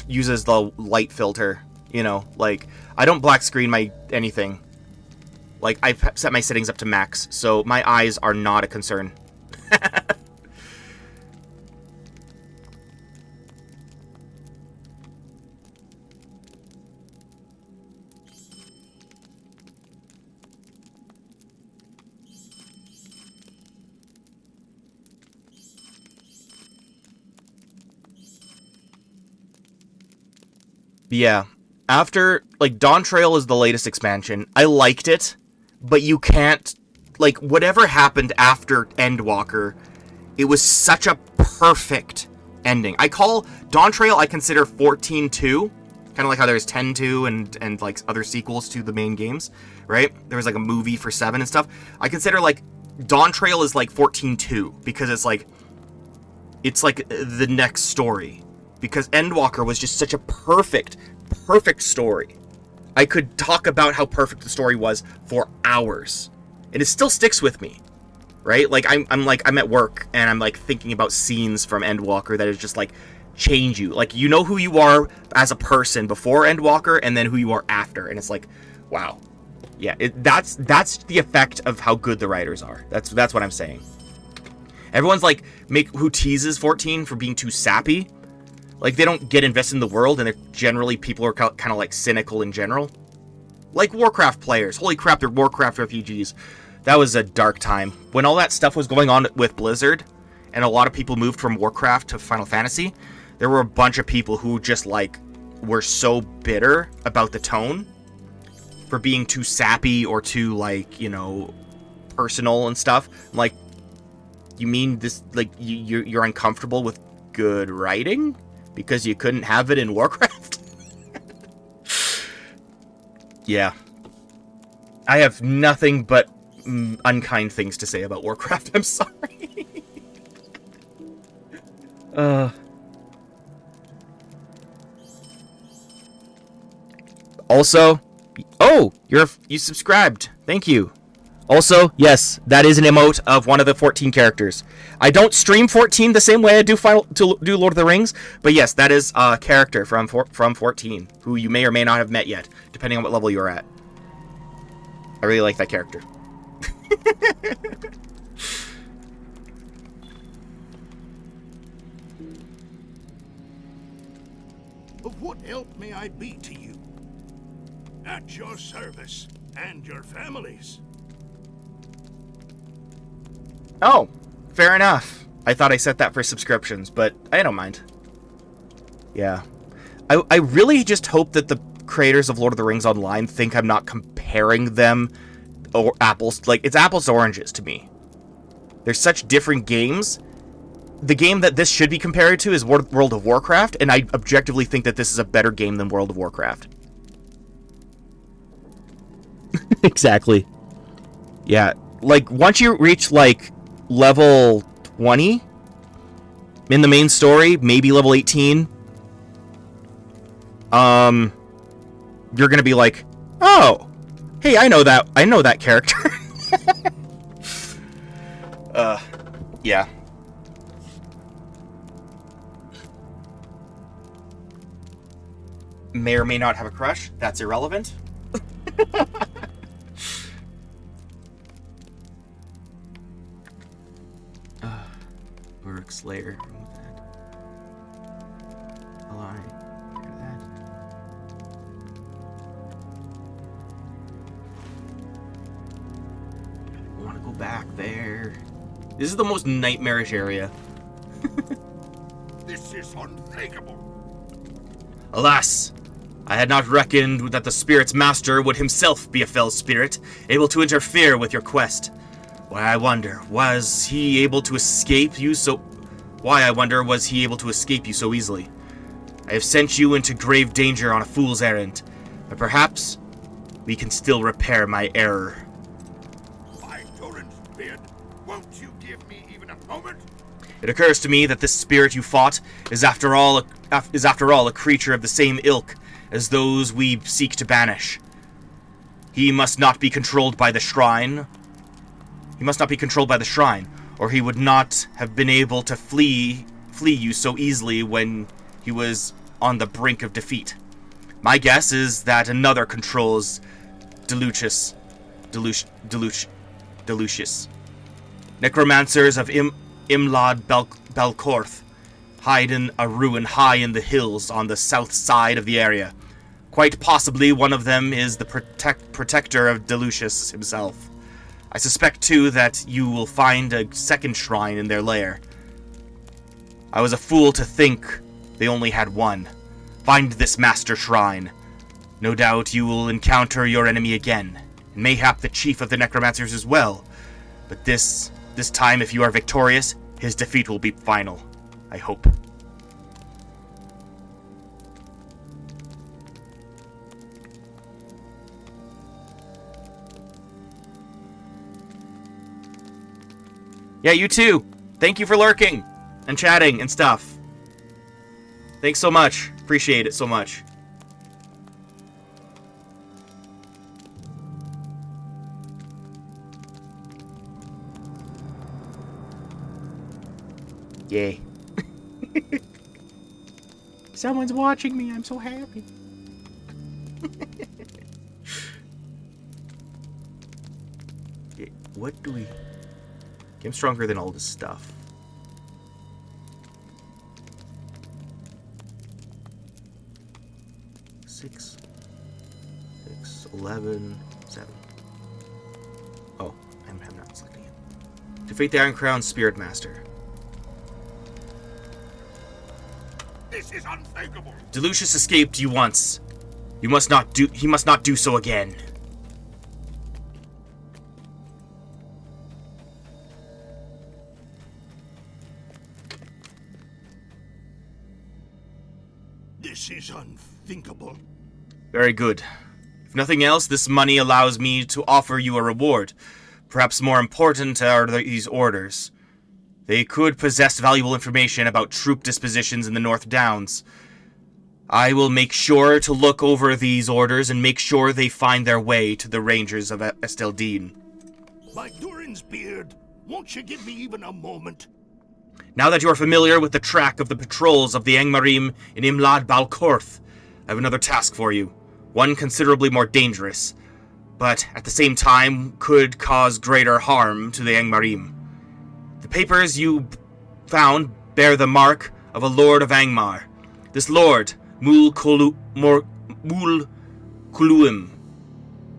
uses the light filter, like, I don't black screen my anything. Like, I've set my settings up to max, so my eyes are not a concern. Yeah. After, like, Dawn Trail is the latest expansion. I liked it, but you can't, like, whatever happened after Endwalker, it was such a perfect ending. I call Dawn Trail, I consider 14-2, kind of like how there's 10-2 and like other sequels to the main games, right? There was like a movie for 7 and stuff. I consider like Dawn Trail is like 14-2 because it's like the next story. Because Endwalker was just such a perfect story. I could talk about how perfect the story was for hours, and it still sticks with me, right? Like I'm at work and I'm like thinking about scenes from Endwalker that is just like change you. Like, you know who you are as a person before Endwalker, and then who you are after, and it's like, wow. Yeah, that's the effect of how good the writers are. That's what I'm saying. Everyone's like who teases 14 for being too sappy. Like, they don't get invested in the world, and they're generally people are kind of like cynical in general. Like Warcraft players. Holy crap, they're Warcraft refugees. That was a dark time. When all that stuff was going on with Blizzard, and a lot of people moved from Warcraft to Final Fantasy, there were a bunch of people who just, like, were so bitter about the tone for being too sappy or too, like, you know, personal and stuff. Like, you mean this, like, you're uncomfortable with good writing? Because you couldn't have it in Warcraft? Yeah. I have nothing but unkind things to say about Warcraft. I'm sorry. Also, oh, you subscribed. Thank you. Also, yes, that is an emote of one of the 14 characters. I don't stream 14 the same way I do Lord of the Rings, but yes, that is a character from 14, who you may or may not have met yet, depending on what level you're at. I really like that character. Of what help may I be to you? At your service and your families. Oh, fair enough. I thought I set that for subscriptions, but I don't mind. Yeah. I really just hope that the creators of Lord of the Rings Online think I'm not comparing them or apples. Like, it's apples to oranges to me. They're such different games. The game that this should be compared to is World of Warcraft, and I objectively think that this is a better game than World of Warcraft. Exactly. Yeah. Like, once you reach, like, level 20 in the main story, maybe level 18, you're gonna be like, oh, hey, I know that character. Yeah. May or may not have a crush. That's irrelevant. Uruk Slayer. Remove that. Align. Hear that. I want to go back there. This is the most nightmarish area. This is unthinkable. Alas, I had not reckoned that the spirit's master would himself be a fell spirit, able to interfere with your quest. I wonder, was he able to escape you so easily? I have sent you into grave danger on a fool's errand, but perhaps we can still repair my error. By Doran's beard, won't you give me even a moment? It occurs to me that this spirit you fought is after all a creature of the same ilk as those we seek to banish. He must not be controlled by the shrine. Or he would not have been able to flee you so easily when he was on the brink of defeat. My guess is that another controls Delucius. Necromancers of Imlad Belkorth hide in a ruin high in the hills on the south side of the area. Quite possibly one of them is the protector of Delucius himself. I suspect, too, that you will find a second shrine in their lair. I was a fool to think they only had one. Find this master shrine. No doubt you will encounter your enemy again, and mayhap the chief of the necromancers as well. But this time, if you are victorious, his defeat will be final. I hope. Yeah, you too. Thank you for lurking and chatting and stuff. Thanks so much. Appreciate it so much. Yay. Someone's watching me. I'm so happy. What do we... Okay, I'm stronger than all this stuff. Six, 11, 7. Oh, I'm not selecting it. Defeat the Iron Crown Spirit Master. This is unthinkable. Delucius escaped you once. He must not do so again. This is unthinkable. Very good. If nothing else, this money allows me to offer you a reward. Perhaps more important are these orders. They could possess valuable information about troop dispositions in the North Downs. I will make sure to look over these orders and make sure they find their way to the Rangers of Esteldine. By Durin's beard, won't you give me even a moment? Now that you are familiar with the track of the patrols of the Angmarim in Imlad Balkorth, I have another task for you. One considerably more dangerous, but at the same time could cause greater harm to the Angmarim. The papers you found bear the mark of a Lord of Angmar. This Lord, Mul Kuluim,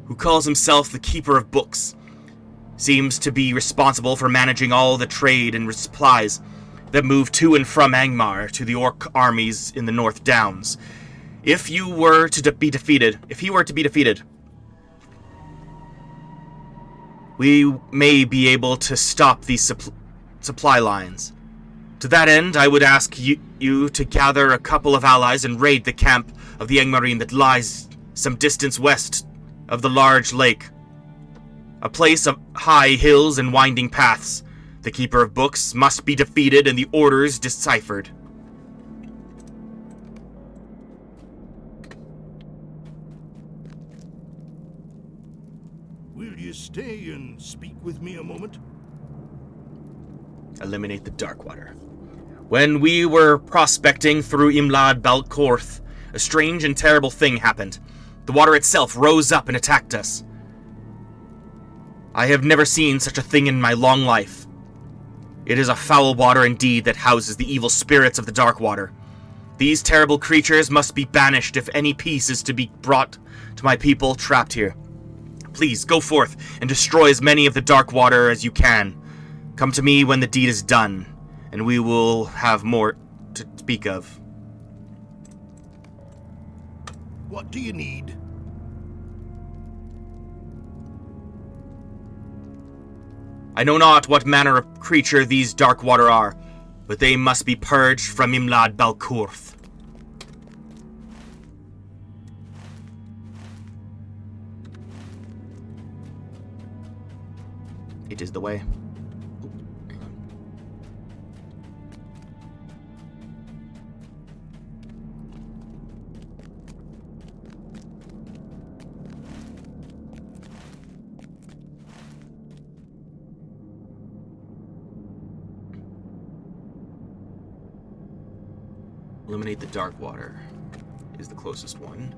who calls himself the Keeper of Books, seems to be responsible for managing all the trade and supplies that move to and from Angmar to the Orc armies in the North Downs. If he were to be defeated, we may be able to stop these supply lines. To that end, I would ask you to gather a couple of allies and raid the camp of the Angmarim that lies some distance west of the large lake. A place of high hills and winding paths. The Keeper of Books must be defeated and the orders deciphered. Will you stay and speak with me a moment? Eliminate the Darkwater. When we were prospecting through Imlad Balkorth, a strange and terrible thing happened. The water itself rose up and attacked us. I have never seen such a thing in my long life. It is a foul water indeed that houses the evil spirits of the Darkwater. These terrible creatures must be banished if any peace is to be brought to my people trapped here. Please, go forth and destroy as many of the Darkwater as you can. Come to me when the deed is done, and we will have more to speak of. What do you need? I know not what manner of creature these Darkwater are, but they must be purged from Imlad Balkorth. It is the way. Eliminate the Darkwater is the closest one.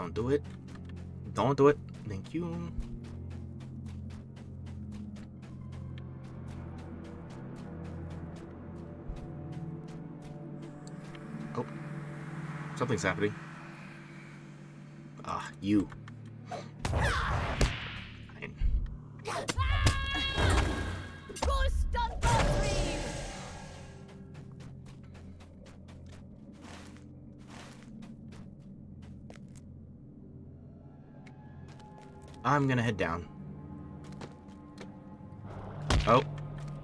Don't do it. Don't do it. Thank you. Oh. Something's happening. Ah, you. Fine. I'm gonna head down. Oh,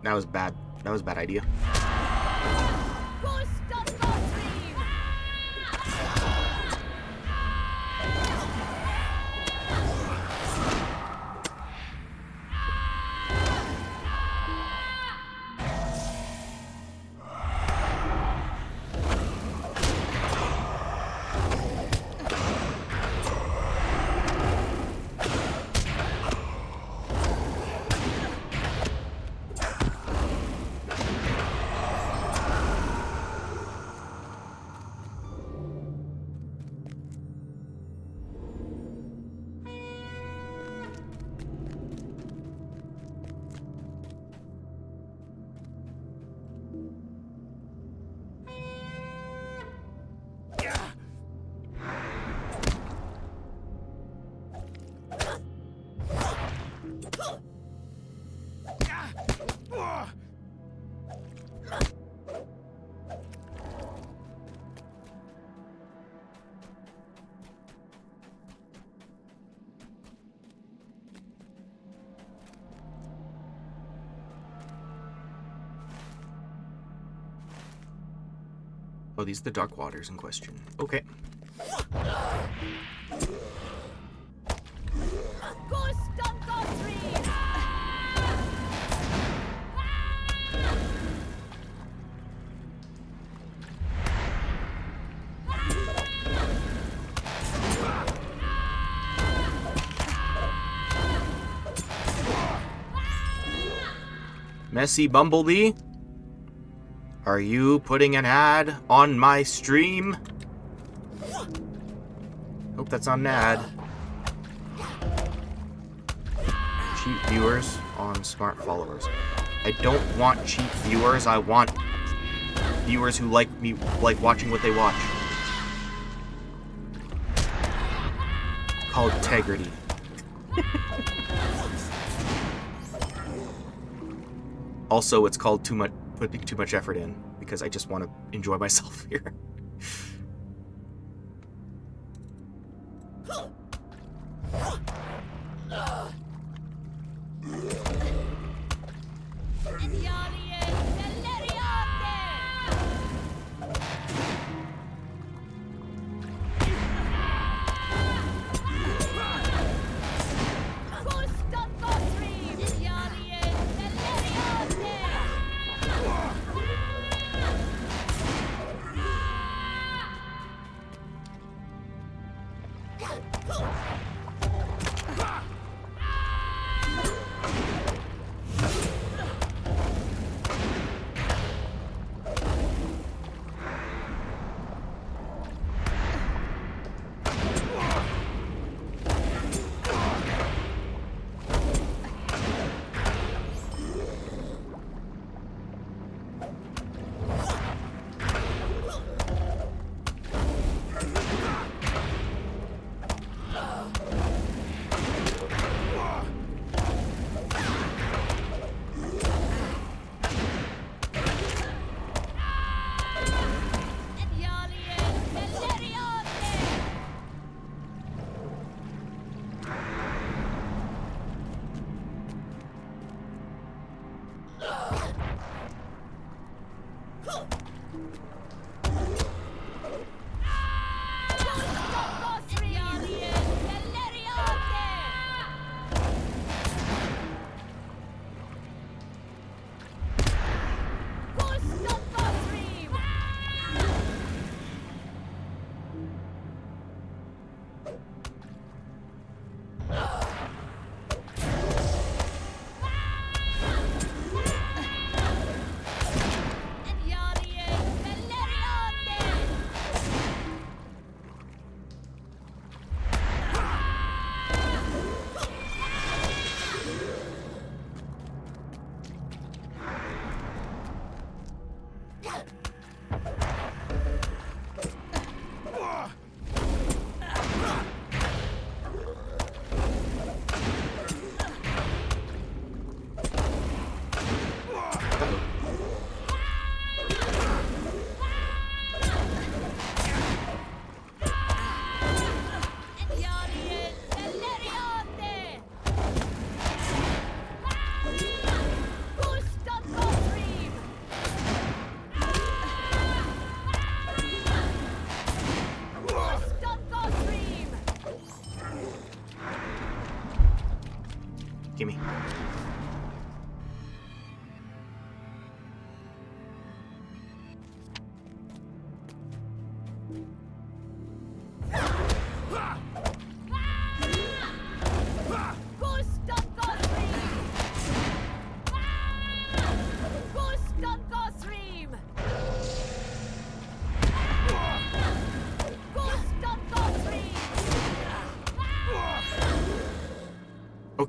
that was bad. That was a bad idea. Oh, these are the dark waters in question. Okay. Messy Bumblebee? Are you putting an ad on my stream? Hope that's not an ad. Cheap viewers on smart followers. I don't want cheap viewers. I want viewers who like me, like watching what they watch. Called integrity. Also, it's called putting too much effort in, because I just want to enjoy myself here.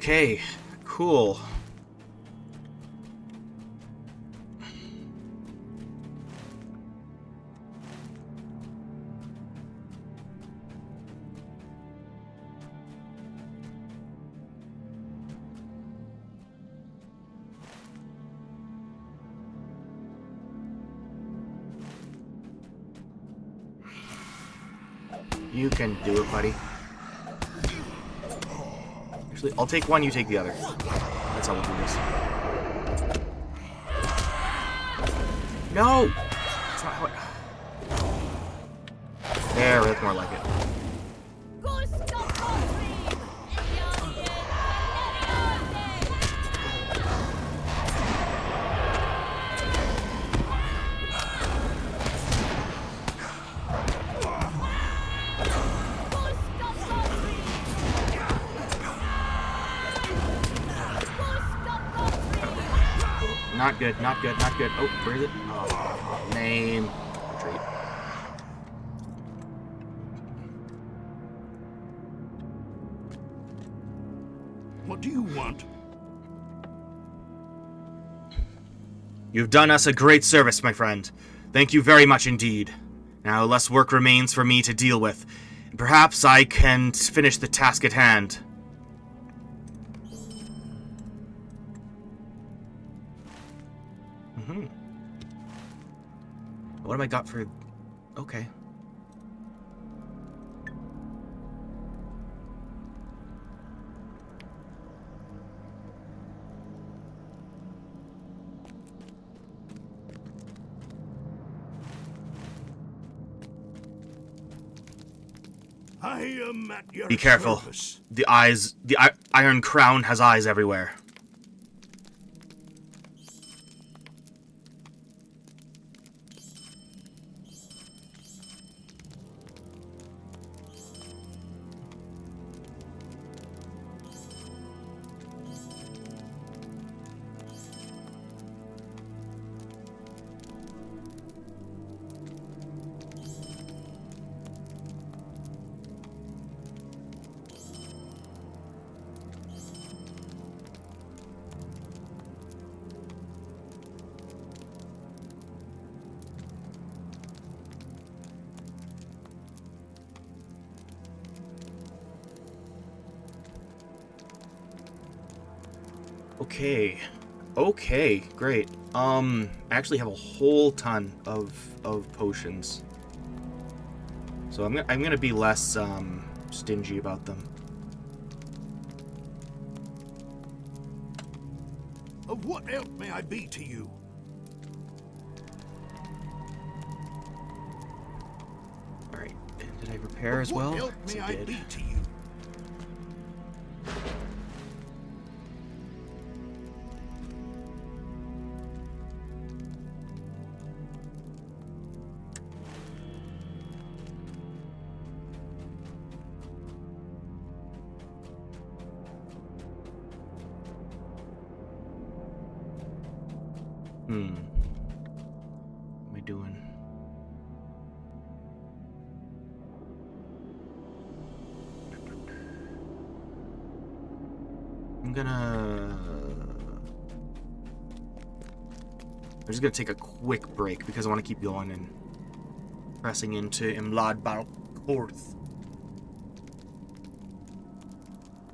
Okay, cool. You can do it, buddy. Actually, I'll take one, you take the other. That's how we'll do this. No! That's not how it... There, that's more like it. Not good, not good, not good. Oh, where is it? Oh, name. Retreat. What do you want? You've done us a great service, my friend. Thank you very much indeed. Now, less work remains for me to deal with. Perhaps I can finish the task at hand. What have I got for... Okay. I am at your Be careful. service. The Iron Crown has eyes everywhere. Okay. Okay, great. I actually have a whole ton of potions. So I'm gonna be less stingy about them. Of what help may I be to you? Alright. Did I repair as well? What help Yes, may I I did. be to you? What am I doing? I'm just gonna take a quick break because I want to keep going and pressing into Imlad Balkorth.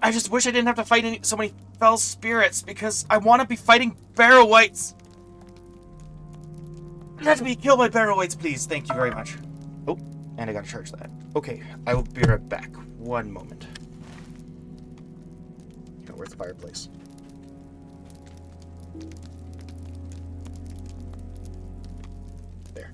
I just wish I didn't have to fight so many fell spirits because I want to be fighting Barrow-wights. Let me kill my Barrow-wights, please. Thank you very much. Oh, and I gotta charge that. Okay, I will be right back. One moment. Where's the fireplace? There.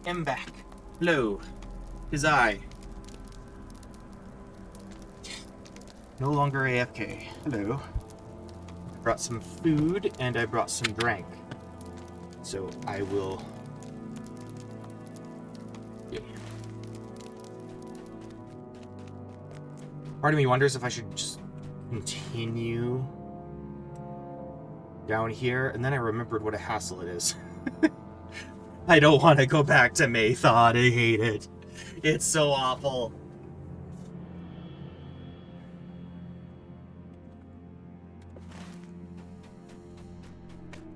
am back. Hello. Tis I. No longer AFK. Hello. I brought some food and I brought some drink. So I will... Yeah. Part of me wonders if I should just continue down here, and then I remembered what a hassle it is. I don't want to go back to Maythod. I hate it. It's so awful.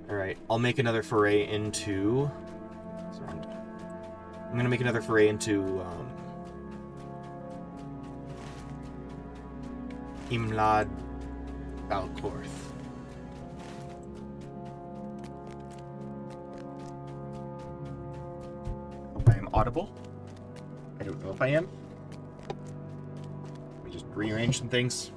Alright, I'll make another foray into... I'm gonna make another foray into, Imlad Balcorth. Hope I am audible. I don't know if I am. Let me just rearrange some things.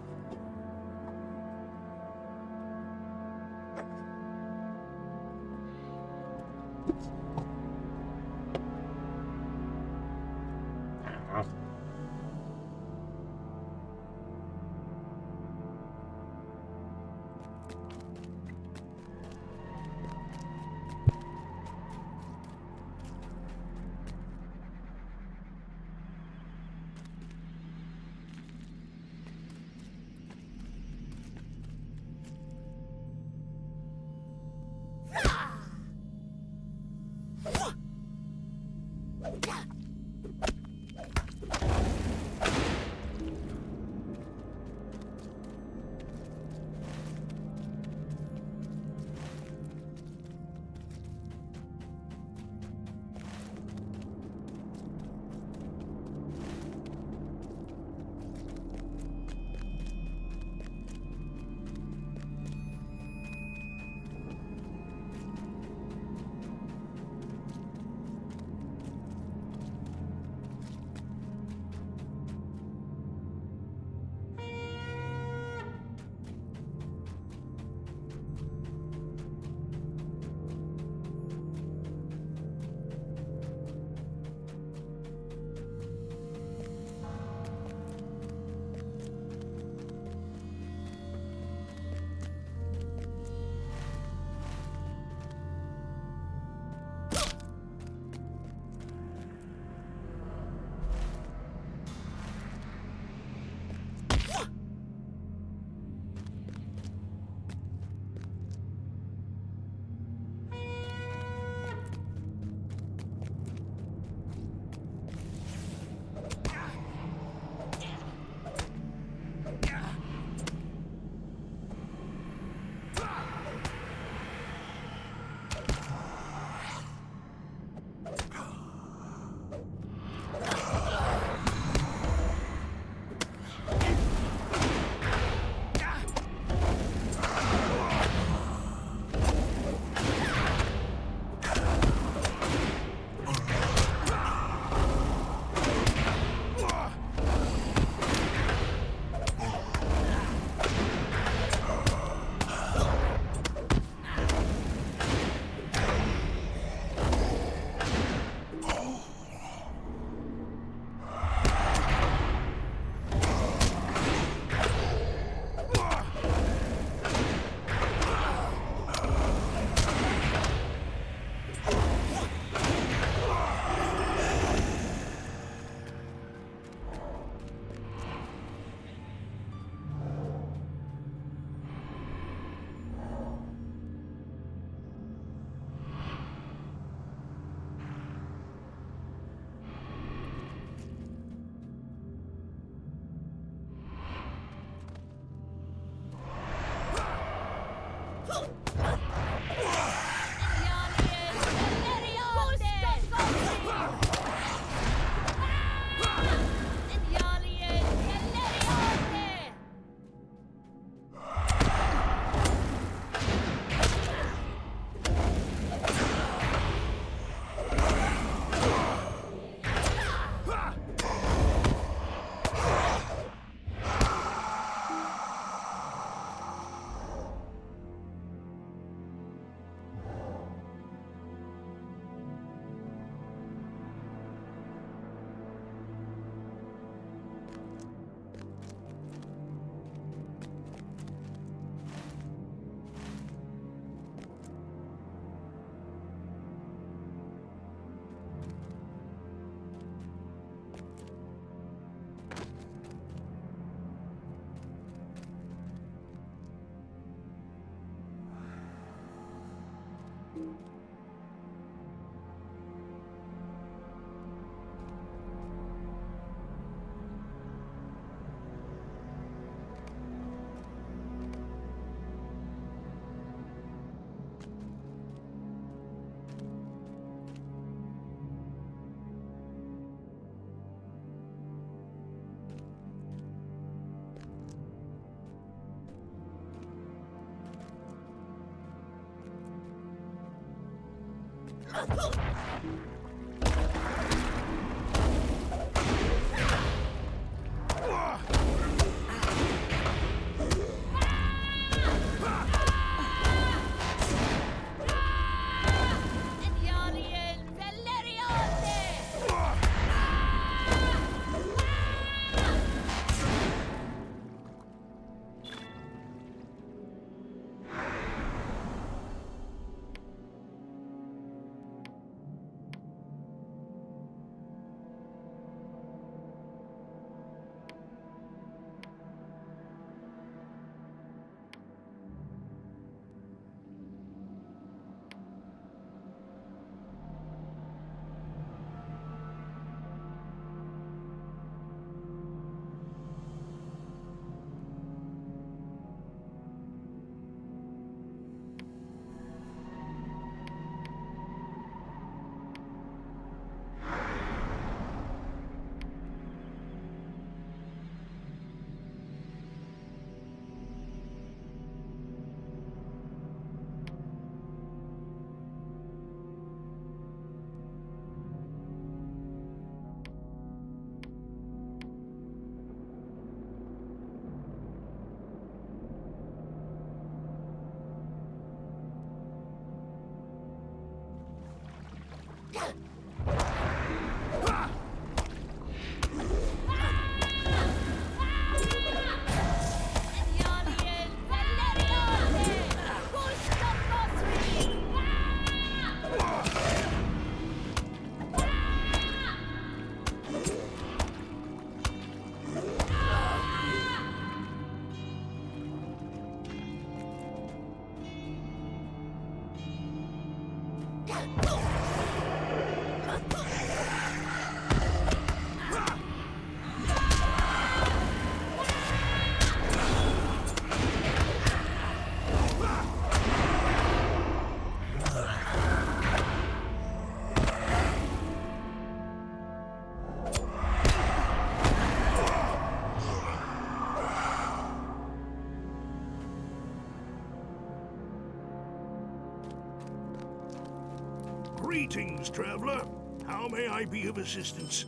Greetings, traveler. How may I be of assistance?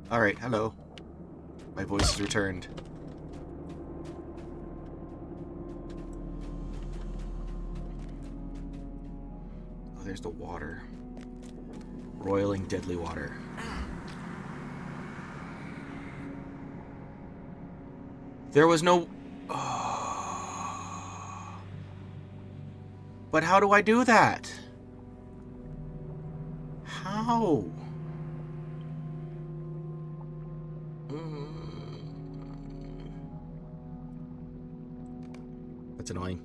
Alright, hello. My voice has returned. Oh, there's the water. Roiling deadly water. There was no... Oh. But how do I do that? How? That's annoying.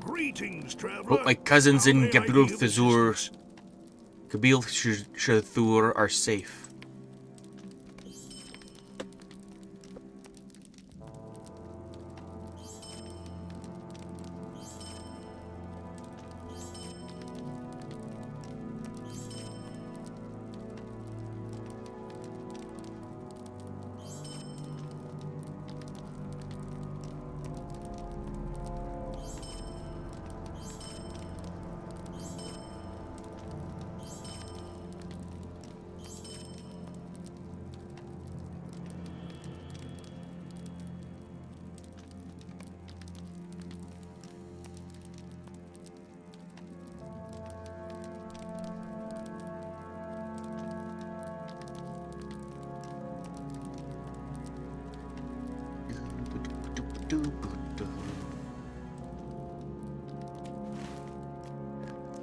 Greetings, traveler. Oh, my cousins How in may I be of assistance? Gabil Shathur are safe.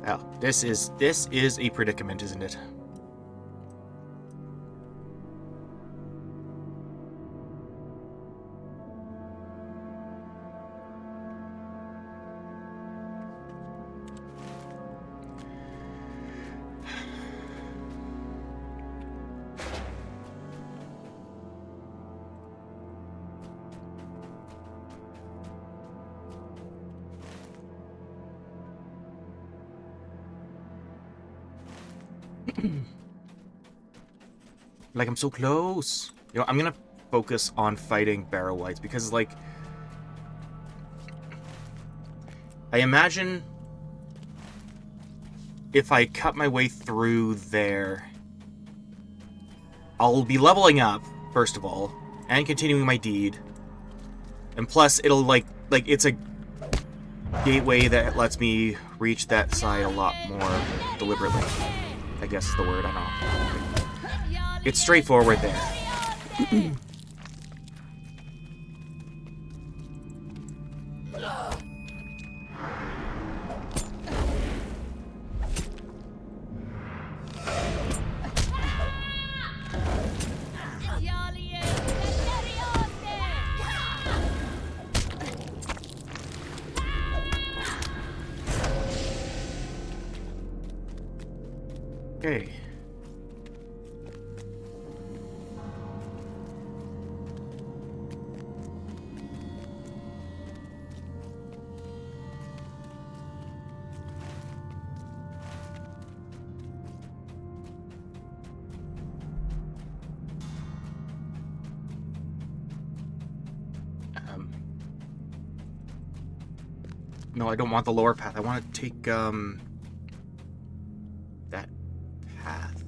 Oh, this is a predicament, isn't it? Like, I'm so close. You know, I'm gonna focus on fighting barrow wights because, like, I imagine if I cut my way through there, I'll be leveling up, first of all, and continuing my deed. And plus, it'll, like it's a gateway that lets me reach that side a lot more deliberately. I guess is the word, I don't know. It's straightforward there. Okay. No, I don't want the lower path. I want to take, that path.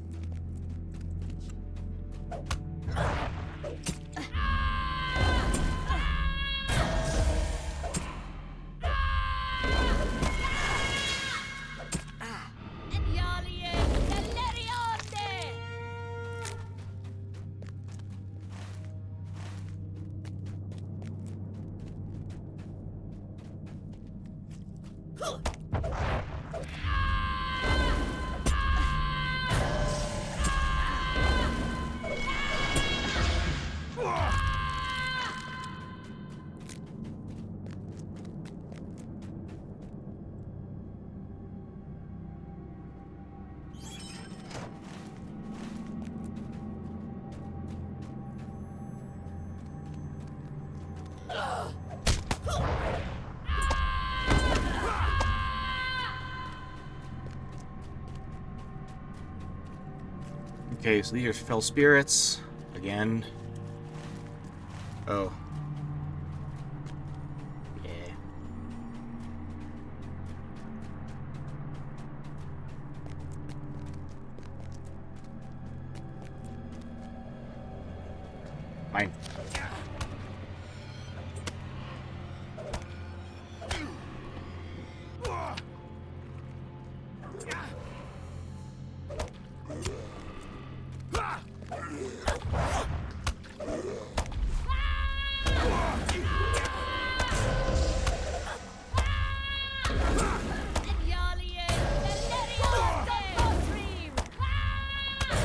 Okay, so these are fell spirits. Again. Oh. Yeah. Mine.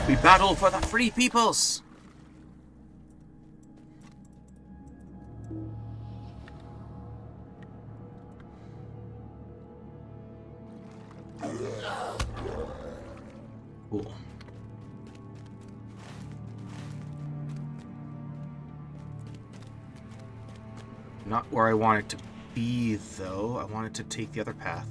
We battle for the free peoples! Cool. Not where I want it to be, though. I want it to take the other path.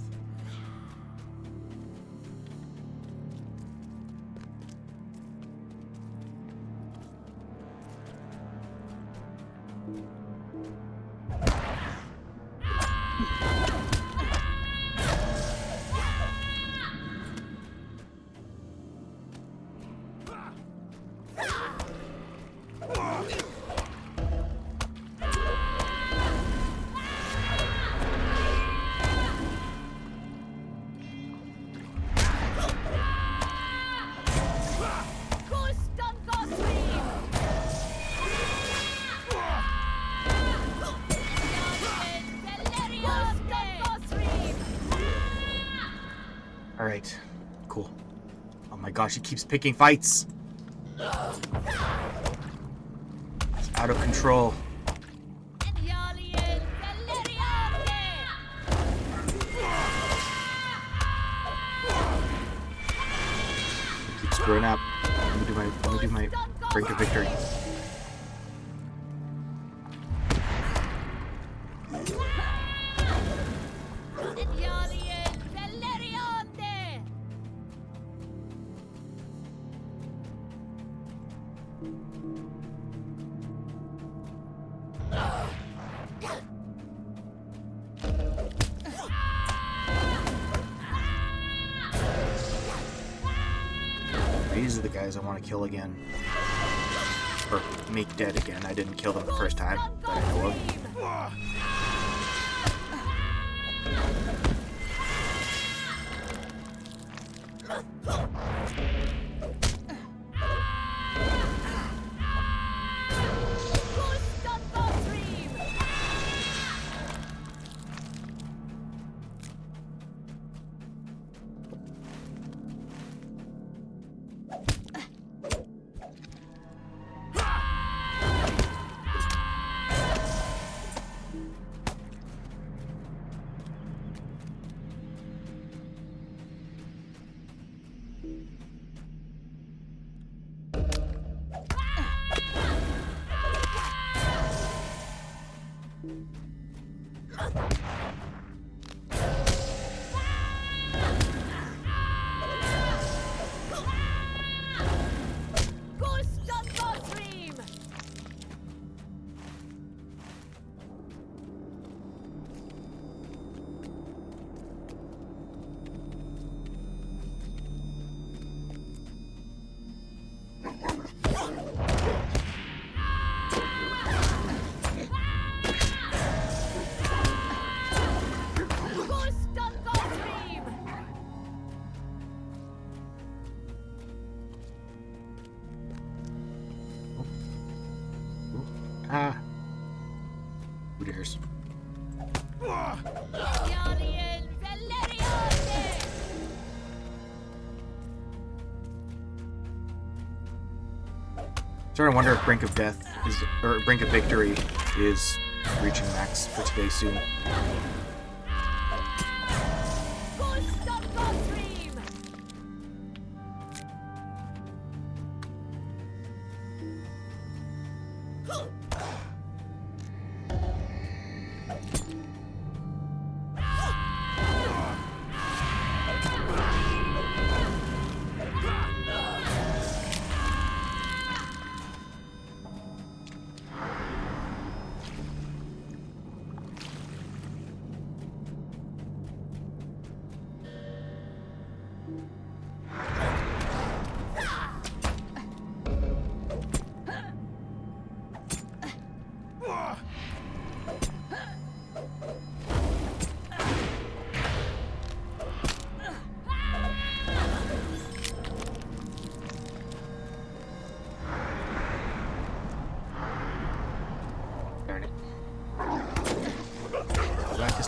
Alright, cool. Oh my gosh, he keeps picking fights! It's out of control. Keep screwing up. Let me do my brink of victory. These are the guys I want to kill again. Or make dead again. I didn't kill them the first time that I know of. Ah. Who dares? Starting to wonder if Brink of Death is, or Brink of Victory is reaching max for today soon.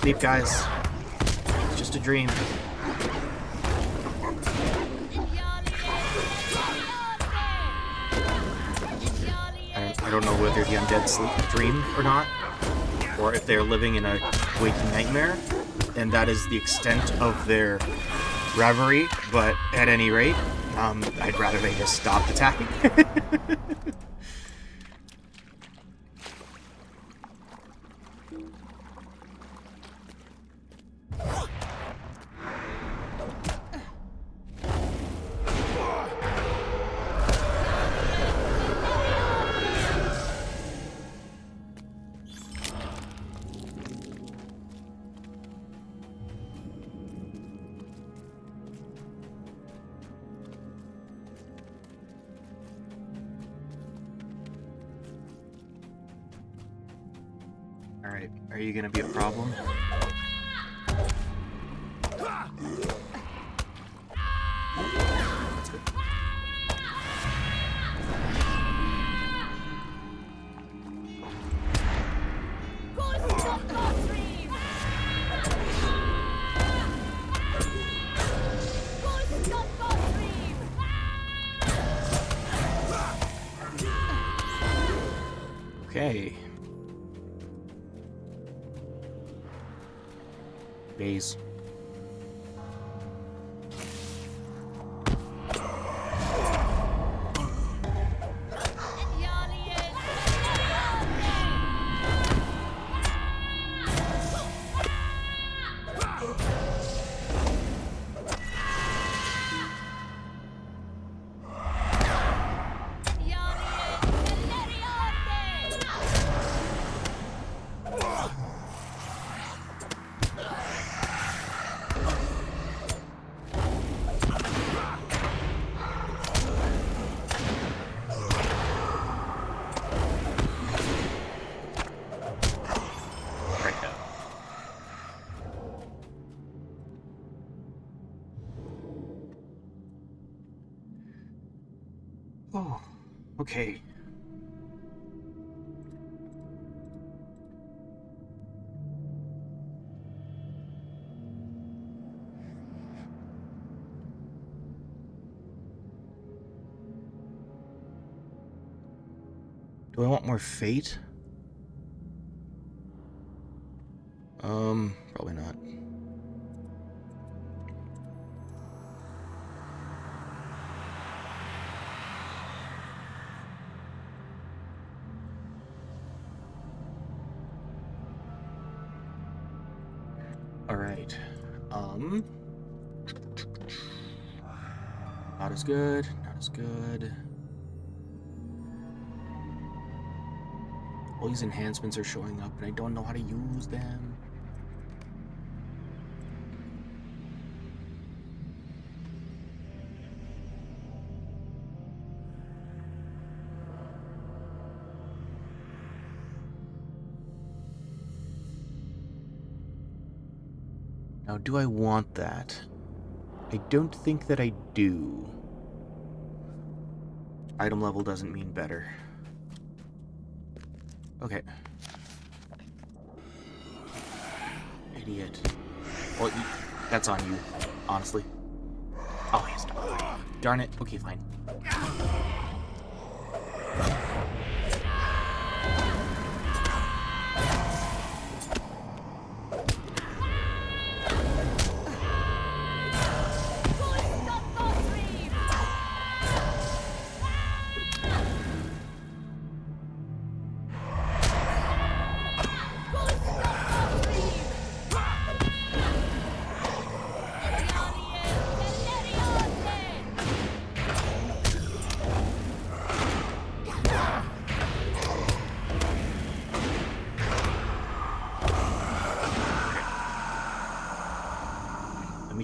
sleep, guys. It's just a dream. I don't know whether the undead dream or not, or if they're living in a waking nightmare, and that is the extent of their reverie. But at any rate, I'd rather they just stopped attacking. Alright, are you gonna be a problem? That's good. Okay. Days. Oh, okay. Do I want more fate? Probably not. Alright. Not as good, not as good. All these enhancements are showing up and I don't know how to use them. Now, do I want that? I don't think that I do. Item level doesn't mean better. Okay. Idiot. Well, that's on you, honestly. Oh, yes. Darn it. Okay, fine.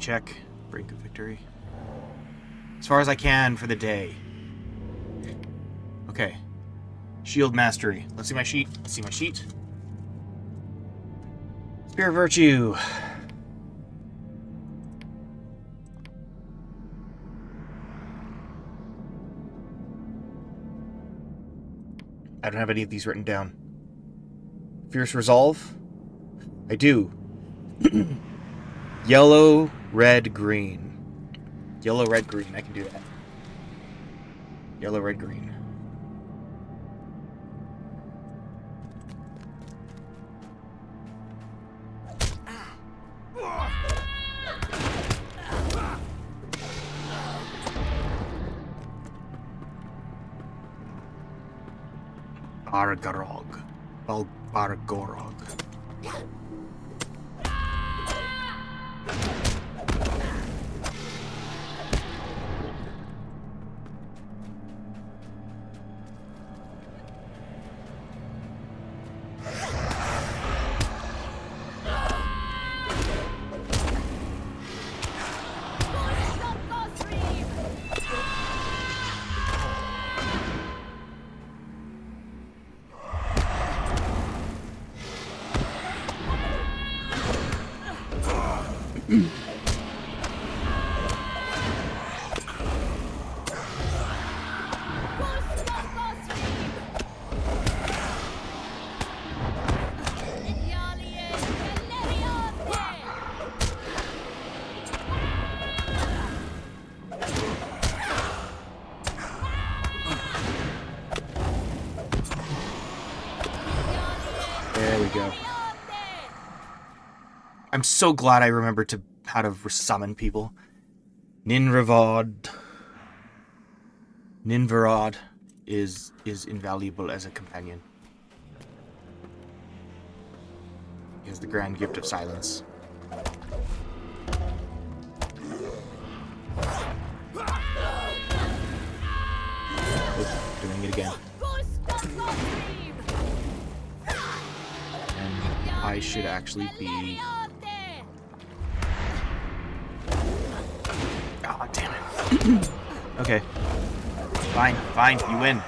Check. Brink of victory. As far as I can for the day. Okay. Shield mastery. Let's see my sheet. Let's see my sheet. Spear of virtue. I don't have any of these written down. Fierce resolve? I do. Yellow, red, green. Yellow, red, green. I can do that. Yellow, red, green. Bargarog. Bargorog. There we go. I'm so glad I remembered how to summon people. Ninvarad is invaluable as a companion. He has the grand gift of silence. Oops, doing it again. And I should actually be... Oh, damn it. Okay. Fine, you win.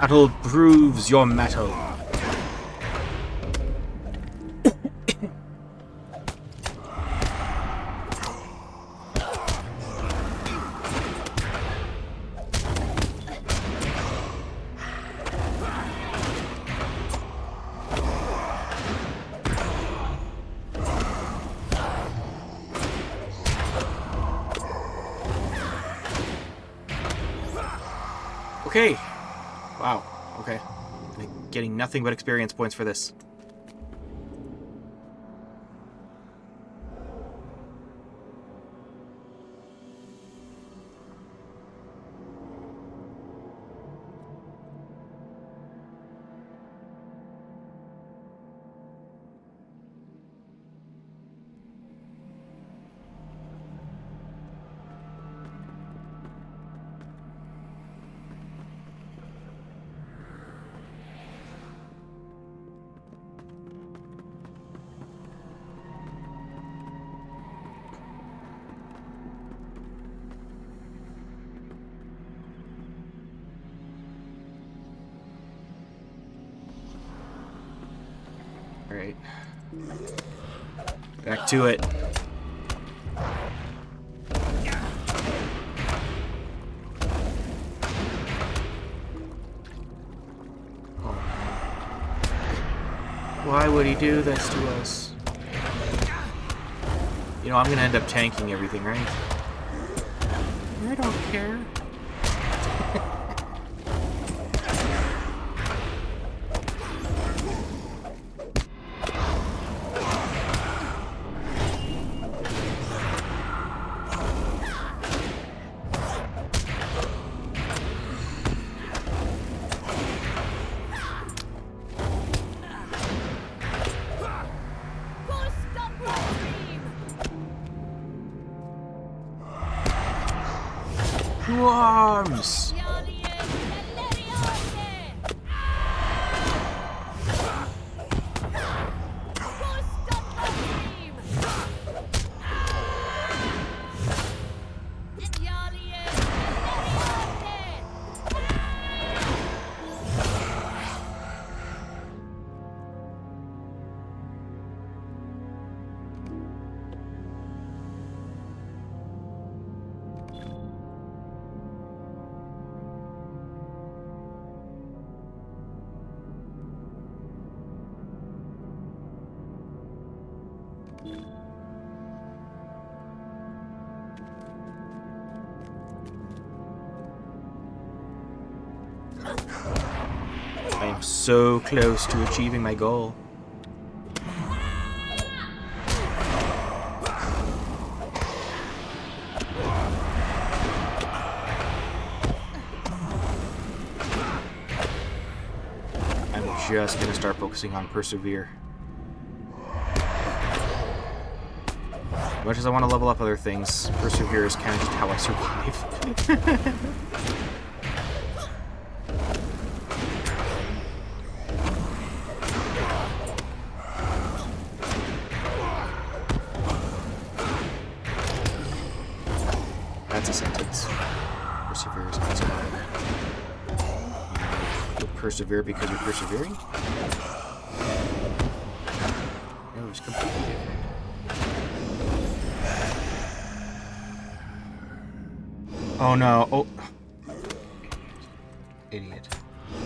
Battle proves your mettle. Okay. Wow. Okay. Getting nothing but experience points for this. Alright. Back to it. Why would he do this to us? You know, I'm gonna end up tanking everything, right? I don't care. Two arms! I am so close to achieving my goal. I'm just gonna start focusing on persevere. As much as I want to level up other things, persevere is kind of just how I survive. That's a sentence. Persevere is how I survive. You'll persevere because you're persevering? No, it's completely different. Oh no. Oh. Idiot.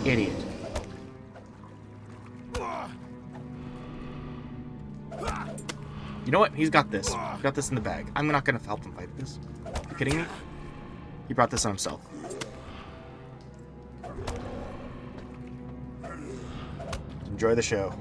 Idiot. You know what? He's got this. He's got this in the bag. I'm not gonna help him fight this. Are you kidding me? He brought this on himself. Enjoy the show.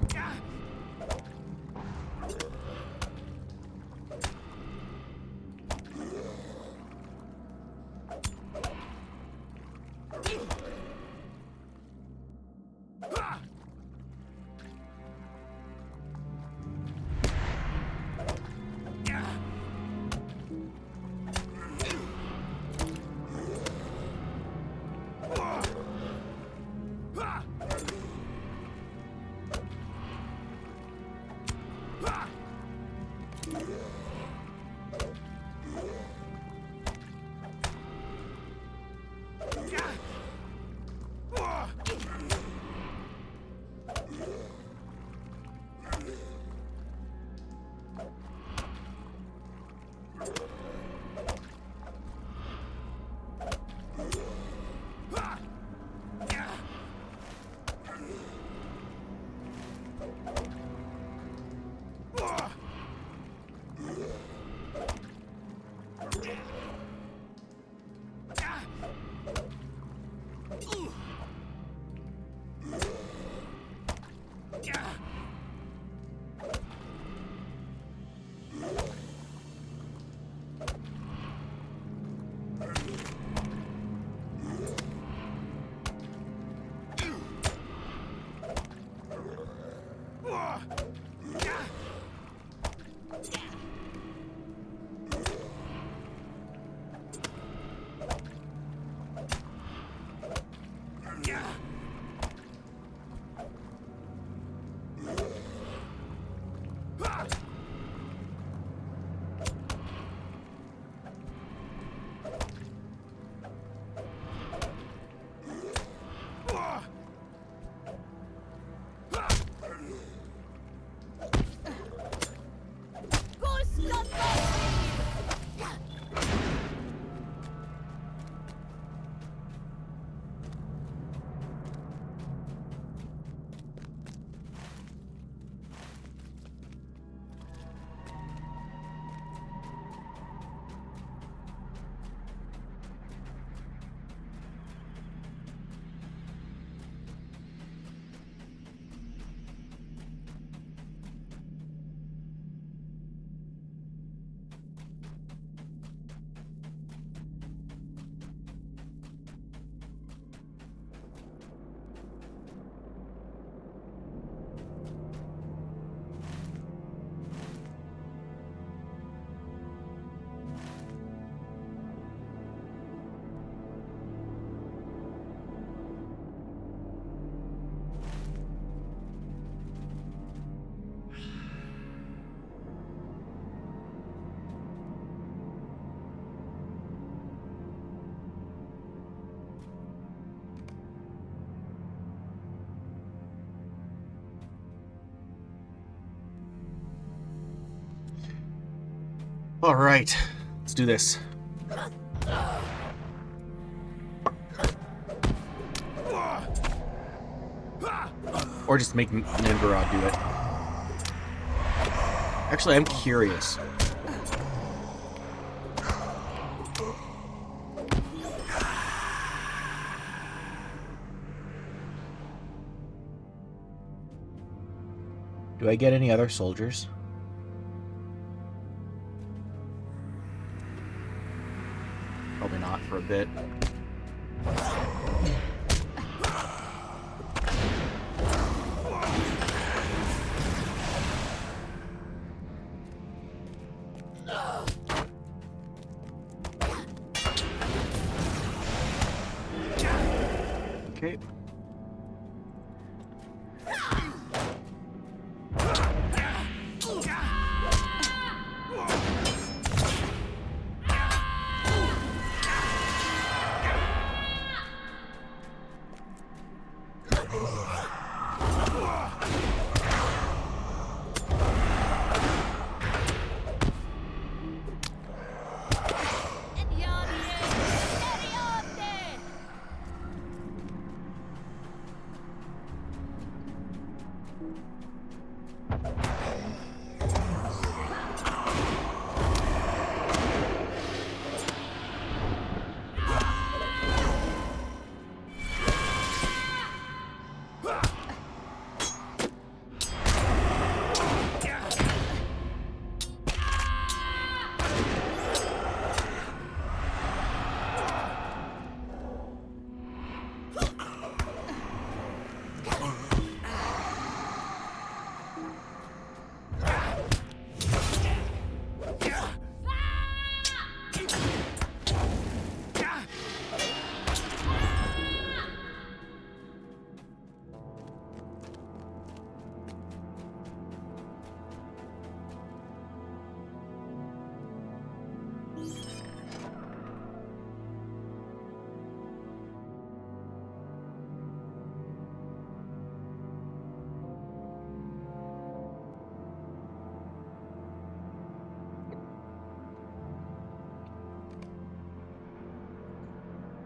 All right, let's do this. Or just make Ninvarad do it. Actually, I'm curious. Do I get any other soldiers? Probably not for a bit. Okay.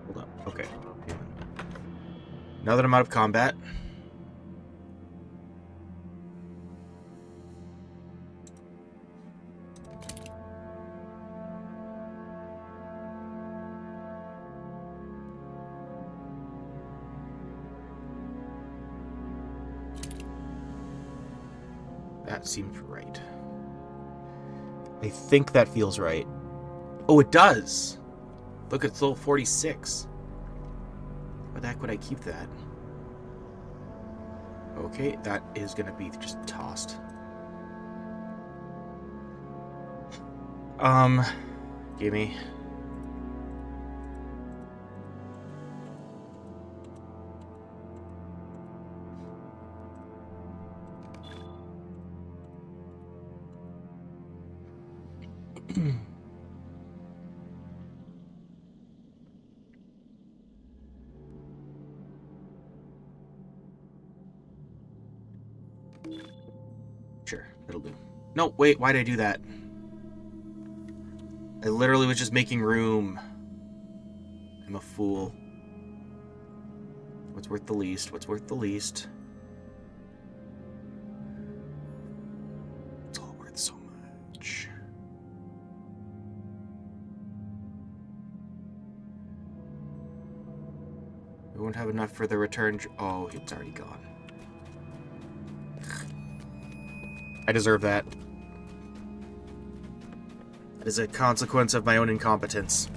Hold up. Okay. Now that I'm out of combat. That seems right. I think that feels right. Oh, it does! Look, it's level 46. Why the heck would I keep that? Okay, that is gonna be just tossed. Gimme. Sure, it'll do. No, wait, why'd I do that? I literally was just making room. I'm a fool. What's worth the least? What's worth the least? It's all worth so much. We won't have enough for the return. Oh, it's already gone. I deserve that. That is a consequence of my own incompetence.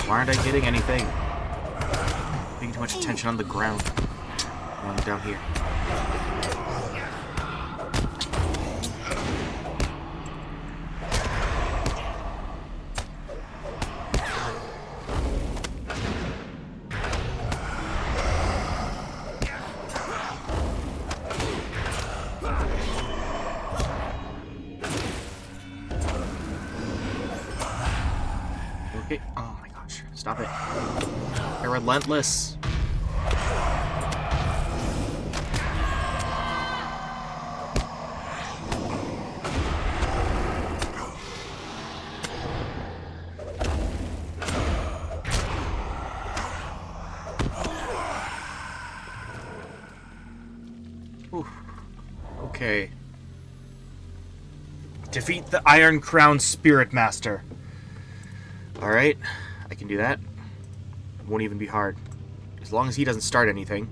Why aren't I getting anything? Paying too much attention on the ground. One down here. Okay. Oh my gosh. Stop it. They're relentless. Oof. Okay. Defeat the Iron Crown Spirit Master. Alright, I can do that. It won't even be hard. As long as he doesn't start anything.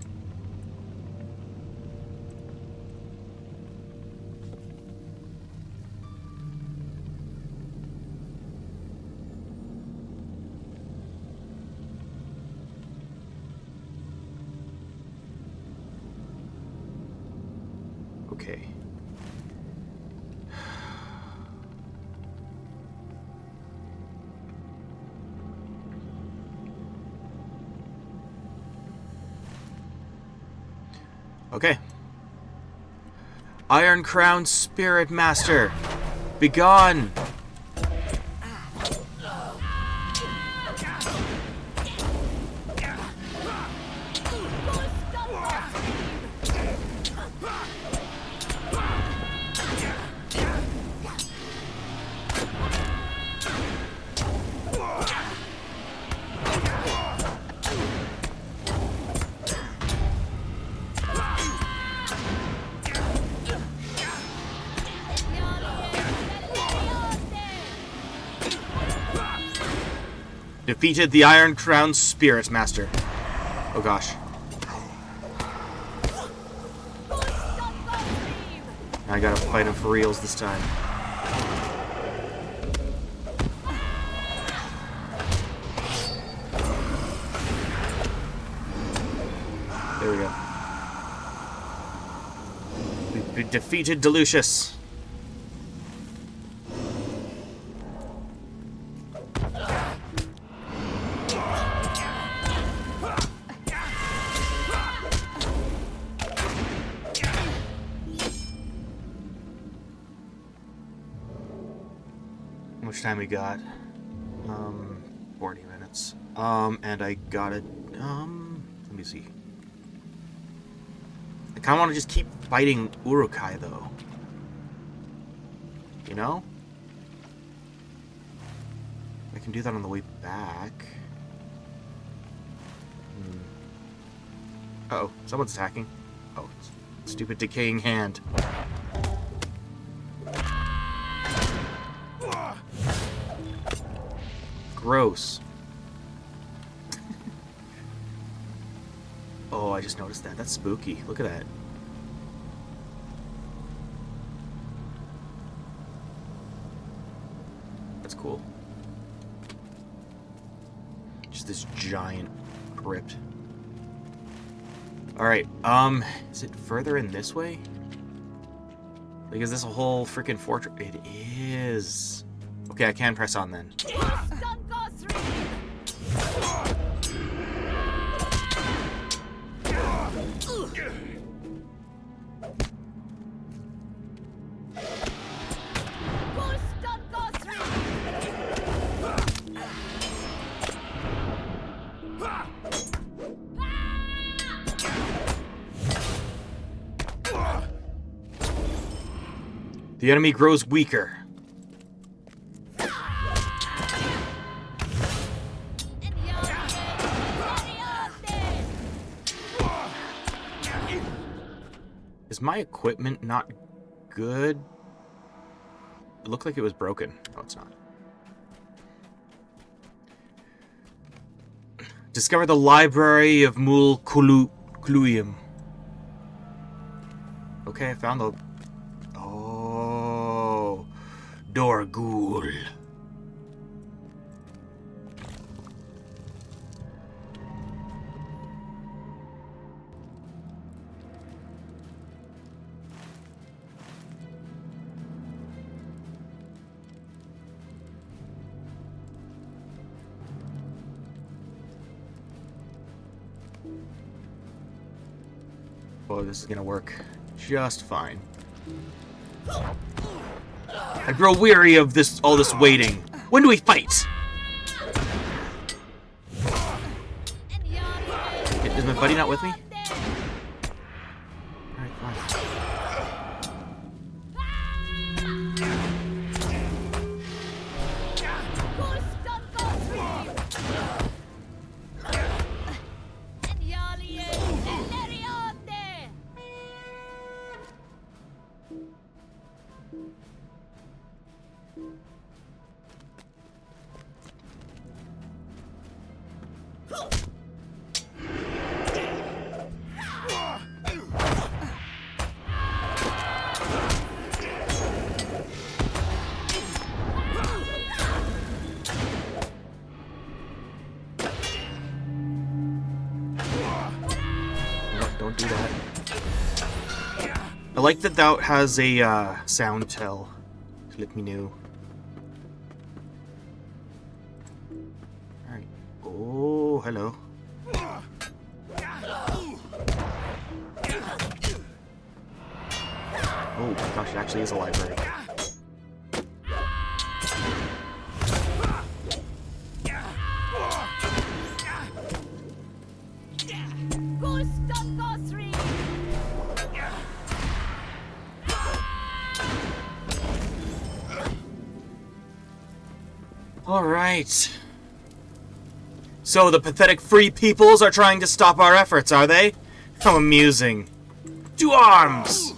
Okay. Okay. Iron Crown Spirit Master, begone! Defeated the Iron Crown Spirit Master. Oh gosh. I gotta fight him for reals this time. There we go. We defeated Delucius. How much time we got? 40 minutes. And I got it. Let me see. I kind of want to just keep fighting Urukai, though. You know? I can do that on the way back. Uh-oh, someone's attacking. Oh, stupid decaying hand. Gross. Oh, I just noticed that. That's spooky. Look at that. That's cool. Just this giant crypt. Alright, is it further in this way? Like, is this a whole freaking fortress? It is. Okay, I can press on then. The enemy grows weaker. Is my equipment not good? It looked like it was broken. Oh, it's not. Discover the library of Mul Cluium. Okay, I found the... Oh... Dorgul. Oh, this is gonna work just fine. I grow weary of all this waiting. When do we fight? Is my buddy not with me? Alright, fine. Don't do that. I like that that has a sound tell to let me know. Alright. Oh, hello. Oh my gosh, it actually is a library. Alright. So the pathetic free peoples are trying to stop our efforts, are they? How amusing. To arms!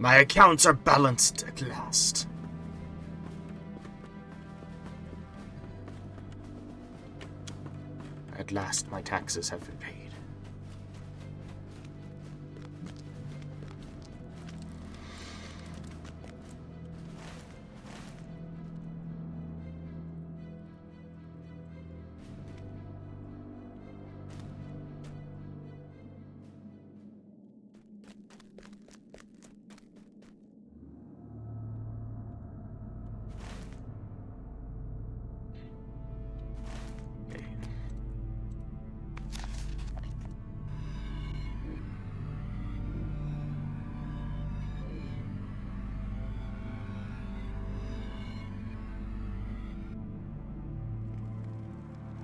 My accounts are balanced at last. At last, my taxes have been paid.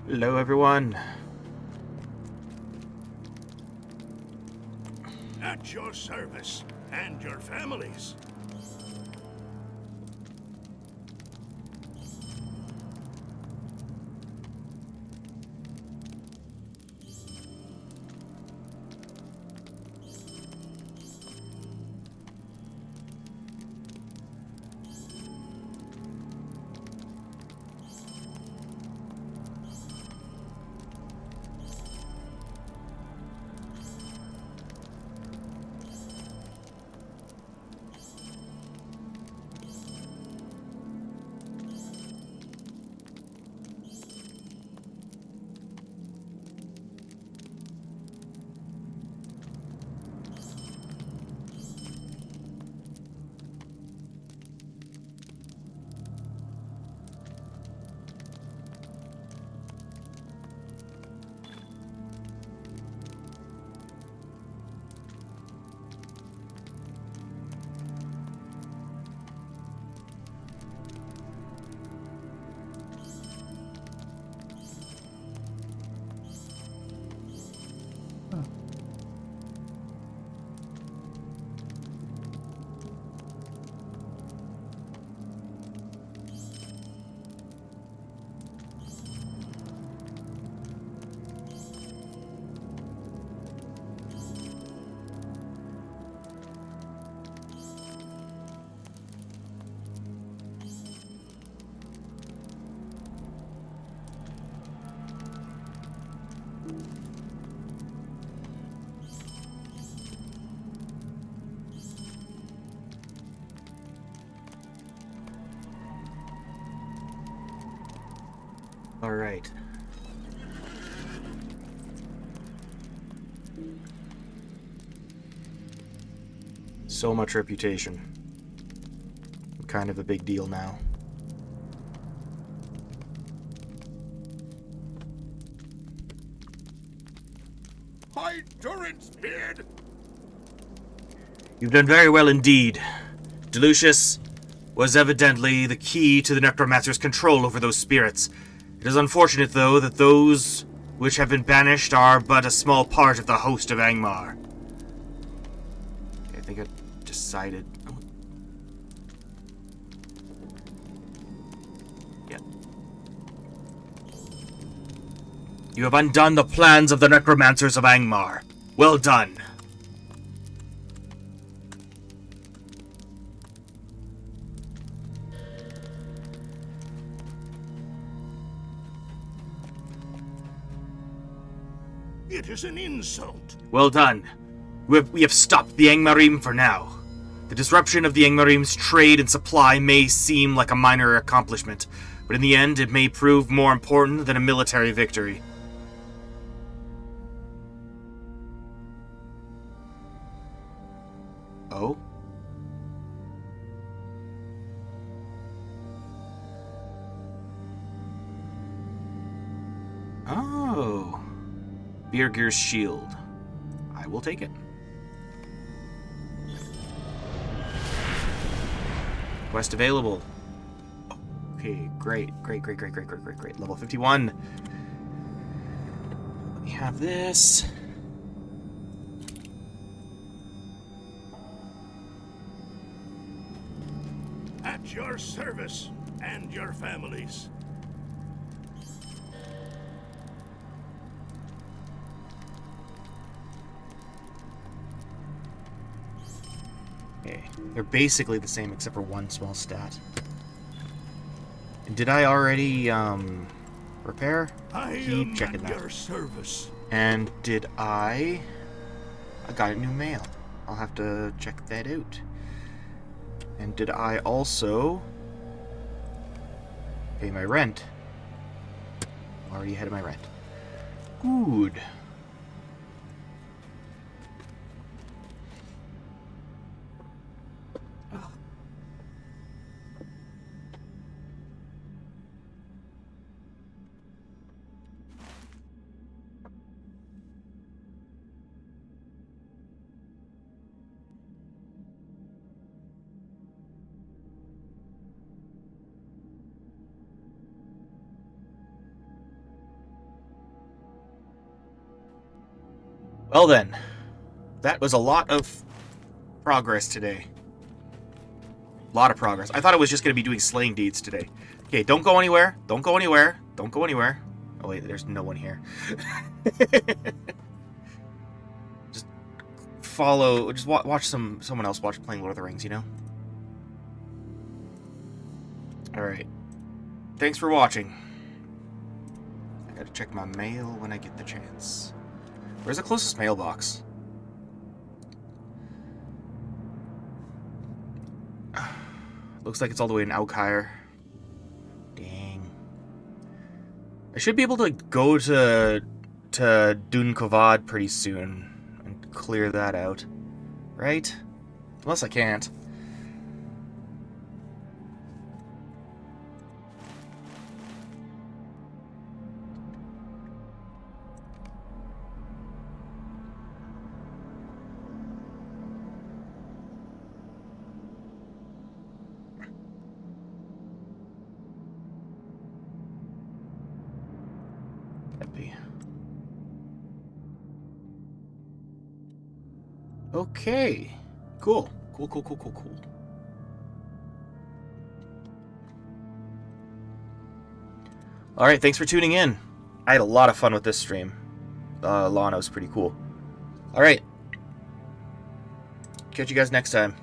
Hello, everyone. At your service and your families. Alright. So much reputation. Kind of a big deal now. High Durance Beard! You've done very well indeed. Delucius was evidently the key to the Necromancer's control over those spirits. It is unfortunate, though, that those which have been banished are but a small part of the host of Angmar. Okay, I think I decided... Oh. Yeah. You have undone the plans of the Necromancers of Angmar. Well done. It is an insult. Well done. We have stopped the Angmarim for now. The disruption of the Angmarim's trade and supply may seem like a minor accomplishment, but in the end it may prove more important than a military victory. Oh? Oh. Birgir's shield. I will take it. Quest available. Okay, great. Level 51. Let me have this. At your service and your families. Okay, they're basically the same except for one small stat. And did I already, repair? Keep checking that. Your service. And did I got a new mail. I'll have to check that out. And did I also pay my rent? I'm already ahead of my rent. Good. Well then, that was a lot of progress today. A lot of progress. I thought I was just going to be doing slaying deeds today. Okay, don't go anywhere. Don't go anywhere. Don't go anywhere. Oh wait, there's no one here. Just follow, just watch someone else playing Lord of the Rings, you know? Alright. Thanks for watching. I gotta check my mail when I get the chance. Where's the closest mailbox? Looks like it's all the way in Alkire. Dang. I should be able to go to Dun Kovad pretty soon and clear that out. Right? Unless I can't. Okay. Cool. Cool. Alright, thanks for tuning in. I had a lot of fun with this stream. Lana was pretty cool. Alright. Catch you guys next time.